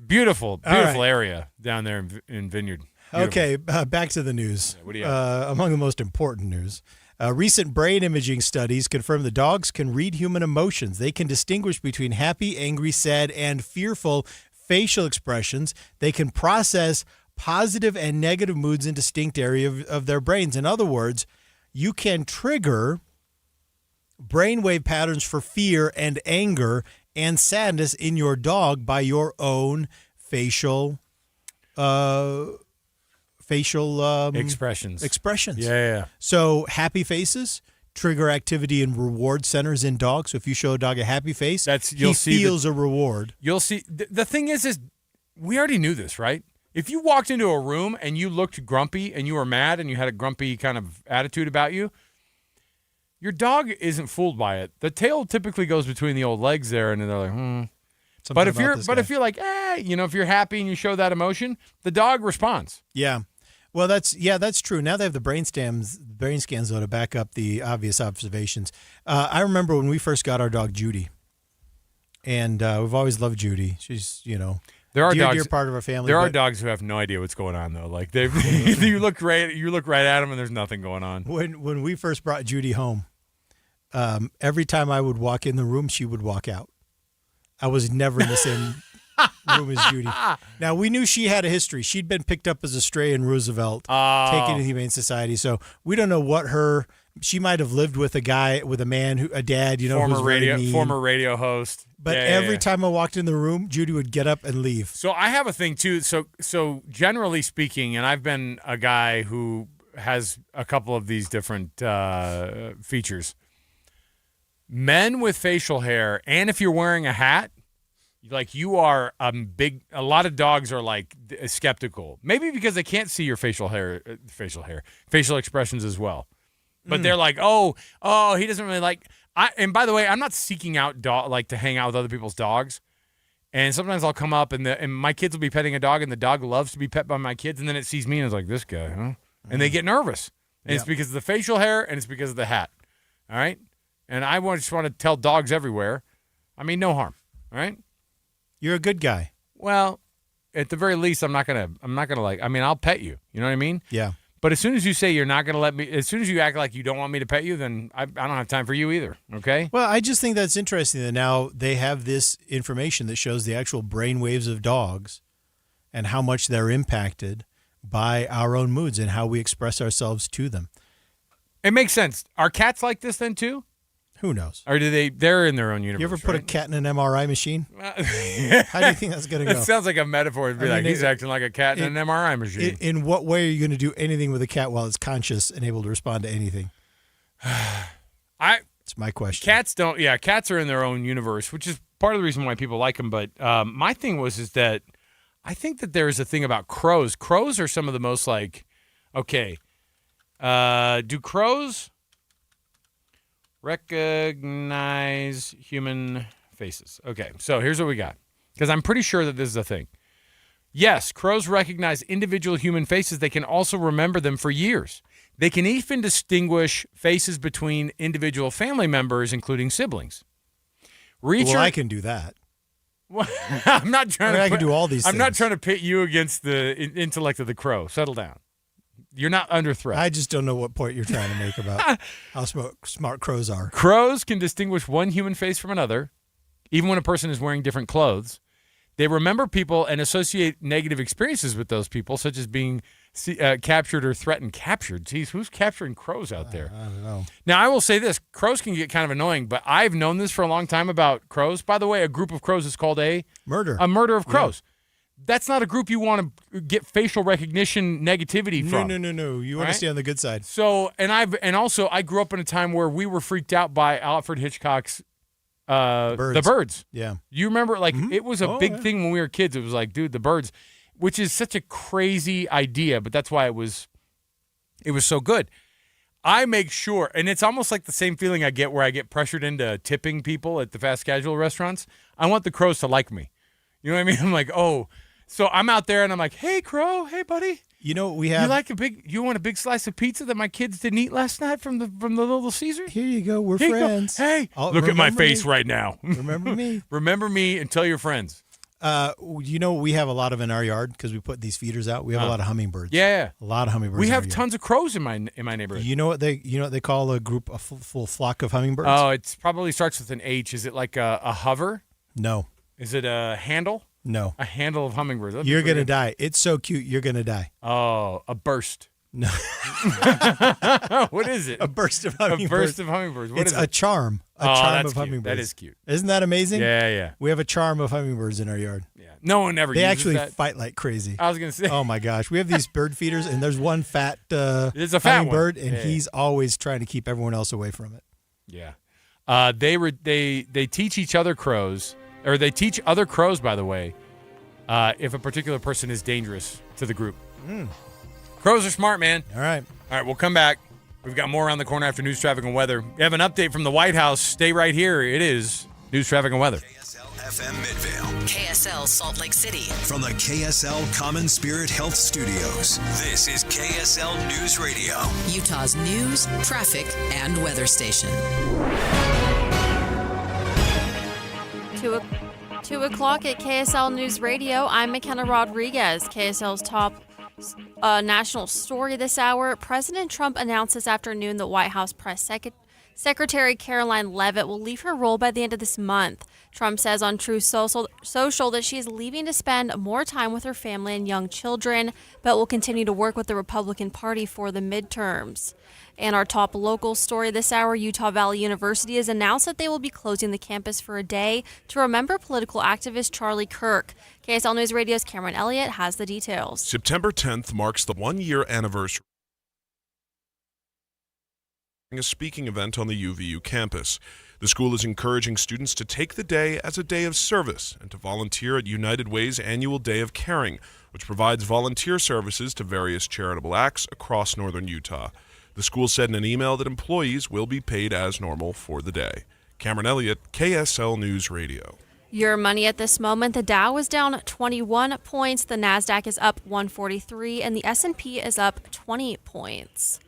Beautiful area down there in Vineyard. Beautiful. Okay, back to the news. Yeah, what do you have? Among the most important news, recent brain imaging studies confirm the dogs can read human emotions. They can distinguish between happy, angry, sad, and fearful facial expressions. They can process positive and negative moods in distinct areas of their brains. In other words, you can trigger brainwave patterns for fear and anger and sadness in your dog by your own facial expressions. Yeah. So happy faces trigger activity in reward centers in dogs. So if you show a dog a happy face, he feels a reward. You'll see. The thing is we already knew this, right? If you walked into a room and you looked grumpy and you were mad and you had a grumpy kind of attitude about you, your dog isn't fooled by it. The tail typically goes between the old legs there, and they're like, But if you're like, if you're happy and you show that emotion, the dog responds. Yeah. Well, that's true. Now they have the brain scans though to back up the obvious observations. I remember when we first got our dog Judy, and we've always loved Judy. She's there are dear part of our family. There are dogs who have no idea what's going on though. Like you look right at them and there's nothing going on. When we first brought Judy home, every time I would walk in the room, she would walk out. I was never in the same room as Judy. Now, we knew she had a history. She'd been picked up as a stray in Roosevelt, taken to the Humane Society. So we don't know she might have lived with a man, a dad, former radio host. But every time I walked in the room, Judy would get up and leave. So I have a thing too. So generally speaking, and I've been a guy who has a couple of these different features. Men with facial hair, and if you're wearing a hat, like you are a lot of dogs are like skeptical. Maybe because they can't see your facial expressions as well. But they're like, oh, he doesn't really like. And by the way, I'm not seeking out to hang out with other people's dogs. And sometimes I'll come up and my kids will be petting a dog, and the dog loves to be pet by my kids, and then it sees me and it's like, this guy, huh? And they get nervous. And it's because of the facial hair, and it's because of the hat. All right. And I just want to tell dogs everywhere, I mean, no harm. All right. You're a good guy. Well, at the very least, I'm not gonna I'll pet you. You know what I mean? Yeah. But as soon as you say you're not gonna let me, as soon as you act like you don't want me to pet you, then I don't have time for you either. Okay? Well, I just think that's interesting that now they have this information that shows the actual brain waves of dogs and how much they're impacted by our own moods and how we express ourselves to them. It makes sense. Are cats like this then too? Who knows? Or they're in their own universe? You ever put a cat in an MRI machine? How do you think that's going to go? It sounds like a metaphor. It'd be he's acting like a cat in an MRI machine. In what way are you going to do anything with a cat while it's conscious and able to respond to anything? It's my question. Cats are in their own universe, which is part of the reason why people like them. But my thing is that I think that there is a thing about crows. Crows are some of the most do crows recognize human faces? Okay, so here's what we got. Because I'm pretty sure that this is a thing. Yes, crows recognize individual human faces. They can also remember them for years. They can even distinguish faces between individual family members, including siblings. I can do that. Well, I'm not trying to. I can do all these things. I'm not trying to pit you against the intellect of the crow. Settle down. You're not under threat. I just don't know what point you're trying to make about how smart crows are. Crows can distinguish one human face from another, even when a person is wearing different clothes. They remember people and associate negative experiences with those people, such as being captured or threatened. Captured? Geez, who's capturing crows out there? I don't know. Now, I will say this. Crows can get kind of annoying, but I've known this for a long time about crows. By the way, a group of crows is called a murder. A murder of crows. Yeah. That's not a group you want to get facial recognition negativity from. No. You want to stay on the good side. So, and also I grew up in a time where we were freaked out by Alfred Hitchcock's The Birds. Yeah. You remember, it was a big thing when we were kids. It was like, dude, The Birds, which is such a crazy idea, but that's why it was so good. I make sure, and it's almost like the same feeling I get where I get pressured into tipping people at the fast casual restaurants. I want the crows to like me. You know what I mean? I'm like, so I'm out there and I'm like, hey, crow, hey, buddy. You know what we have? You want a big slice of pizza that my kids didn't eat last night from the Little Caesar? Here you go. We're friends. Hey, look at my face right now. Remember me. Remember me and tell your friends. We have a lot of in our yard because we put these feeders out. We have a lot of hummingbirds. Yeah, a lot of hummingbirds. We have tons of crows in my neighborhood. You know what they call a full flock of hummingbirds? Oh, it probably starts with an H. Is it like a hover? No. Is it a handle? No. A handle of hummingbirds. That'd be You're pretty going to good. die. It's so cute. You're going to die. Oh, a burst. No. What is it? A burst of hummingbirds. A burst of hummingbirds. What it's is a it? charm. A Oh, charm that's of cute. hummingbirds. That is cute. Isn't that amazing? Yeah. We have a charm of hummingbirds in our yard. Yeah. No one ever They uses actually that. fight like crazy. I was going to say. Oh, my gosh. We have these bird feeders, and there's one fat There's a fat one. hummingbird, and Yeah. he's always trying to keep everyone else away from it. Yeah. They teach each other crows, or they teach other crows, by the way, if a particular person is dangerous to the group. Crows are smart, man. All right. All right, we'll come back. We've got more around the corner after news, traffic, and weather. We have an update from the White House. Stay right here. It is news, traffic, and weather. FM Midvale. KSL Salt Lake City. From the KSL Common Spirit Health Studios, this is KSL News Radio. Utah's news, traffic, and weather station. 2 o'clock at KSL News Radio. I'm McKenna Rodriguez. KSL's top national story this hour. President Trump announced this afternoon that White House Press Secretary Caroline Leavitt will leave her role by the end of this month. Trump says on Truth Social that she is leaving to spend more time with her family and young children, but will continue to work with the Republican Party for the midterms. And our top local story this hour, Utah Valley University has announced that they will be closing the campus for a day to remember political activist Charlie Kirk. KSL News Radio's Cameron Elliott has the details. September 10th marks the one-year anniversary a speaking event on the UVU campus. The school is encouraging students to take the day as a day of service and to volunteer at United Way's annual Day of Caring, which provides volunteer services to various charitable acts across northern Utah. The school said in an email that employees will be paid as normal for the day. Cameron Elliott, KSL News Radio. Your money at this moment, the Dow is down 21 points, the NASDAQ is up 143, and the S&P is up 20 points.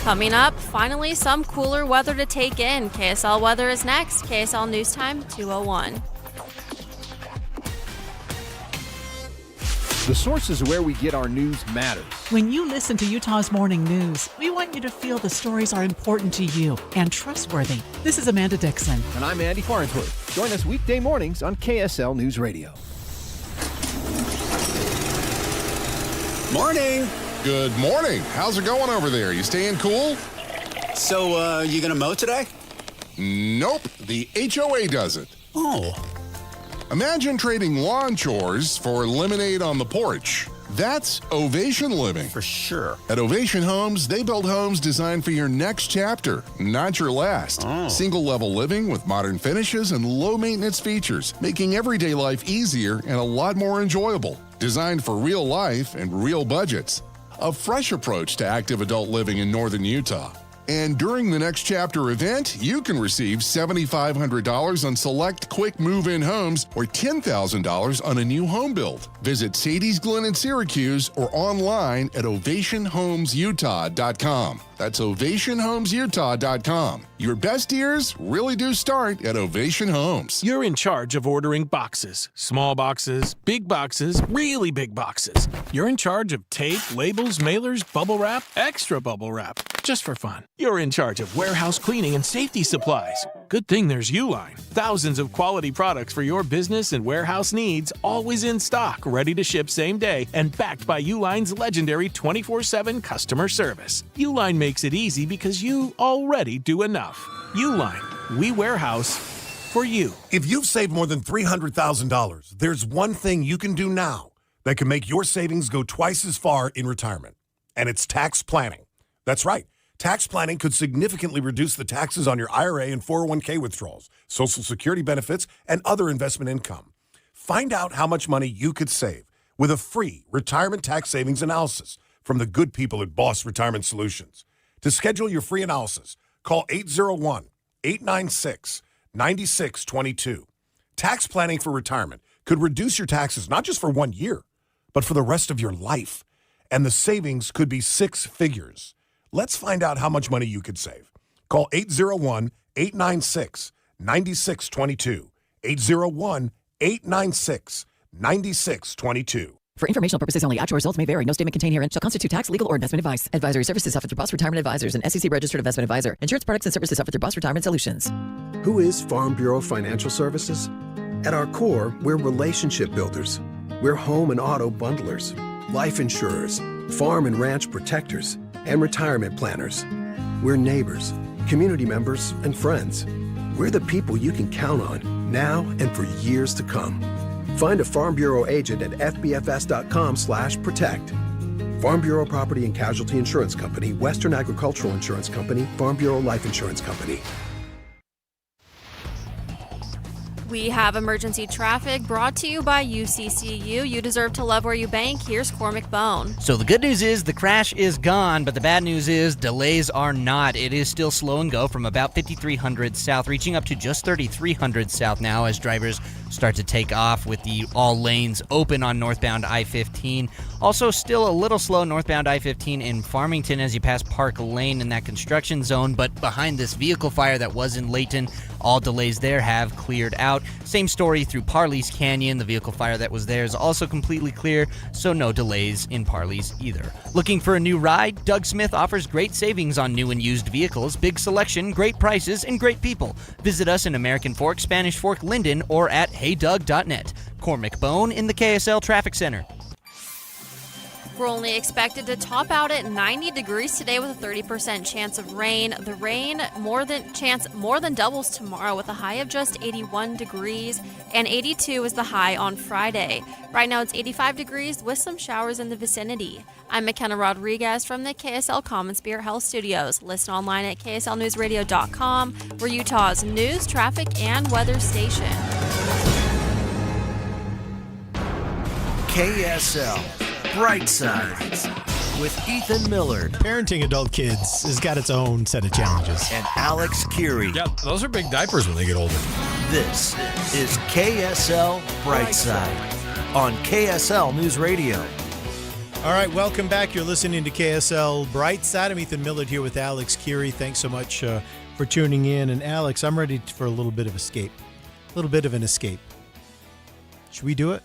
Coming up, finally some cooler weather to take in. KSL weather is next. KSL News Time 2:01. The sources where we get our news matters. When you listen to Utah's Morning News, we want you to feel the stories are important to you and trustworthy. This is Amanda Dixon. And I'm Andy Farnsworth. Join us weekday mornings on KSL News Radio. Morning. Good morning. How's it going over there? You staying cool? So, you gonna mow today? Nope. The HOA does it. Oh. Imagine trading lawn chores for lemonade on the porch. That's Ovation living. For sure. At Ovation Homes, they build homes designed for your next chapter, not your last. Oh. Single-level living with modern finishes and low-maintenance features, making everyday life easier and a lot more enjoyable. Designed for real life and real budgets. A fresh approach to active adult living in northern Utah. And during the Next Chapter event, you can receive $7,500 on select quick move-in homes or $10,000 on a new home build. Visit Sadie's Glen in Syracuse or online at ovationhomesutah.com. That's ovationhomesutah.com. Your best years really do start at Ovation Homes. You're in charge of ordering boxes. Small boxes, really big boxes. You're in charge of tape, labels, mailers, bubble wrap, extra bubble wrap, just for fun. You're in charge of warehouse cleaning and safety supplies. Good thing there's Uline. Thousands of quality products for your business and warehouse needs, always in stock, ready to ship same day, and backed by Uline's legendary 24/7 customer service. Uline makes it easy because you already do enough. Uline, we warehouse for you. If you've saved more than $300,000, there's one thing you can do now that can make your savings go twice as far in retirement, and it's tax planning. That's right. Tax planning could significantly reduce the taxes on your IRA and 401k withdrawals, Social Security benefits, and other investment income. Find out how much money you could save with a free retirement tax savings analysis from the good people at Boss Retirement Solutions. To schedule your free analysis, call 801-896-9622. Tax planning for retirement could reduce your taxes not just for 1 year, but for the rest of your life. And the savings could be six figures. Let's find out how much money you could save. Call 801-896-9622. 801-896-9622. For informational purposes only, actual results may vary. No statement contained herein shall constitute tax, legal, or investment advice. Advisory services offered through Boss Retirement Advisors, an SEC-registered investment advisor. Insurance products and services offered through Boss Retirement Solutions. Who is Farm Bureau Financial Services? At our core, we're relationship builders. We're home and auto bundlers, life insurers, farm and ranch protectors, and retirement planners. We're neighbors, community members, and friends. We're the people you can count on now and for years to come. Find a Farm Bureau agent at fbfs.com/protect. Farm Bureau Property and Casualty Insurance Company, Western Agricultural Insurance Company, Farm Bureau Life Insurance Company. We have emergency traffic brought to you by UCCU. You deserve to love where you bank. Here's Cormac Bone. So the good news is the crash is gone, but the bad news is delays are not. It is still slow and go from about 5300 south, reaching up to just 3300 south now as drivers start to take off with the all lanes open on northbound I-15. Also still a little slow northbound I-15 in Farmington as you pass Park Lane in that construction zone, but behind this vehicle fire that was in Layton, all delays there have cleared out. Same story through Parley's Canyon. The vehicle fire that was there is also completely clear, so no delays in Parley's either. Looking for a new ride? Doug Smith offers great savings on new and used vehicles, big selection, great prices, and great people. Visit us in American Fork, Spanish Fork, Linden, or at heydoug.net. Cormac Bone in the KSL Traffic Center. We're only expected to top out at 90 degrees today with a 30% chance of rain. The rain more than doubles tomorrow with a high of just 81 degrees, and 82 is the high on Friday. Right now it's 85 degrees with some showers in the vicinity. I'm McKenna Rodriguez from the KSL Common Spirit Health Studios. Listen online at kslnewsradio.com. We're Utah's news, traffic, and weather station. KSL Brightside with Ethan Millard. Parenting adult kids has got its own set of challenges. And Alex Curie. Yeah, those are big diapers when they get older. This is KSL Brightside on KSL News Radio. All right, welcome back. You're listening to KSL Brightside. I'm Ethan Millard here with Alex Curie. Thanks so much for tuning in. And Alex, I'm ready for a little bit of escape. A little bit of an escape. Should we do it?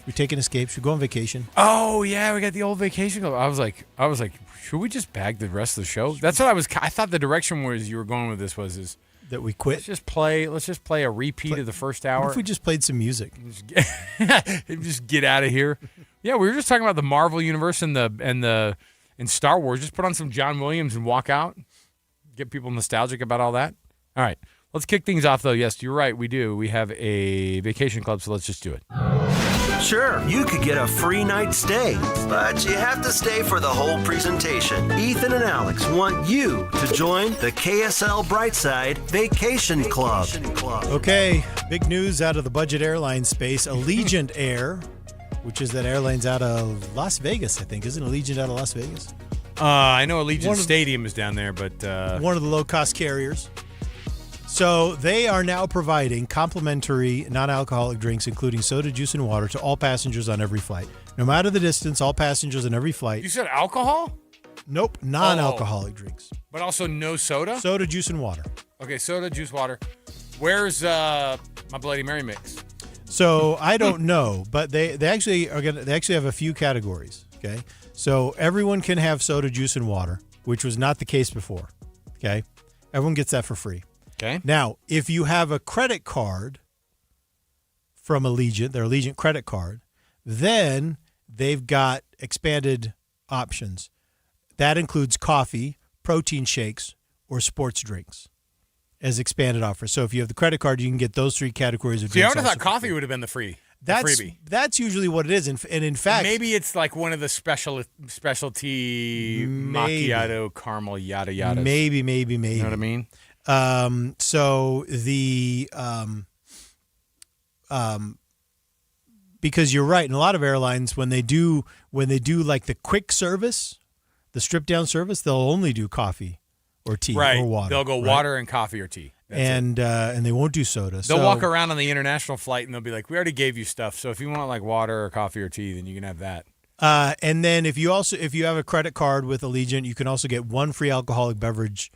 We take an escape. Should we go on vacation? Oh yeah, we got the old vacation club. I was like, should we just bag the rest of the show? That's what I thought the direction was you were going with this is that we quit. Let's just play a repeat of the first hour. What if we just played some music? Just get out of here. Yeah, we were just talking about the Marvel universe and Star Wars. Just put on some John Williams and walk out. Get people nostalgic about all that. All right, let's kick things off though. Yes, you're right. We do. We have a vacation club, so let's just do it. Sure, you could get a free night stay, but you have to stay for the whole presentation. Ethan and Alex want you to join the KSL Brightside Vacation Club. Okay, big news out of the budget airline space. Allegiant Air, which is that airline's out of Las Vegas, I think. Isn't Allegiant out of Las Vegas? I know Allegiant Stadium is down there, but... one of the low-cost carriers. So they are now providing complimentary non-alcoholic drinks, including soda, juice, and water, to all passengers on every flight. No matter the distance, all passengers on every flight. You said alcohol? Nope, non-alcoholic drinks. But also no soda? Soda, juice, and water. Okay, soda, juice, water. Where's my Bloody Mary mix? So I don't know, but they actually have a few categories. Okay, so everyone can have soda, juice, and water, which was not the case before. Okay, everyone gets that for free. Okay. Now, if you have a credit card from Allegiant, their Allegiant credit card, then they've got expanded options. That includes coffee, protein shakes, or sports drinks as expanded offers. So if you have the credit card, you can get those three categories of See, I drinks. would have thought coffee would have been the freebie. That's usually what it is. And in fact... Maybe it's like one of the specialty macchiato, caramel, yada yada. Maybe. You know what I mean? So the because you're right, in a lot of airlines when they do like the quick service, the strip down service, they'll only do coffee or tea or water. They'll go water and coffee or tea. And they won't do soda. They'll walk around on the international flight and they'll be like, "We already gave you stuff, so if you want like water or coffee or tea, then you can have that." And then if you have a credit card with Allegiant, you can also get one free alcoholic beverage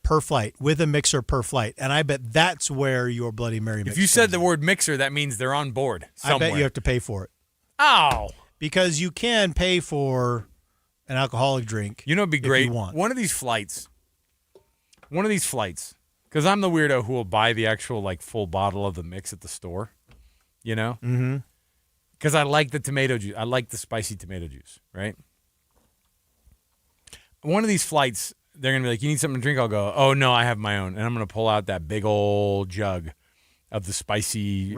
per flight with a mixer per flight. And I bet that's where your Bloody Mary mix If you said the word mixer, that means they're on board somewhere. I bet you have to pay for it. Oh. Because you can pay for an alcoholic drink. You know, it'd be great. You want. One of these flights, Because I'm the weirdo who will buy the actual like full bottle of the mix at the store, you know? Mm-hmm. Because I like the tomato juice. I like the spicy tomato juice, right? One of these flights, they're going to be like, you need something to drink? I'll go, oh, no, I have my own. And I'm going to pull out that big old jug of the spicy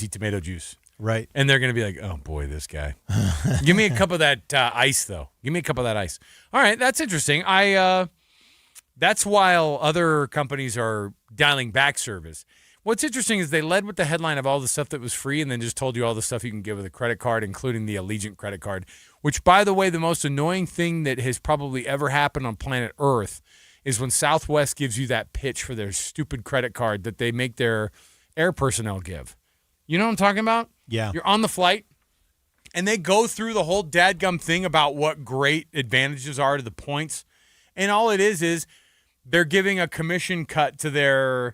tomato juice. Right. And they're going to be like, oh, boy, this guy. Give me a cup of that ice, though. Give me a cup of that ice. All right, that's interesting. That's while other companies are dialing back service. What's interesting is they led with the headline of all the stuff that was free and then just told you all the stuff you can get with a credit card, including the Allegiant credit card, which, by the way, the most annoying thing that has probably ever happened on planet Earth is when Southwest gives you that pitch for their stupid credit card that they make their air personnel give. You know what I'm talking about? Yeah. You're on the flight, and they go through the whole dadgum thing about what great advantages are to the points, and all it is they're giving a commission cut to their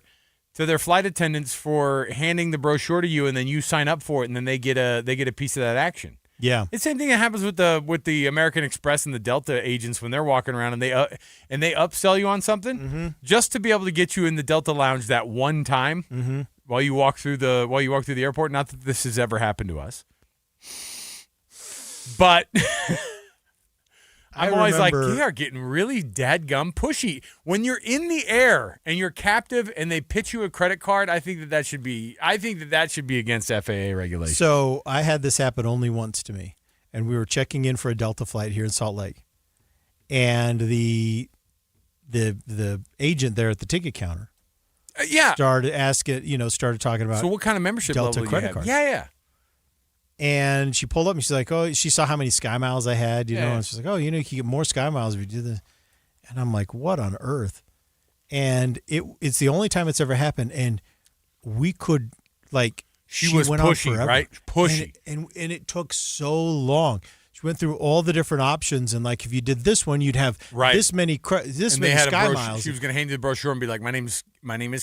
flight attendants for handing the brochure to you, and then you sign up for it, and then they get a piece of that action. Yeah, it's the same thing that happens with the American Express and the Delta agents when they're walking around and they upsell you on something just to be able to get you in the Delta lounge that one time while you walk through the airport. Not that this has ever happened to us, but. I'm always like, they are getting really dadgum pushy. When you're in the air and you're captive and they pitch you a credit card, I think that should be against FAA regulation. So I had this happen only once to me, and we were checking in for a Delta flight here in Salt Lake, and the agent there at the ticket counter, started talking about. So what kind of membership Delta level credit you have? cards. Yeah. And she pulled up and she's like, oh, she saw how many Sky Miles I had, you know, and she's like, oh, you know, you can get more Sky Miles if you do this. And I'm like, what on earth? And it's the only time it's ever happened. And we could, like, she was went pushy, on forever. right? Pushy. And it took so long. She went through all the different options. And, like, if you did this one, you'd have this many Sky Miles. She was going to hand you the brochure and be like, my name is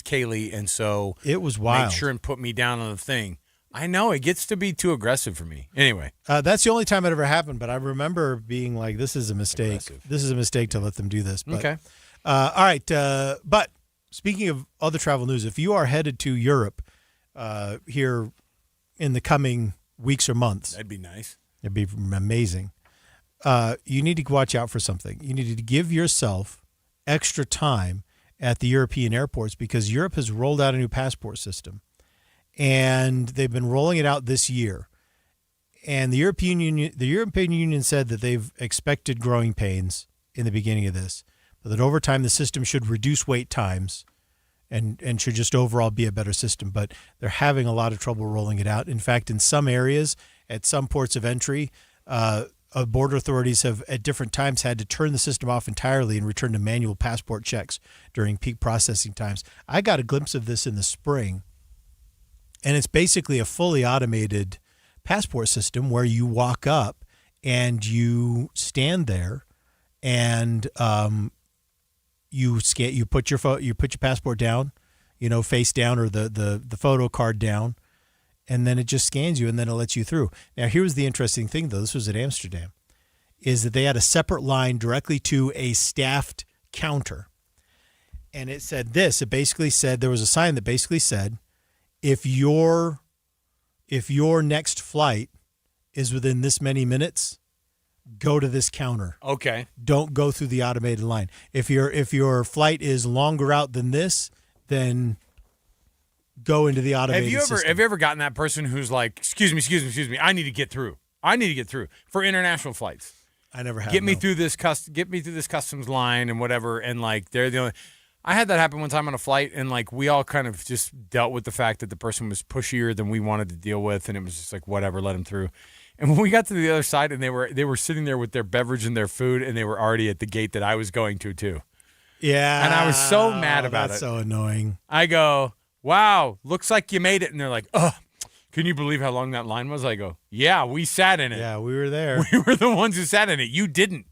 Kaylee. And so it was wild. Make sure and put me down on the thing. I know it gets to be too aggressive for me. Anyway, that's the only time it ever happened. But I remember being like, "This is a mistake. Aggressive. This is a mistake to let them do this." But, okay. All right. But speaking of other travel news, if you are headed to Europe here in the coming weeks or months, that'd be nice. It'd be amazing. You need to watch out for something. You need to give yourself extra time at the European airports because Europe has rolled out a new passport system. And they've been rolling it out this year. And the European Union said that they've expected growing pains in the beginning of this, but that over time the system should reduce wait times and should just overall be a better system. But they're having a lot of trouble rolling it out. In fact, in some areas, at some ports of entry, border authorities have at different times had to turn the system off entirely and return to manual passport checks during peak processing times. I got a glimpse of this in the spring. And it's basically a fully automated passport system where you walk up and you stand there and you put your passport down, you know, face down or the photo card down, and then it just scans you and then it lets you through. Now, here's the interesting thing, though. This was at Amsterdam, is that they had a separate line directly to a staffed counter. And it said this. It basically said, there was a sign that basically said, if your next flight is within this many minutes, go to this counter. Okay. Don't go through the automated line. If your flight is longer out than this, then go into the automated system. Have you ever gotten that person who's like, excuse me, I need to get through for international flights? I never have. Get me through this customs line and whatever, and like they're the only. I had that happen one time on a flight, and like we all kind of just dealt with the fact that the person was pushier than we wanted to deal with, and it was just like whatever, let them through. And when we got to the other side, and they were sitting there with their beverage and their food, and they were already at the gate that I was going to too. Yeah, and I was so mad about it. That's so annoying. I go, wow, looks like you made it, and they're like, oh, can you believe how long that line was? I go, yeah, we sat in it. Yeah, we were there. We were the ones who sat in it. You didn't.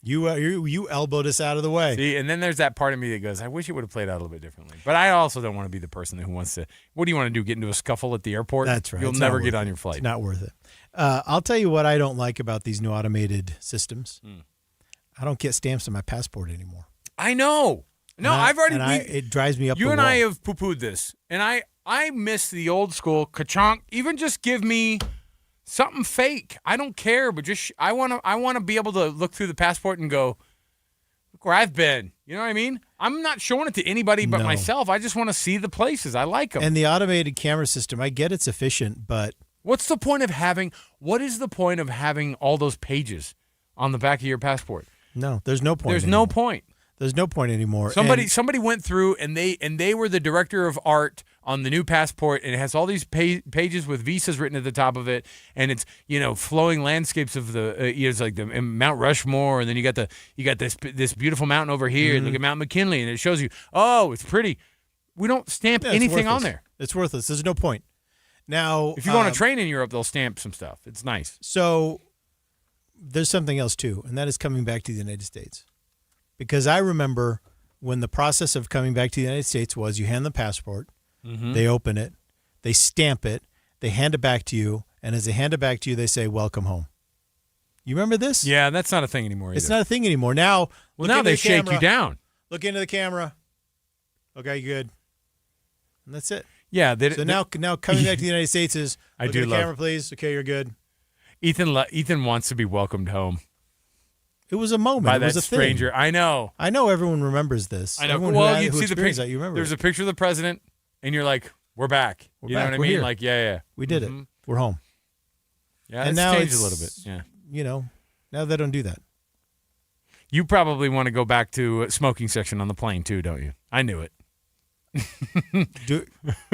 You elbowed us out of the way. See, and then there's that part of me that goes, I wish it would have played out a little bit differently. But I also don't want to be the person who wants to. What do you want to do? Get into a scuffle at the airport? That's right. You'll never get on your flight. It's not worth it. I'll tell you what I don't like about these new automated systems. I don't get stamps on my passport anymore. I know. No, I've already. It drives me up. You the and wall. I have poo-pooed this, and I miss the old school ka-chonk. Even just give me something fake. I don't care, but just I want to be able to look through the passport and go, look where I've been. You know what I mean? I'm not showing it to anybody but myself. I just want to see the places. I like them. And the automated camera system, I get it's efficient, but what is the point of having all those pages on the back of your passport? No, there's no point. There's no point. There's no point anymore. Somebody went through and they were the director of art on the new passport, and it has all these pages with visas written at the top of it, and it's flowing landscapes of the it's like the Mount Rushmore, and then you got this beautiful mountain over here, and look at Mount McKinley, and it shows you, oh, it's pretty. We don't stamp anything on there. It's worthless. There's no point. Now, if you go on a train in Europe, they'll stamp some stuff. It's nice. So there's something else too, and that is coming back to the United States. Because I remember when the process of coming back to the United States was you hand the passport, they open it, they stamp it, they hand it back to you, and as they hand it back to you, they say, welcome home. You remember this? Yeah, that's not a thing anymore either. It's not a thing anymore. Now, they shake you down. Look into the camera. Okay, good. And that's it. Yeah. Now coming back to the United States is, I look do at the love camera, please. Okay, you're good. Ethan wants to be welcomed home. It was a moment. By it was that a stranger. thing. I know. I know everyone remembers this. I know. Everyone Well, who you'd see the experienced picture. that, you remember There's it. a picture of the president, and you're like, we're back. We're you back. know what I We're mean? here. Like, yeah. We did it. We're home. Yeah, and it's now changed a little bit. Yeah. Now they don't do that. You probably want to go back to smoking section on the plane too, don't you? I knew it.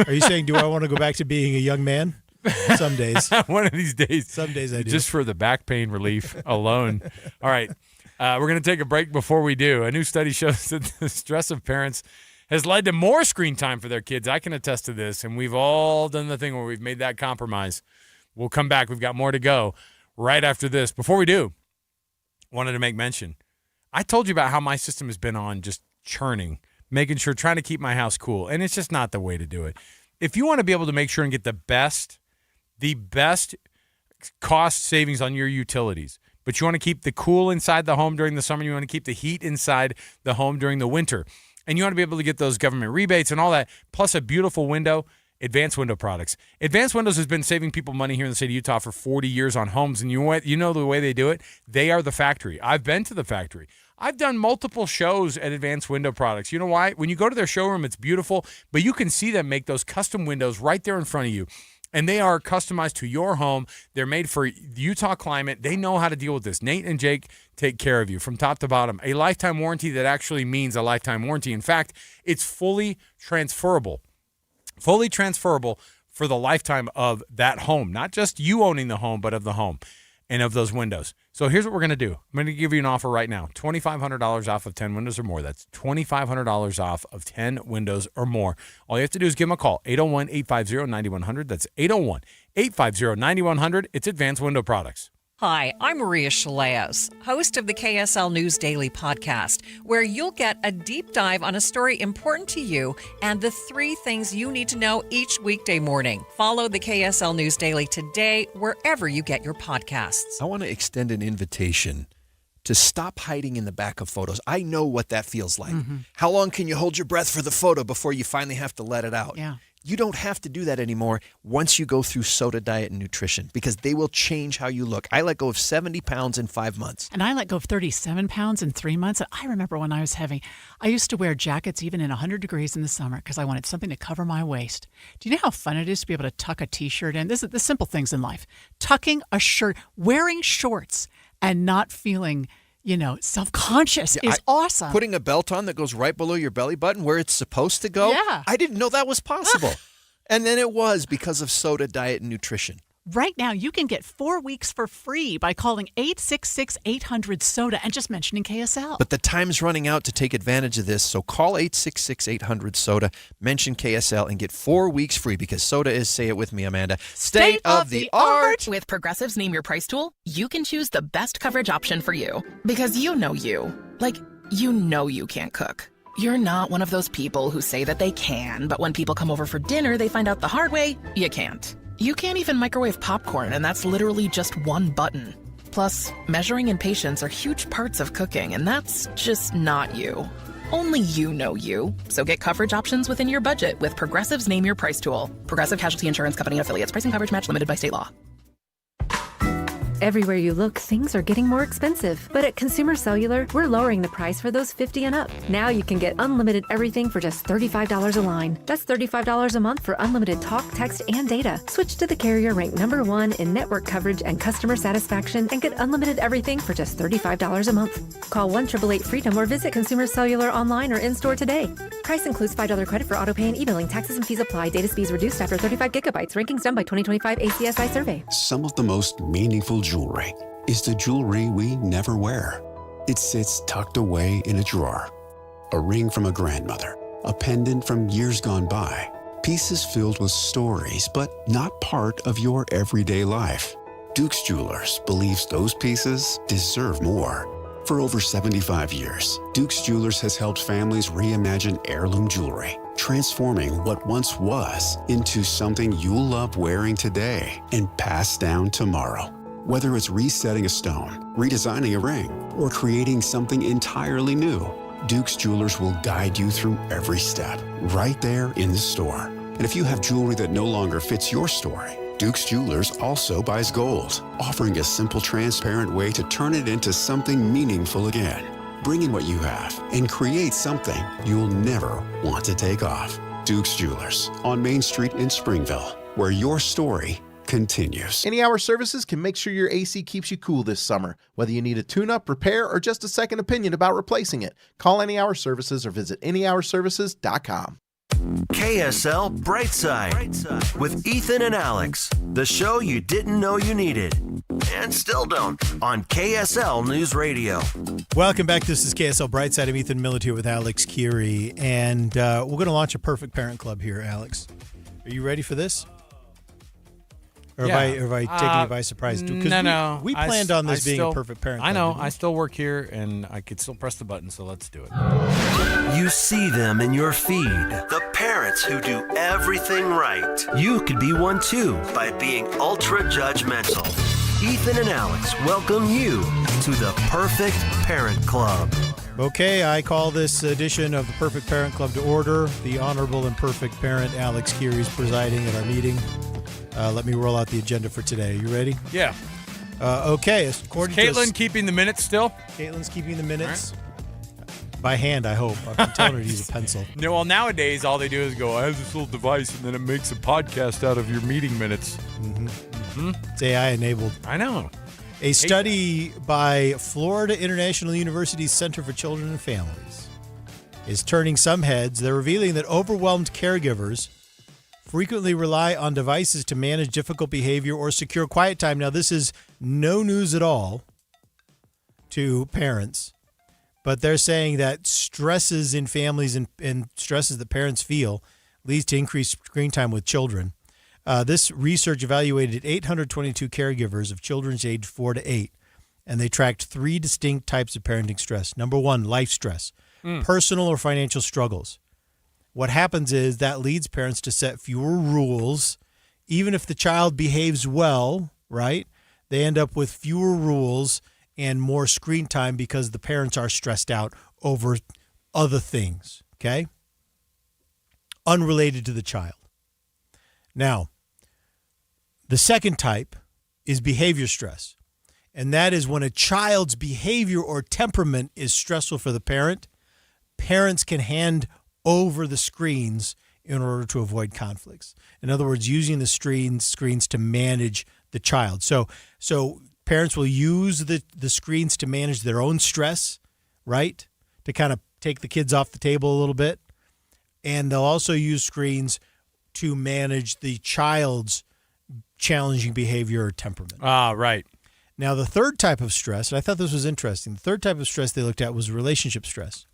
Are you saying, do I want to go back to being a young man? Some days. One of these days. Some days I do. Just for the back pain relief alone. All right. We're going to take a break before we do. A new study shows that the stress of parents has led to more screen time for their kids. I can attest to this, and we've all done the thing where we've made that compromise. We'll come back. We've got more to go right after this. Before we do, wanted to make mention. I told you about how my system has been on just churning, making sure, trying to keep my house cool, and it's just not the way to do it. If you want to be able to make sure and get the best cost savings on your utilities, but you want to keep the cool inside the home during the summer, you want to keep the heat inside the home during the winter, and you want to be able to get those government rebates and all that, plus a beautiful window, Advanced Window Products. Advanced Windows has been saving people money here in the state of Utah for 40 years on homes, and you know the way they do it? They are the factory. I've been to the factory. I've done multiple shows at Advanced Window Products. You know why? When you go to their showroom, it's beautiful, but you can see them make those custom windows right there in front of you. And they are customized to your home. They're made for the Utah climate. They know how to deal with this. Nate and Jake take care of you from top to bottom. A lifetime warranty that actually means a lifetime warranty. In fact, it's fully transferable. Fully transferable for the lifetime of that home. Not just you owning the home, but of the home and of those windows. So here's what we're going to do. I'm going to give you an offer right now. $2,500 off of 10 windows or more. That's $2,500 off of 10 windows or more. All you have to do is give them a call. 801-850-9100. That's 801-850-9100. It's Advanced Window Products. Hi, I'm Maria Shalaz, host of the KSL News Daily podcast, where you'll get a deep dive on a story important to you and the 3 things you need to know each weekday morning. Follow the KSL News Daily today, wherever you get your podcasts. I want to extend an invitation to stop hiding in the back of photos. I know what that feels like. How long can you hold your breath for the photo before you finally have to let it out? Yeah. You don't have to do that anymore once you go through Soda Diet and Nutrition, because they will change how you look. I let go of 70 pounds in 5 months. And I let go of 37 pounds in 3 months. I remember when I was heavy, I used to wear jackets even in 100 degrees in the summer because I wanted something to cover my waist. Do you know how fun it is to be able to tuck a T-shirt in? This is the simple things in life. Tucking a shirt, wearing shorts, and not feeling self-conscious is awesome. Putting a belt on that goes right below your belly button where it's supposed to go. Yeah. I didn't know that was possible. And then it was because of Soda Diet and Nutrition. Right now, you can get 4 weeks for free by calling 866-800-SODA and just mentioning KSL. But the time's running out to take advantage of this, so call 866-800-SODA, mention KSL, and get 4 weeks free, because Soda is, say it with me, Amanda, state of the art. With Progressive's Name Your Price tool, you can choose the best coverage option for you. Because you know you. Like, you know you can't cook. You're not one of those people who say that they can, but when people come over for dinner, they find out the hard way, you can't. You can't even microwave popcorn, and that's literally just one button. Plus, measuring and patience are huge parts of cooking, and that's just not you. Only you know you. So get coverage options within your budget with Progressive's Name Your Price tool. Progressive Casualty Insurance Company and Affiliates. Price and coverage match limited by state law. Everywhere you look, things are getting more expensive. But at Consumer Cellular, we're lowering the price for those 50 and up. Now you can get unlimited everything for just $35 a line. That's $35 a month for unlimited talk, text, and data. Switch to the carrier ranked #1 in network coverage and customer satisfaction and get unlimited everything for just $35 a month. Call 1-888-FREEDOM or visit Consumer Cellular online or in-store today. Price includes $5 credit for auto pay and e-billing. Taxes and fees apply. Data speeds reduced after 35 gigabytes. Rankings done by 2025 ACSI survey. Some of the most meaningful jewelry is the jewelry we never wear. It sits tucked away in a drawer. A ring from a grandmother, a pendant from years gone by, pieces filled with stories, but not part of your everyday life. Duke's Jewelers believes those pieces deserve more. For over 75 years, Duke's Jewelers has helped families reimagine heirloom jewelry, transforming what once was into something you'll love wearing today and pass down tomorrow. Whether it's resetting a stone, redesigning a ring, or creating something entirely new, Duke's Jewelers will guide you through every step, right there in the store. And if you have jewelry that no longer fits your story, Duke's Jewelers also buys gold, offering a simple, transparent way to turn it into something meaningful again. Bring in what you have and create something you'll never want to take off. Duke's Jewelers on Main Street in Springville, where your story continues. Any Hour Services can make sure your AC keeps you cool this summer. Whether you need a tune-up, repair, or just a second opinion about replacing it, call Any Hour Services or visit anyhourservices.com. KSL Brightside with Ethan and Alex, the show you didn't know you needed and still don't on KSL News Radio. Welcome back. This is KSL Brightside. I'm Ethan Millett here with Alex Curie, and we're going to launch a Perfect Parent Club here, Alex. Are you ready for this? Or have I taken you by surprise? No. We planned on this being a Perfect Parent Club. I know. I still work here, and I could still press the button, so let's do it. You see them in your feed, the parents who do everything right. You could be one too by being ultra judgmental. Ethan and Alex welcome you to the Perfect Parent Club. Okay, I call this edition of the Perfect Parent Club to order. The Honorable and Perfect Parent Alex Curie is presiding at our meeting. Let me roll out the agenda for today. You ready? Yeah. Okay. Is Caitlin keeping the minutes still? Caitlin's keeping the minutes. By hand, I hope. I'm telling her to use a pencil. No, well, nowadays, all they do is go, I have this little device, and then it makes a podcast out of your meeting minutes. It's AI enabled. I know. A study by Florida International University's Center for Children and Families is turning some heads. They're revealing that overwhelmed caregivers frequently rely on devices to manage difficult behavior or secure quiet time. Now, this is no news at all to parents, but they're saying that stresses in families and stresses that parents feel leads to increased screen time with children. This research evaluated 822 caregivers of children aged 4 to 8, and they tracked 3 distinct types of parenting stress. Number 1, life stress, personal or financial struggles. What happens is that leads parents to set fewer rules. Even if the child behaves well, right, they end up with fewer rules and more screen time because the parents are stressed out over other things, okay? Unrelated to the child. Now, the second type is behavior stress, and that is when a child's behavior or temperament is stressful for the parent. Parents can hand over the screens in order to avoid conflicts. In other words, using the screens to manage the child. So parents will use the screens to manage their own stress, right? To kind of take the kids off the table a little bit. And they'll also use screens to manage the child's challenging behavior or temperament. Ah, right. Now, the third type of stress, and I thought this was interesting, the third type of stress they looked at was relationship stress.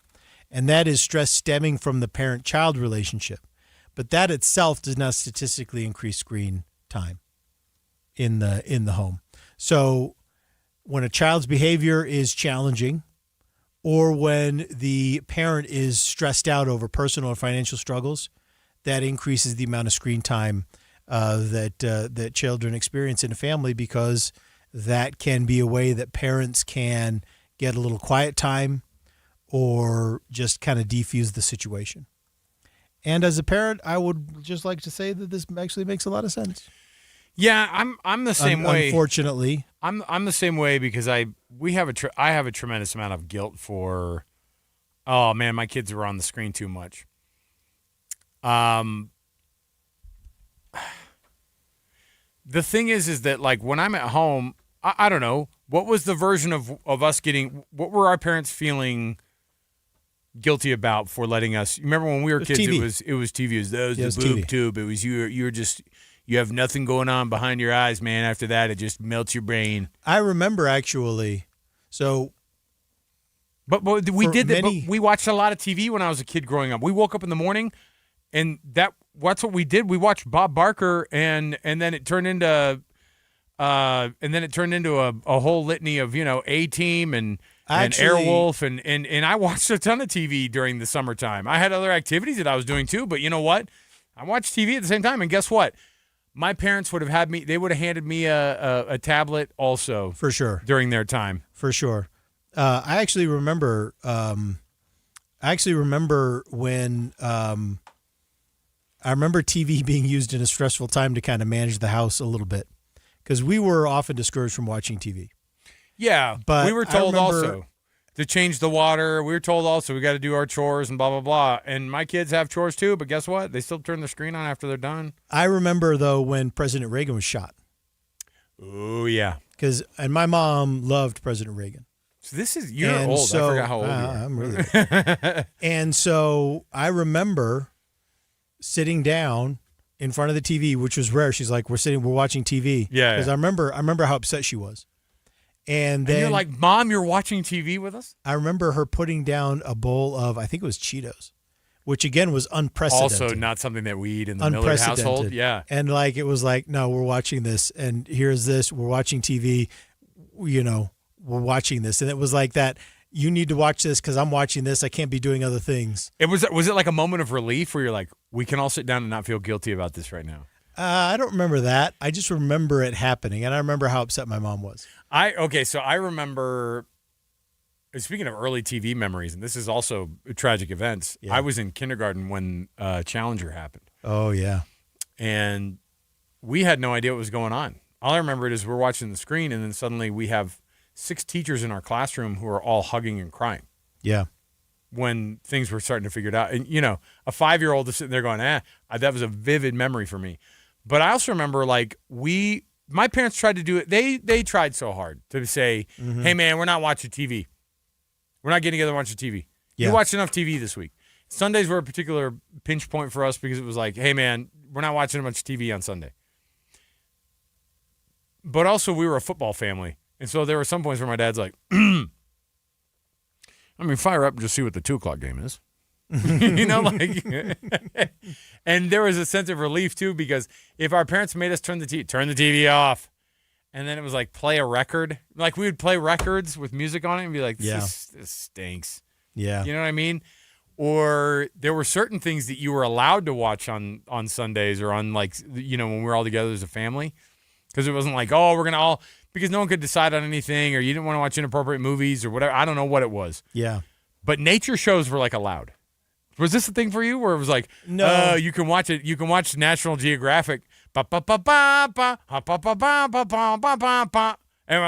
And that is stress stemming from the parent-child relationship. But that itself does not statistically increase screen time in the home. So when a child's behavior is challenging, or when the parent is stressed out over personal or financial struggles, that increases the amount of screen time that children experience in a family, because that can be a way that parents can get a little quiet time or just kind of defuse the situation. And as a parent, I would just like to say that this actually makes a lot of sense. Yeah, I'm the same way. Unfortunately, I'm the same way because I have a tremendous amount of guilt for, oh man, my kids are on the screen too much. The thing is that like when I'm at home, I don't know, what was the version of us what were our parents feeling guilty about for letting us? You remember when we were kids, TV. it was TV. It was the It was boob TV. tube. It was you were just, you have nothing going on behind your eyes, man. After that, it just melts your brain. I remember actually. So, but we did that. many- But we watched a lot of TV when I was a kid growing up. We woke up in the morning, and that's what we did. We watched Bob Barker, and then it turned into a whole litany of A-Team and Airwolf and I watched a ton of TV during the summertime. I had other activities that I was doing too, but you know what? I watched TV at the same time, and guess what? My parents would have handed me a tablet also for sure during their time. For sure. I actually remember when I remember TV being used in a stressful time to kind of manage the house a little bit, because we were often discouraged from watching TV. Yeah, But we were I told remember- also to change the water. We were told also we got to do our chores and blah, blah, blah. And my kids have chores too, but guess what? They still turn the screen on after they're done. I remember, though, when President Reagan was shot. Oh, yeah. And my mom loved President Reagan. So you're And old. so- I forgot how old you are. I'm really old. And so I remember sitting down in front of the TV, which was rare. She's like, we're watching TV. Yeah. Because I remember how upset she was. And then you're like, Mom, you're watching TV with us? I remember her putting down a bowl of, I think it was Cheetos, which again was unprecedented. Also not something that we eat in the Miller household. Yeah. And like, it was like, no, we're watching this, and here's this, we're watching TV, we're watching this. And it was like that, you need to watch this because I'm watching this. I can't be doing other things. Was it like a moment of relief where you're like, we can all sit down and not feel guilty about this right now? I don't remember that. I just remember it happening, and I remember how upset my mom was. So I remember, speaking of early TV memories, and this is also tragic events, I was in kindergarten when Challenger happened. Oh, yeah. And we had no idea what was going on. All I remember is we're watching the screen, and then suddenly we have 6 teachers in our classroom who are all hugging and crying. Yeah. When things were starting to figure it out. And, a 5-year-old is sitting there going, that was a vivid memory for me. But I also remember, like, my parents tried to do it. They tried so hard to say, hey, man, we're not watching TV. We're not getting together and watching TV. Yeah. You watched enough TV this week. Sundays were a particular pinch point for us because it was like, hey, man, we're not watching a bunch of TV on Sunday. But also, we were a football family. And so there were some points where my dad's like, fire up and just see what the 2:00 game is. And there was a sense of relief too, because if our parents made us turn the TV off, and then it was like play a record, like we would play records with music on it and be like, this stinks. Yeah. You know what I mean? Or there were certain things that you were allowed to watch on Sundays or on when we were all together as a family, because it wasn't like, oh, we're going to all, because no one could decide on anything, or you didn't want to watch inappropriate movies or whatever. I don't know what it was. Yeah. But nature shows were like allowed. Was this a thing for you where it was like, no, you can watch it. You can watch National Geographic. And I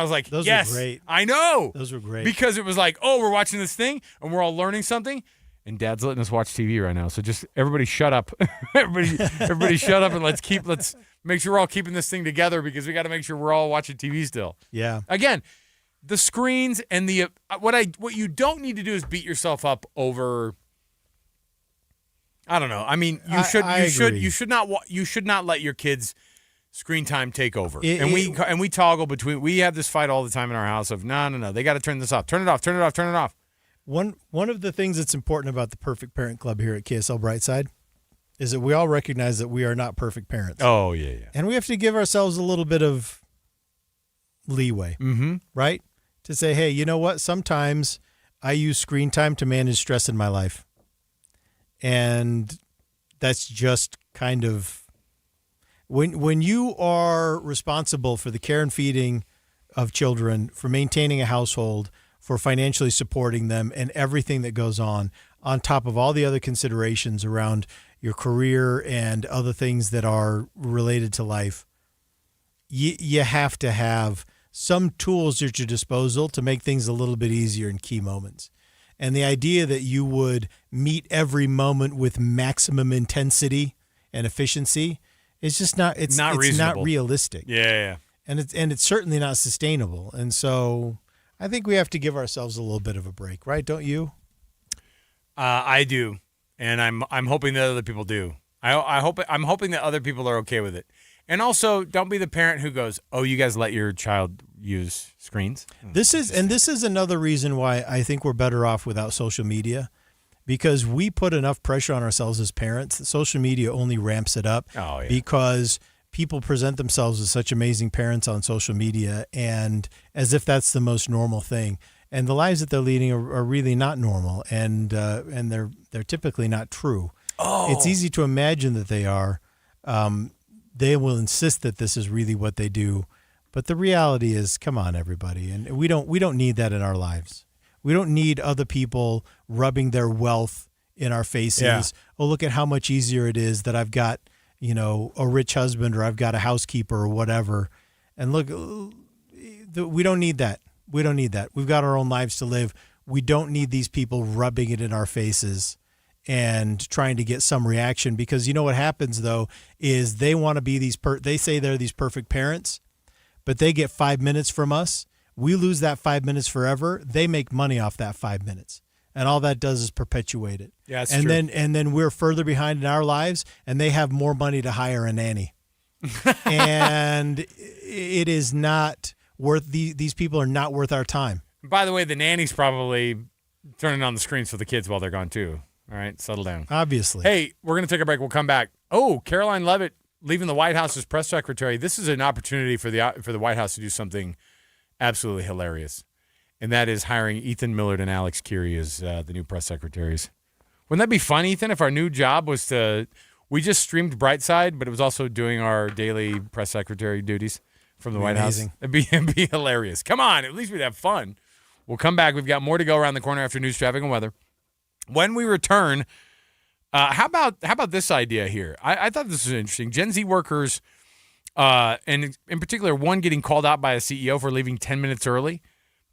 was like, those yes, were great. I know. Those were great. Because it was like, oh, we're watching this thing and we're all learning something. And Dad's letting us watch TV right now. So just everybody shut up. everybody shut up and let's make sure we're all keeping this thing together, because we got to make sure we're all watching TV still. Yeah. Again, the screens and what you don't need to do is beat yourself up over. I don't know. I mean, you should not let your kids' screen time take over. We toggle between. We have this fight all the time in our house of no. They got to turn this off. Turn it off. Turn it off. Turn it off. One of the things that's important about the Perfect Parent Club here at KSL Brightside is that we all recognize that we are not perfect parents. Oh, yeah. And we have to give ourselves a little bit of leeway, right? To say, hey, you know what? Sometimes I use screen time to manage stress in my life. And that's just kind of when you are responsible for the care and feeding of children, for maintaining a household, for financially supporting them and everything that goes on top of all the other considerations around your career and other things that are related to life. You have to have some tools at your disposal to make things a little bit easier in key moments. And the idea that you would meet every moment with maximum intensity and efficiency is just not realistic. Yeah. And it's certainly not sustainable. And so I think we have to give ourselves a little bit of a break, right? Don't you? I do, and I'm hoping that other people do. I'm hoping that other people are okay with it. And also, don't be the parent who goes, "Oh, you guys let your child use screens." This is another reason why I think we're better off without social media, because we put enough pressure on ourselves as parents that social media only ramps it up. Oh, yeah. Because people present themselves as such amazing parents on social media, and as if that's the most normal thing. And the lives that they're leading are really not normal, and they're typically not true. Oh. It's easy to imagine that they are. They will insist that this is really what they do, but the reality is, come on, everybody, and we don't need that in our lives. We don't need other people rubbing their wealth in our faces. Yeah. Oh, look at how much easier it is that I've got, a rich husband, or I've got a housekeeper, or whatever. And look, we don't need that. We don't need that. We've got our own lives to live. We don't need these people rubbing it in our faces and trying to get some reaction, because you know what happens, though, is they want to be they say they're these perfect parents, but they get 5 minutes from us. We lose that 5 minutes forever. They make money off that 5 minutes. And all that does is perpetuate it. Yeah, that's and true. then we're further behind in our lives, and they have more money to hire a nanny. And it is not worth these people are not worth our time. By the way, the nanny's probably turning on the screens for the kids while they're gone too. All right, settle down. Obviously. Hey, we're going to take a break. We'll come back. Oh, Caroline Leavitt leaving the White House as press secretary. This is an opportunity for the White House to do something absolutely hilarious, and that is hiring Ethan Millard and Alex Curie as the new press secretaries. Wouldn't that be fun, Ethan, if our new job was we just streamed Brightside, but it was also doing our daily press secretary duties from the White amazing. House? It'd be hilarious. Come on, at least we'd have fun. We'll come back. We've got more to go around the corner after news, traffic, and weather. When we return, how about this idea here? I thought this was interesting. Gen Z workers, and in particular, one getting called out by a CEO for leaving 10 minutes early.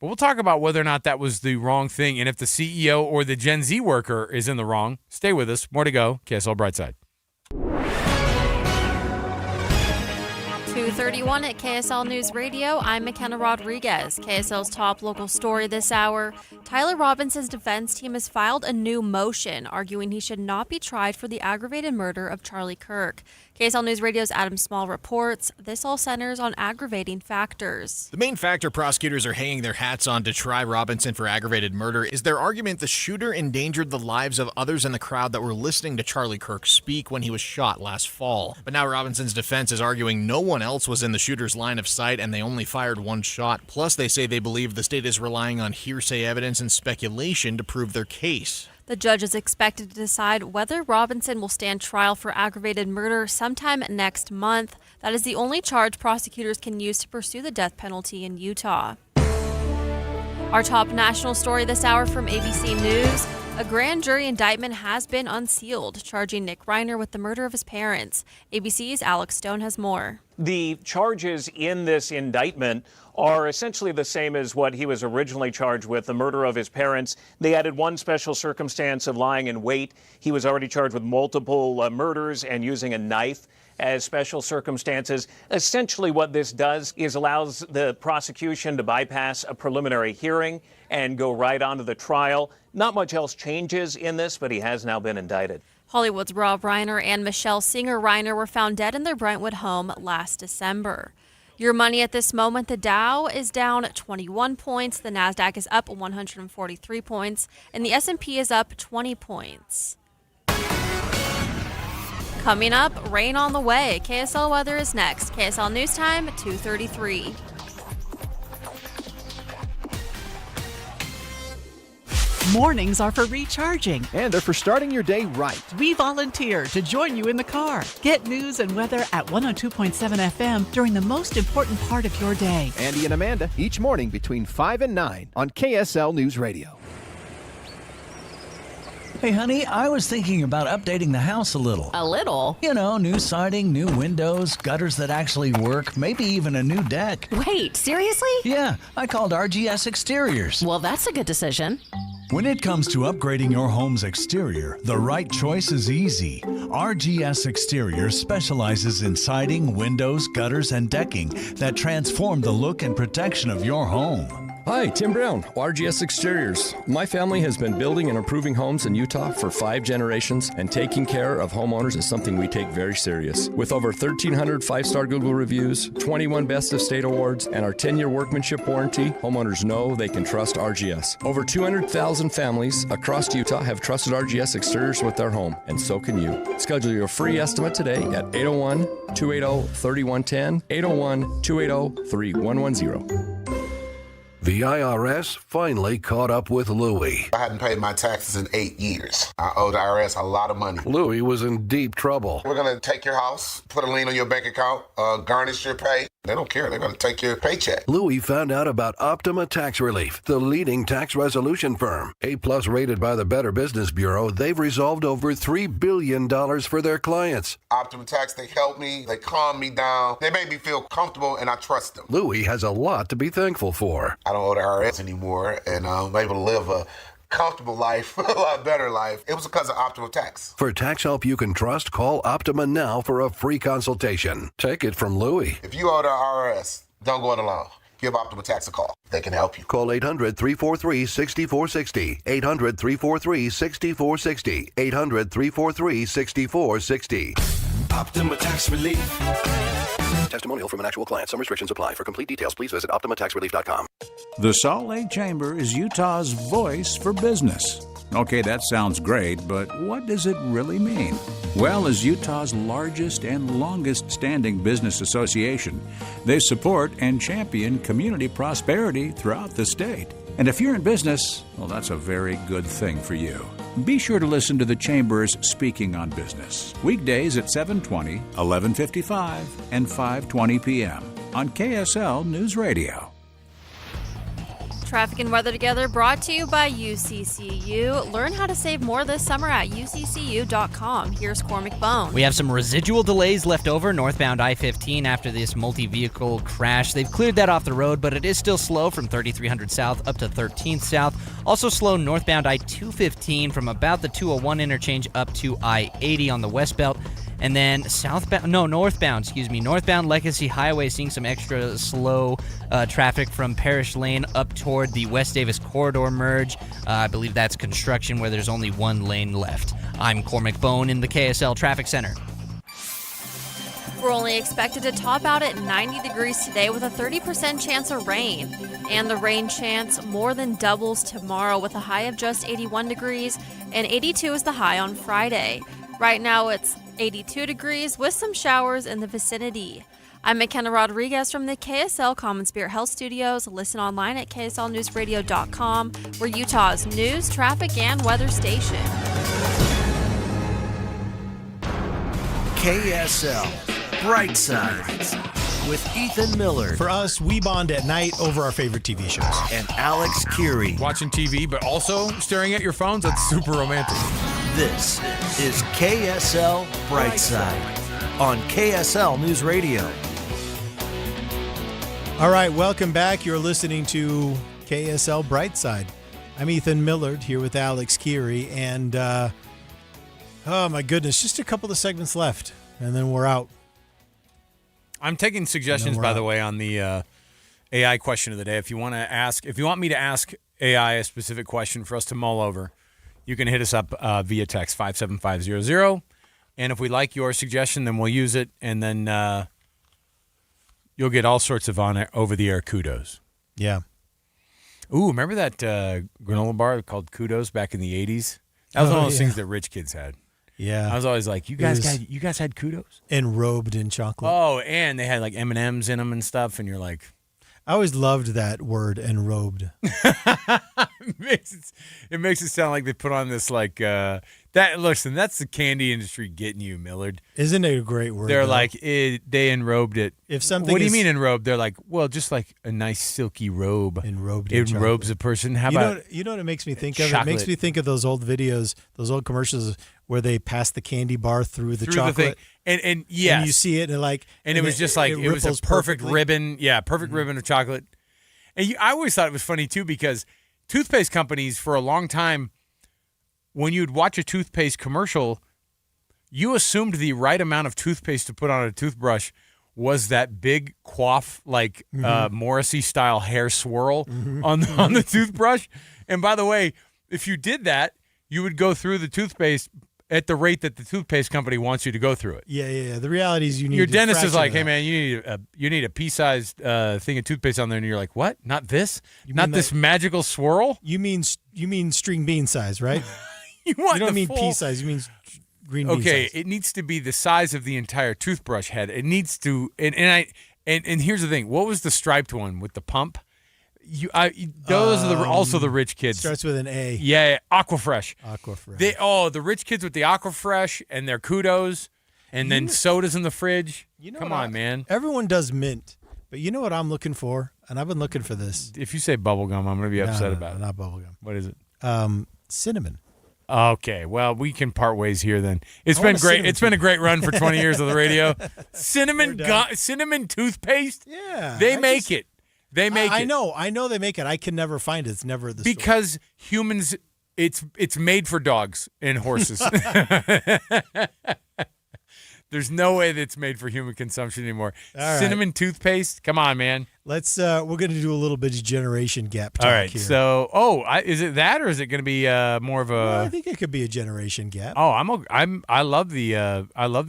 But we'll talk about whether or not that was the wrong thing, and if the CEO or the Gen Z worker is in the wrong. Stay with us. More to go. KSL Brightside. 2:31 at KSL News Radio. I'm McKenna Rodriguez. KSL's top local story this hour. Tyler Robinson's defense team has filed a new motion arguing he should not be tried for the aggravated murder of Charlie Kirk. KSL News Radio's Adam Small reports this all centers on aggravating factors. The main factor prosecutors are hanging their hats on to try Robinson for aggravated murder is their argument the shooter endangered the lives of others in the crowd that were listening to Charlie Kirk speak when he was shot last fall. But now Robinson's defense is arguing no one else was in the shooter's line of sight and they only fired one shot. Plus, they say they believe the state is relying on hearsay evidence and speculation to prove their case. The judge is expected to decide whether Robinson will stand trial for aggravated murder sometime next month. That is the only charge prosecutors can use to pursue the death penalty in Utah. Our top national story this hour from ABC News. A grand jury indictment has been unsealed, charging Nick Reiner with the murder of his parents. ABC's Alex Stone has more. The charges in this indictment are essentially the same as what he was originally charged with, the murder of his parents. They added one special circumstance of lying in wait. He was already charged with multiple murders and using a knife as special circumstances. Essentially what this does is allows the prosecution to bypass a preliminary hearing and go right on to the trial. Not much else changes in this, but he has now been indicted. Hollywood's Rob Reiner and Michelle Singer Reiner were found dead in their Brentwood home last December. Your money at this moment, the Dow is down 21 points, the NASDAQ is up 143 points, and the S&P is up 20 points. Coming up, rain on the way. KSL weather is next. KSL News Time, 2:33. Mornings are for recharging. And they're for starting your day right. We volunteer to join you in the car. Get news and weather at 102.7 FM during the most important part of your day. Andy and Amanda, each morning between 5 and 9 on KSL News Radio. Hey, honey, I was thinking about updating the house a little. A little? You know, new siding, new windows, gutters that actually work, maybe even a new deck. Wait, seriously? Yeah, I called RGS Exteriors. Well, that's a good decision. When it comes to upgrading your home's exterior, the right choice is easy. RGS Exterior specializes in siding, windows, gutters, and decking that transform the look and protection of your home. Hi, Tim Brown, RGS Exteriors. My family has been building and improving homes in Utah for 5 generations, and taking care of homeowners is something we take very serious. With over 1,300 5-star Google reviews, 21 Best of State awards, and our 10-year workmanship warranty, homeowners know they can trust RGS. Over 200,000 families across Utah have trusted RGS Exteriors with their home, and so can you. Schedule your free estimate today at 801-280-3110, 801-280-3110. The IRS finally caught up with Louie. I hadn't paid my taxes in 8 years. I owed the IRS a lot of money. Louie was in deep trouble. We're going to take your house, put a lien on your bank account, garnish your pay. They don't care. They're going to take your paycheck. Louie found out about Optima Tax Relief, the leading tax resolution firm. A-plus rated by the Better Business Bureau, they've resolved over $3 billion for their clients. Optima Tax, they helped me. They calmed me down. They made me feel comfortable, and I trust them. Louie has a lot to be thankful for. I don't owe the IRS anymore, and I'm able to live a comfortable life, a lot better life. It was because of Optima Tax. For tax help you can trust, call Optima now for a free consultation. Take it from Louie. If you owe the IRS, don't go it alone. Give Optima Tax a call. They can help you. Call 800-343-6460. 800-343-6460. 800-343-6460. Optima Tax Relief. Testimonial from an actual client. Some restrictions apply. For complete details, please visit OptimaTaxRelief.com. The Salt Lake Chamber is Utah's voice for business. Okay, that sounds great, but what does it really mean? Well, as Utah's largest and longest-standing business association, they support and champion community prosperity throughout the state. And if you're in business, well, that's a very good thing for you. Be sure to listen to the Chamber's Speaking on Business, weekdays at 7:20, 11:55, and 5:20 p.m. on KSL News Radio. Traffic and weather together brought to you by UCCU. Learn how to save more this summer at uccu.com. Here's Cormac Bone. We have some residual delays left over northbound I-15 after this multi-vehicle crash. They've cleared that off the road, but it is still slow from 3300 south up to 13th south. Also slow northbound I-215 from about the 201 interchange up to I-80 on the west belt. And then northbound Legacy Highway seeing some extra slow traffic from Parish Lane up toward the West Davis Corridor merge. I believe that's construction where there's only one lane left. I'm Cormac Bone in the KSL Traffic Center. We're only expected to top out at 90 degrees today with a 30% chance of rain. And the rain chance more than doubles tomorrow with a high of just 81 degrees, and 82 is the high on Friday. Right now it's 82 degrees with some showers in the vicinity. I'm McKenna Rodriguez from the KSL Common Spirit Health Studios. Listen online at kslnewsradio.com. We're Utah's news, traffic, and weather station. KSL Brightside with Ethan Miller. For us, we bond at night over our favorite TV shows. And Alex Curie. Watching TV, but also staring at your phones? That's super romantic. This is KSL Brightside on KSL News Radio. All right, welcome back. You're listening to KSL Brightside. I'm Ethan Millard here with Alex Curie, and oh my goodness, just a couple of segments left, and then we're out. I'm taking suggestions, by the way, on the AI question of the day. If you want me to ask AI a specific question for us to mull over, you can hit us up via text 57500. And if we like your suggestion, then we'll use it, and then you'll get all sorts of over-the-air kudos. Yeah. Ooh, remember that granola bar called Kudos back in the 80s? That was one of those things that rich kids had. Yeah. I was always like, you guys had Kudos? Enrobed in chocolate. Oh, and they had like M&Ms in them and stuff, and you're like... I always loved that word, enrobed. It makes it sound like they put on this like that. Listen, that's the candy industry getting you, Millard. Isn't it a great word? They're though? like they enrobed it. If something what do you is- mean enrobed? They're like, well, just like a nice silky robe. Enrobed. It enrobes a person. How about You know what it makes me think of? It chocolate. makes me think of those old videos, those old commercials where they pass the candy bar through the chocolate. thing. And yes. And you see it and it was just like it was a ripples perfect perfectly. ribbon. Yeah, perfect ribbon of chocolate. And I always thought it was funny too because toothpaste companies for a long time, when you'd watch a toothpaste commercial, you assumed the right amount of toothpaste to put on a toothbrush was that big quaff, like Morrissey style hair swirl on the toothbrush. And by the way, if you did that, you would go through the toothpaste at the rate that the toothpaste company wants you to go through it. Yeah. The reality is you need Your a dentist is fraction like, of hey that. man, you need a pea-sized thing of toothpaste on there, and you're like, what? Not this? Not mean this magical swirl? You mean string bean size, right? You want You don't the mean full- pea size. You mean green bean Okay, size. it needs to be the size of the entire toothbrush head. It needs to, and here's the thing. What was the striped one with the pump? Those are also the rich kids. Starts with an A. Yeah, Aquafresh. Aquafresh. The rich kids with the Aquafresh and their kudos, and then sodas in the fridge. Come on, man. Everyone does mint, but you know what I'm looking for? And I've been looking for this. If you say bubblegum, I'm going to be upset No, about it. not bubblegum. What is it? Cinnamon. Okay, well, we can part ways here then. It's I been want a great. cinnamon It's been a great run for 20 years of the radio. Cinnamon We're done. cinnamon toothpaste? Yeah. They make it. They make it. I know they make it. I can never find it. It's never at the store. Because humans, it's made for dogs and horses. There's no way that's made for human consumption anymore. All right. Cinnamon toothpaste? Come on, man. Let's. We're going to do a little bit of generation gap talk All right. here. So, is it that, or is it going to be more of a? Well, I think it could be a generation gap. Oh, I love the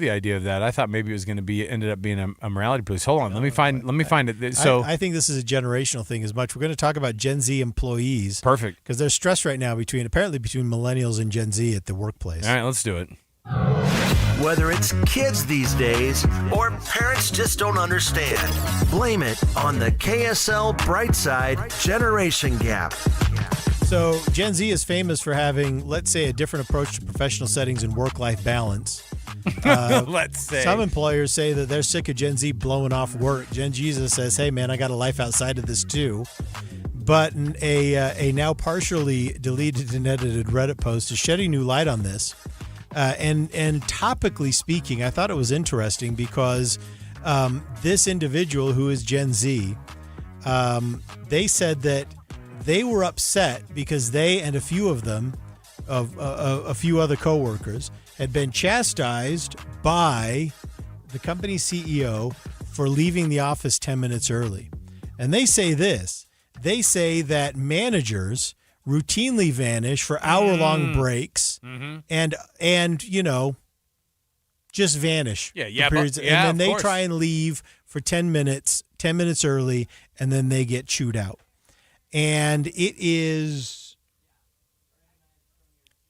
idea of that. I thought maybe it was going to be ended up being a morality police. Hold on, let me find it. So I think this is a generational thing as much. We're going to talk about Gen Z employees. Perfect. Because there's stress right now between millennials and Gen Z at the workplace. All right, let's do it. Whether it's kids these days or parents just don't understand, blame it on the KSL Brightside generation gap. So Gen Z is famous for having, let's say, a different approach to professional settings and work-life balance. Let's say. Some employers say that they're sick of Gen Z blowing off work. Gen Z says, hey, man, I got a life outside of this too. But a now partially deleted and edited Reddit post is shedding new light on this. And topically speaking, I thought it was interesting because this individual who is Gen Z, they said that they were upset because they and a few of them, a few other coworkers, had been chastised by the company CEO for leaving the office 10 minutes early. And they say this. They say that managers routinely vanish for hour-long breaks and just vanish. Yeah, for periods. but- and then of they course. try and leave for 10 minutes early, and then they get chewed out. And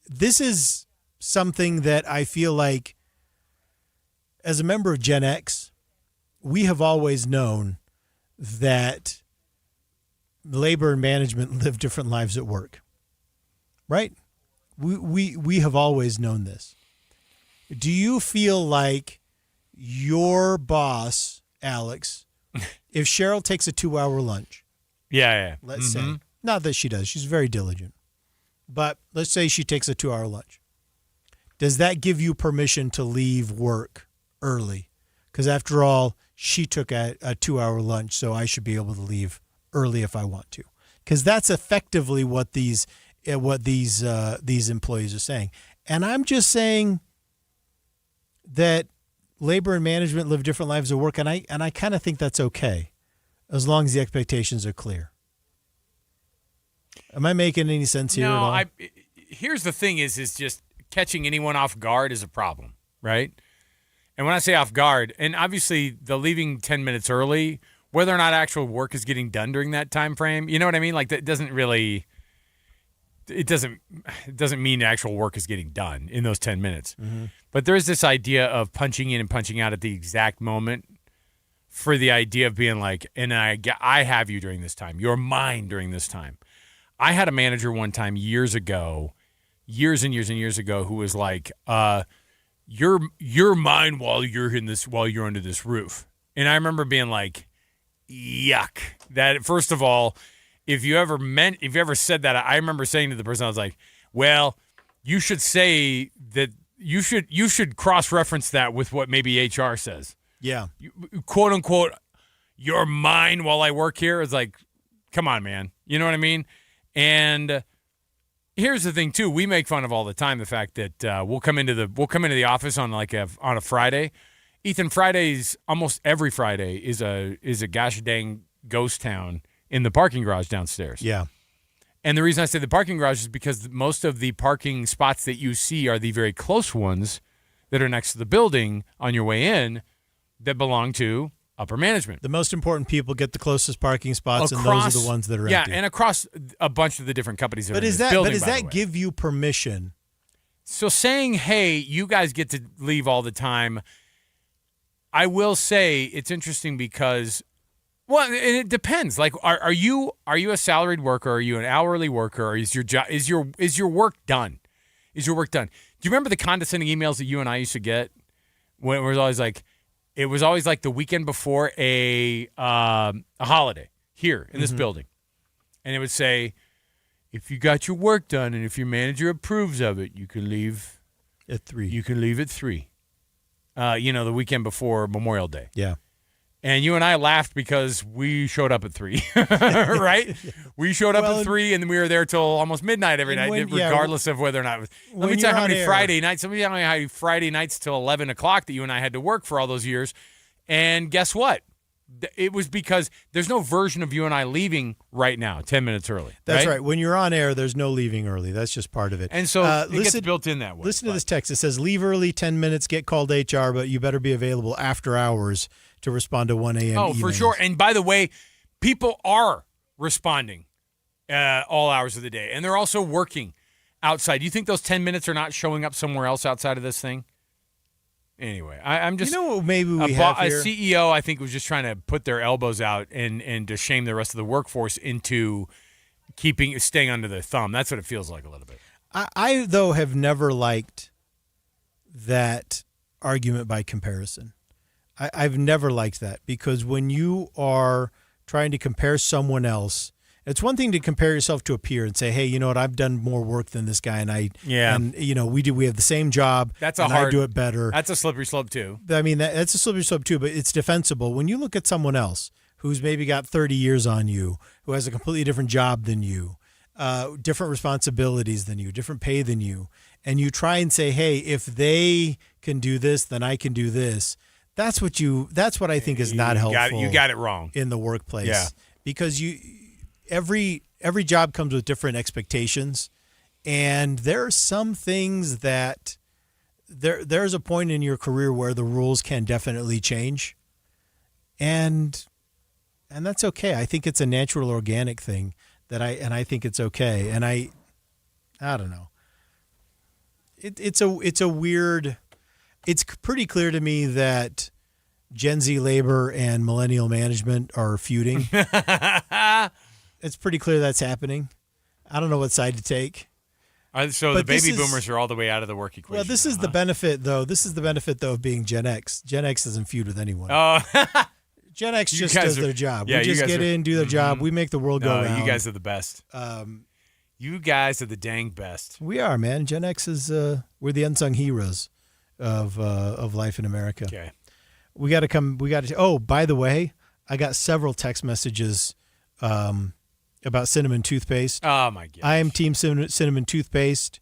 this is something that I feel like as a member of Gen X, we have always known that labor and management live different lives at work, right? We have always known this. Do you feel like your boss, Alex, if Cheryl takes a 2-hour lunch, Yeah. let's say, not that she does, she's very diligent, but let's say she takes a 2-hour lunch, does that give you permission to leave work early? Because after all, she took a 2-hour lunch, so I should be able to leave early if I want to, because that's effectively what these employees are saying. And I'm just saying that labor and management live different lives at work, and I kind of think that's okay, as long as the expectations are clear. Am I making any sense here at all? Here's the thing: is just catching anyone off guard is a problem, right? And when I say off guard, and obviously the leaving 10 minutes early, whether or not actual work is getting done during that time frame, you know what I mean? Like that doesn't really, it doesn't mean actual work is getting done in those 10 minutes. But there is this idea of punching in and punching out at the exact moment for the idea of being like, and I have you during this time. You're mine during this time. I had a manager one time years and years ago, who was like, "You're mine while you're under this roof." And I remember being like, "Yuck!" That first of all, if you ever said that, I remember saying to the person, I was like, "Well, you should say that you should cross-reference that with what maybe HR says." Yeah, quote unquote, "You're mine while I work here." It's like, come on, man. You know what I mean? And here's the thing too: we make fun of all the time the fact that we'll come into the office on a Friday. Ethan, Fridays, almost every Friday is a gosh dang ghost town in the parking garage downstairs. Yeah. And the reason I say the parking garage is because most of the parking spots that you see are the very close ones that are next to the building on your way in that belong to upper management. The most important people get the closest parking spots, and those are the ones that are empty. Yeah, and across a bunch of the different companies that are in this But building, does by the that way. give you permission? So saying, hey, you guys get to leave all the time, I will say it's interesting because, well, and it depends. Like, are you a salaried worker? Are you an hourly worker? Or is your work done? Is your work done? Do you remember the condescending emails that you and I used to get when it was always like the weekend before a holiday here in this building, and it would say, if you got your work done and if your manager approves of it, you can leave at 3. You can leave at 3. The weekend before Memorial Day. Yeah. And you and I laughed because we showed up at 3, right? We showed up at 3, and we were there till almost midnight every night, regardless of whether or not. Let me tell you how many Friday nights. Let me tell you how many Friday nights till 11 o'clock that you and I had to work for all those years. And guess what? It was because there's no version of you and I leaving right now, 10 minutes early. That's right. When you're on air, there's no leaving early. That's just part of it. And so it gets built in that way. Listen to this text. It says, leave early, 10 minutes, get called HR, but you better be available after hours to respond to 1 a.m. Oh, emails. for sure. And by the way, people are responding all hours of the day, and they're also working outside. You think those 10 minutes are not showing up somewhere else outside of this thing? Anyway, I'm just... You know what maybe we have here? A CEO, I think, was just trying to put their elbows out and to shame the rest of the workforce into staying under their thumb. That's what it feels like a little bit. I though, have never liked that argument by comparison. I've never liked that, because when you are trying to compare someone else, it's one thing to compare yourself to a peer and say, hey, you know what, I've done more work than this guy, and we have the same job, I do it better. That's a slippery slope too. I mean, that's a slippery slope too, but it's defensible. When you look at someone else who's maybe got 30 years on you, who has a completely different job than you, different responsibilities than you, different pay than you, and you try and say, hey, if they can do this, then I can do this. That's what I think is not helpful. You got it wrong in the workplace. Yeah. Because every job comes with different expectations, and there are some things that there's a point in your career where the rules can definitely change, and that's okay. I think it's a natural, organic thing I think it's okay. And I don't know. It's a weird. It's pretty clear to me that Gen Z labor and millennial management are feuding. It's pretty clear that's happening. I don't know what side to take. So the baby boomers are all the way out of the work equation. Well, this is the benefit, though. This is the benefit, though, of being Gen X. Gen X doesn't feud with anyone. Gen X just does their job. Yeah, we just get in, do their job. We make the world go round. You guys are the best. You guys are the dang best. We are, man. Gen X is we're the unsung heroes of life in America. Okay. Oh, by the way, I got several text messages about cinnamon toothpaste. Oh my god! I am team cinnamon toothpaste.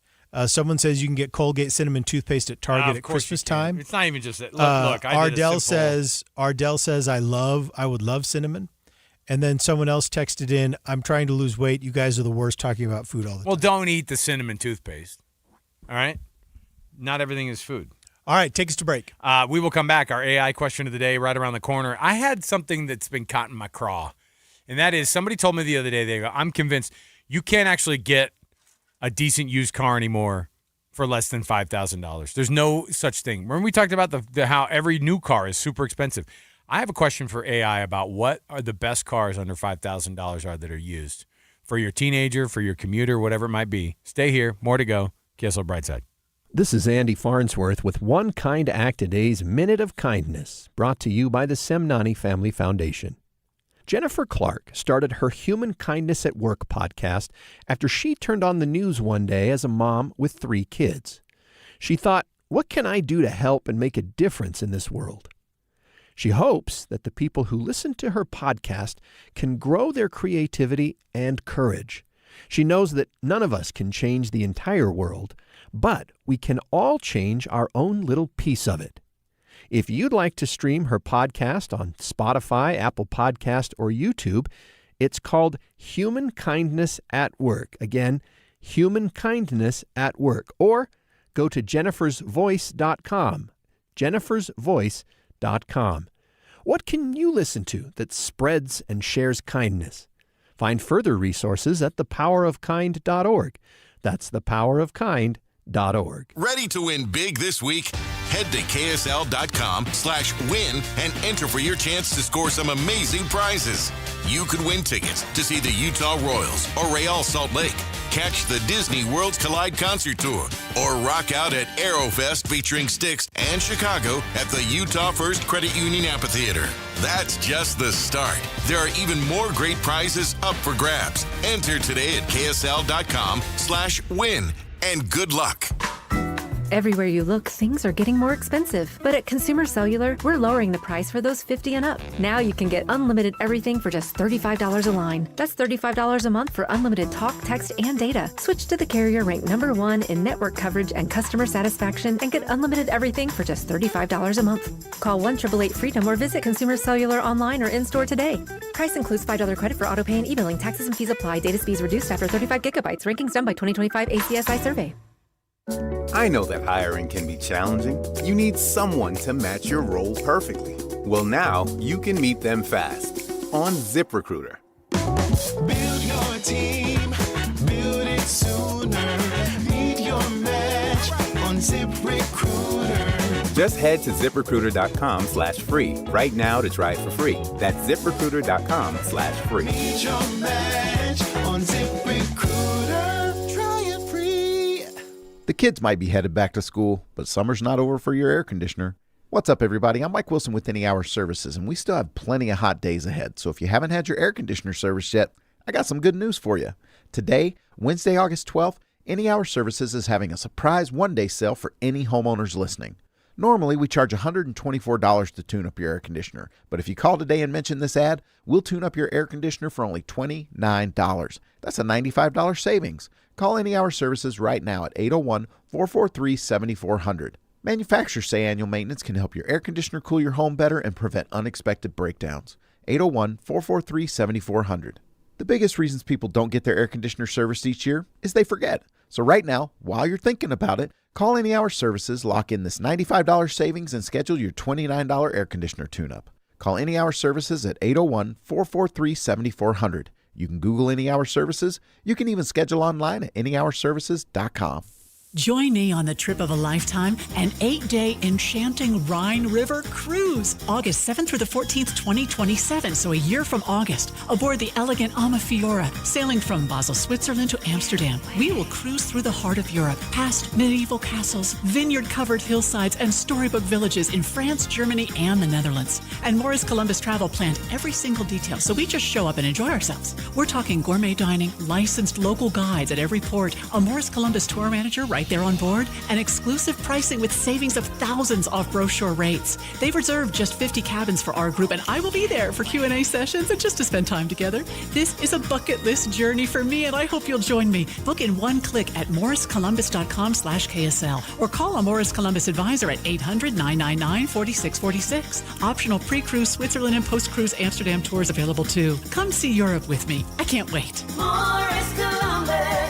Someone says you can get Colgate cinnamon toothpaste at Target at Christmas time. It's not even just that. Look, Ardell says I would love cinnamon. And then someone else texted in, I'm trying to lose weight. You guys are the worst talking about food all the time. Well, don't eat the cinnamon toothpaste. All right? Not everything is food. All right, take us to break. We will come back. Our AI question of the day right around the corner. I had something that's been caught in my craw, and that is somebody told me the other day, they go, I'm convinced you can't actually get a decent used car anymore for less than $5,000. There's no such thing. Remember we talked about the how every new car is super expensive. I have a question for AI about what are the best cars under $5,000 are that are used for your teenager, for your commuter, whatever it might be. Stay here. More to go. KSL Brightside. This is Andy Farnsworth with One Kind Act a Day's Minute of Kindness, brought to you by the Semnani Family Foundation. Jennifer Clark started her Human Kindness at Work podcast after she turned on the news one day as a mom with 3 kids. She thought, what can I do to help and make a difference in this world? She hopes that the people who listen to her podcast can grow their creativity and courage. She knows that none of us can change the entire world, but we can all change our own little piece of it. If you'd like to stream her podcast on Spotify, Apple Podcast, or YouTube, it's called Human Kindness at Work. Again, Human Kindness at Work. Or go to jennifersvoice.com. jennifersvoice.com. What can you listen to that spreads and shares kindness? Find further resources at thepowerofkind.org. That's thepowerofkind.org. Ready to win big this week? Head to ksl.com/win and enter for your chance to score some amazing prizes. You could win tickets to see the Utah Royals or Real Salt Lake, catch the Disney Worlds Collide concert tour, or rock out at Aerofest featuring Styx and Chicago at the Utah First Credit Union Amphitheater. That's just the start. There are even more great prizes up for grabs. Enter today at ksl.com/win and good luck. Everywhere you look, things are getting more expensive. But at Consumer Cellular, we're lowering the price for those 50 and up. Now you can get unlimited everything for just $35 a line. That's $35 a month for unlimited talk, text, and data. Switch to the carrier ranked #1 in network coverage and customer satisfaction and get unlimited everything for just $35 a month. Call 1-888-FREEDOM or visit Consumer Cellular online or in-store today. Price includes $5 credit for auto pay and e-billing. Taxes and fees apply. Data speeds reduced after 35 gigabytes. Rankings done by 2025 ACSI survey. I know that hiring can be challenging. You need someone to match your role perfectly. Well, now you can meet them fast on ZipRecruiter. Build your team, build it sooner. Meet your match on ZipRecruiter. Just head to ZipRecruiter.com/free right now to try it for free. That's ZipRecruiter.com/free. Meet your match on ZipRecruiter. Try it free. The kids might be headed back to school, but summer's not over for your air conditioner. What's up, everybody? I'm Mike Wilson with Any Hour Services, and we still have plenty of hot days ahead. So if you haven't had your air conditioner serviced yet, I got some good news for you. Today, Wednesday, August 12th, Any Hour Services is having a surprise one-day sale for any homeowners listening. Normally, we charge $124 to tune up your air conditioner, but if you call today and mention this ad, we'll tune up your air conditioner for only $29. That's a $95 savings. Call Any Hour Services right now at 801-443-7400. Manufacturers say annual maintenance can help your air conditioner cool your home better and prevent unexpected breakdowns. 801-443-7400. The biggest reasons people don't get their air conditioner serviced each year is they forget. So right now, while you're thinking about it, call Any Hour Services, lock in this $95 savings, and schedule your $29 air conditioner tune-up. Call Any Hour Services at 801-443-7400. You can Google Any Hour Services. You can even schedule online at anyhourservices.com. Join me on the trip of a lifetime, an 8-day enchanting Rhine River cruise, August 7th through the 14th, 2027, so a year from August, aboard the elegant Amafiora, sailing from Basel, Switzerland to Amsterdam. We will cruise through the heart of Europe, past medieval castles, vineyard-covered hillsides, and storybook villages in France, Germany, and the Netherlands. And Morris Columbus Travel planned every single detail, so we just show up and enjoy ourselves. We're talking gourmet dining, licensed local guides at every port, a Morris Columbus tour manager right there on board, and exclusive pricing with savings of thousands off brochure rates. They've reserved just 50 cabins for our group, and I will be there for Q&A sessions and just to spend time together. This is a bucket list journey for me, and I hope you'll join me. Book in one click at morriscolumbus.com/KSL or call a Morris Columbus advisor at 800-999-4646. Optional pre-cruise Switzerland and post-cruise Amsterdam tours available too. Come see Europe with me. I can't wait. Morris Columbus.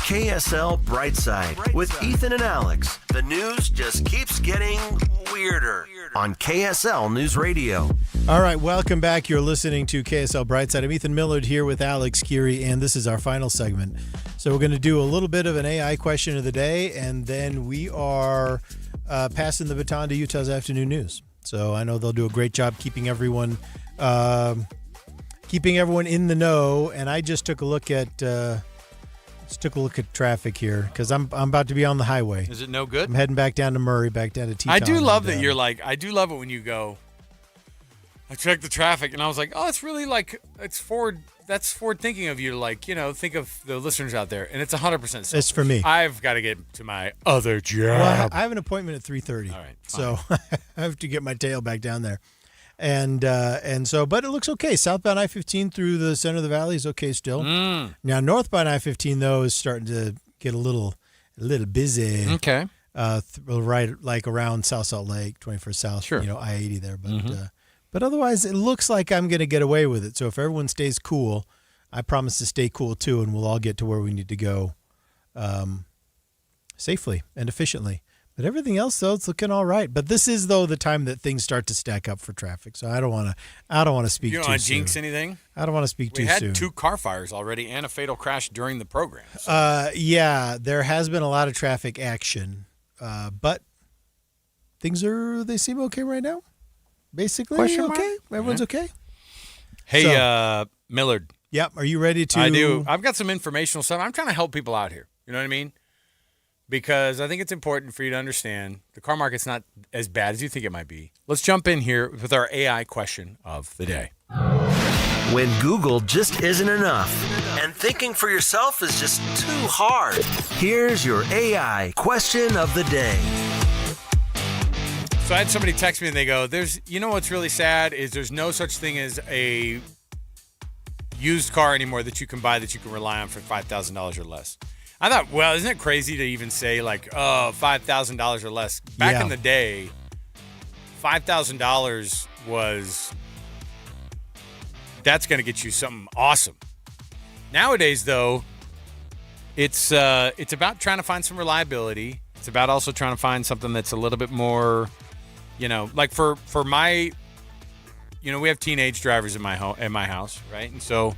KSL Brightside with Ethan and Alex. The news just keeps getting weirder on KSL News Radio. All right, welcome back. You're listening to KSL Brightside. I'm Ethan Millard here with Alex Geary, and this is our final segment. So we're going to do a little bit of an AI question of the day, and then we are passing the baton to Utah's Afternoon News. So I know they'll do a great job keeping everyone in the know. And I just took a look at traffic here because I'm about to be on the highway. Is it no good? I'm heading back down to Murray, back down to Teton. I do love that you're like, I do love it when you go, I checked the traffic, and I was like, oh, it's really like, it's forward. That's forward thinking of you to like, think of the listeners out there. And it's 100% so. It's for me. I've got to get to my other job. Well, I have an appointment at 3:30. All right. So I have to get my tail back down there. And so, but it looks okay. Southbound I-15 through the center of the valley is okay still. Now, northbound I-15, though, is starting to get a little busy. Okay. Right, like around South Salt Lake, 21st South, Sure. I-80 there. But otherwise, it looks like I'm going to get away with it. So if everyone stays cool, I promise to stay cool, too, and we'll all get to where we need to go safely and efficiently. But everything else, though, it's looking all right. But this is, though, the time that things start to stack up for traffic. So I don't want to speak too soon. You don't want to jinx anything? I don't want to speak too soon. We had 2 car fires already and a fatal crash during the program. So. Yeah, there has been a lot of traffic action. But things they seem okay right now. Basically, okay. Everyone's okay. Hey, Millard. Yep. Are you ready to? I do. I've got some informational stuff. I'm trying to help people out here. You know what I mean? Because I think it's important for you to understand the car market's not as bad as you think it might be. Let's jump in here with our AI question of the day. When Google just isn't enough and thinking for yourself is just too hard, here's your AI question of the day. So I had somebody text me and they go, what's really sad is there's no such thing as a used car anymore that you can buy that you can rely on for $5,000 or less. I thought, well, isn't it crazy to even say like, $5,000 or less? Back in the day, $5,000 that's going to get you something awesome. Nowadays, though, it's about trying to find some reliability. It's about also trying to find something that's a little bit more, like for my, we have teenage drivers in my house, right? And so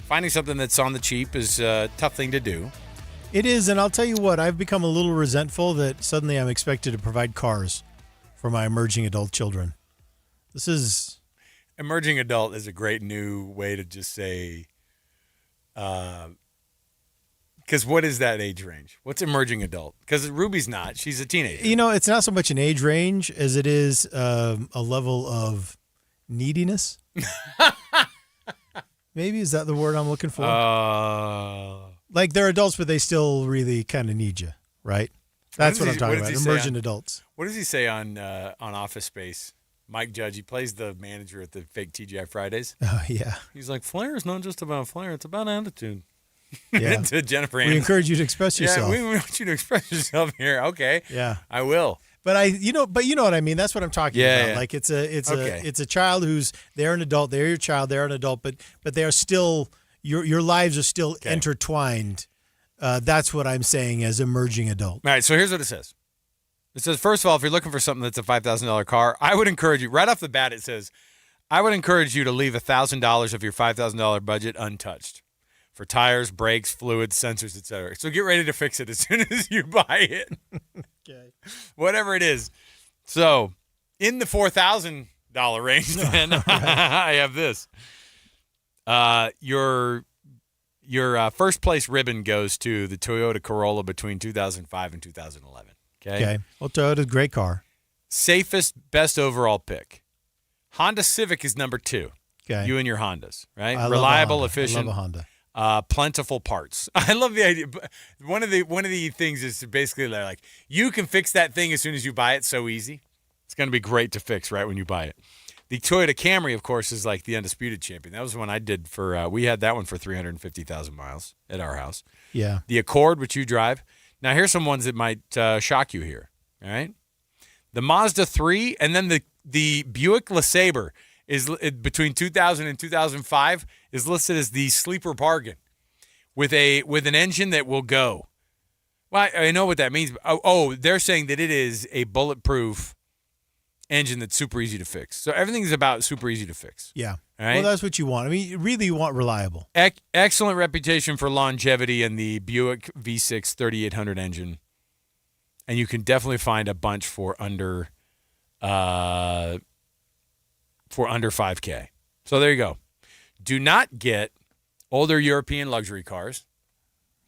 finding something that's on the cheap is a tough thing to do. It is, and I'll tell you what, I've become a little resentful that suddenly I'm expected to provide cars for my emerging adult children. This is... Emerging adult is a great new way to just say, because what is that age range? What's emerging adult? Because Ruby's not. She's a teenager. It's not so much an age range as it is a level of neediness. Maybe, is that the word I'm looking for? Like they're adults, but they still really kind of need you, right? That's what I'm talking about. Emergent adults. What does he say on Office Space? Mike Judge, he plays the manager at the fake TGI Fridays. Oh, yeah. He's like, flair is not just about flair, it's about attitude. Yeah. To Jennifer Aniston. We encourage you to express yourself. Yeah, we want you to express yourself here. Okay. Yeah. I will. But you know what I mean? That's what I'm talking about. Yeah. Like it's a child who's, they're an adult, they're your child, they're an adult, but they are still, your lives are still intertwined. That's what I'm saying as emerging adult. All right, so here's what it says. It says, first of all, if you're looking for something that's a $5,000 car, I would encourage you, right off the bat, it says, I would encourage you to leave $1,000 of your $5,000 budget untouched for tires, brakes, fluids, sensors, etc. So get ready to fix it as soon as you buy it. Okay. Whatever it is. So in the $4,000 range, then I have this. Your first place ribbon goes to the Toyota Corolla between 2005 and 2011. Okay. Well, Toyota's a great car. Safest, best overall pick. Honda Civic is number 2. Okay. You and your Hondas, right? I Reliable, love efficient. I love a Honda. Plentiful parts. I love the idea. One of the things is basically like you can fix that thing as soon as you buy it. So easy. It's going to be great to fix right when you buy it. The Toyota Camry, of course, is like the undisputed champion. That was the one I did for. We had that one for 350,000 miles at our house. Yeah. The Accord, which you drive. Now, here's some ones that might shock you here, all right? The Mazda 3 and then the Buick LeSabre is between 2000 and 2005 is listed as the sleeper bargain with an engine that will go. Well, I know what that means. Oh, they're saying that it is a bulletproof engine that's super easy to fix. So everything's about super easy to fix. Yeah. All right? Well, that's what you want. I mean, really, you want reliable. Excellent reputation for longevity, and the Buick V6 3800 engine And you can definitely find a bunch for under $5K. So there you go. Do not get older European luxury cars.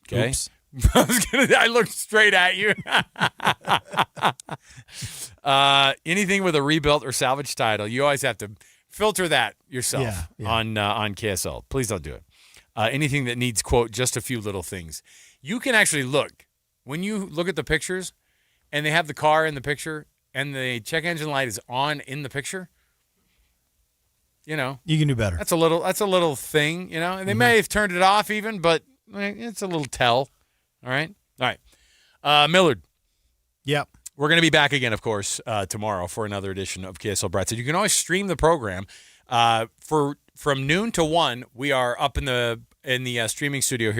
Okay. Oops. I looked straight at you. Anything with a rebuilt or salvage title, you always have to filter that yourself on KSL. Please don't do it. Anything that needs, quote, just a few little things. You can actually look. When you look at the pictures and they have the car in the picture and the check engine light is on in the picture, you know. You can do better. That's a little thing, you know. And they may have turned it off even, but it's a little tell. All right. Millard. Yep. We're going to be back again, of course, tomorrow for another edition of KSL Brightside. You can always stream the program. From noon to 1, we are up in the streaming studio here.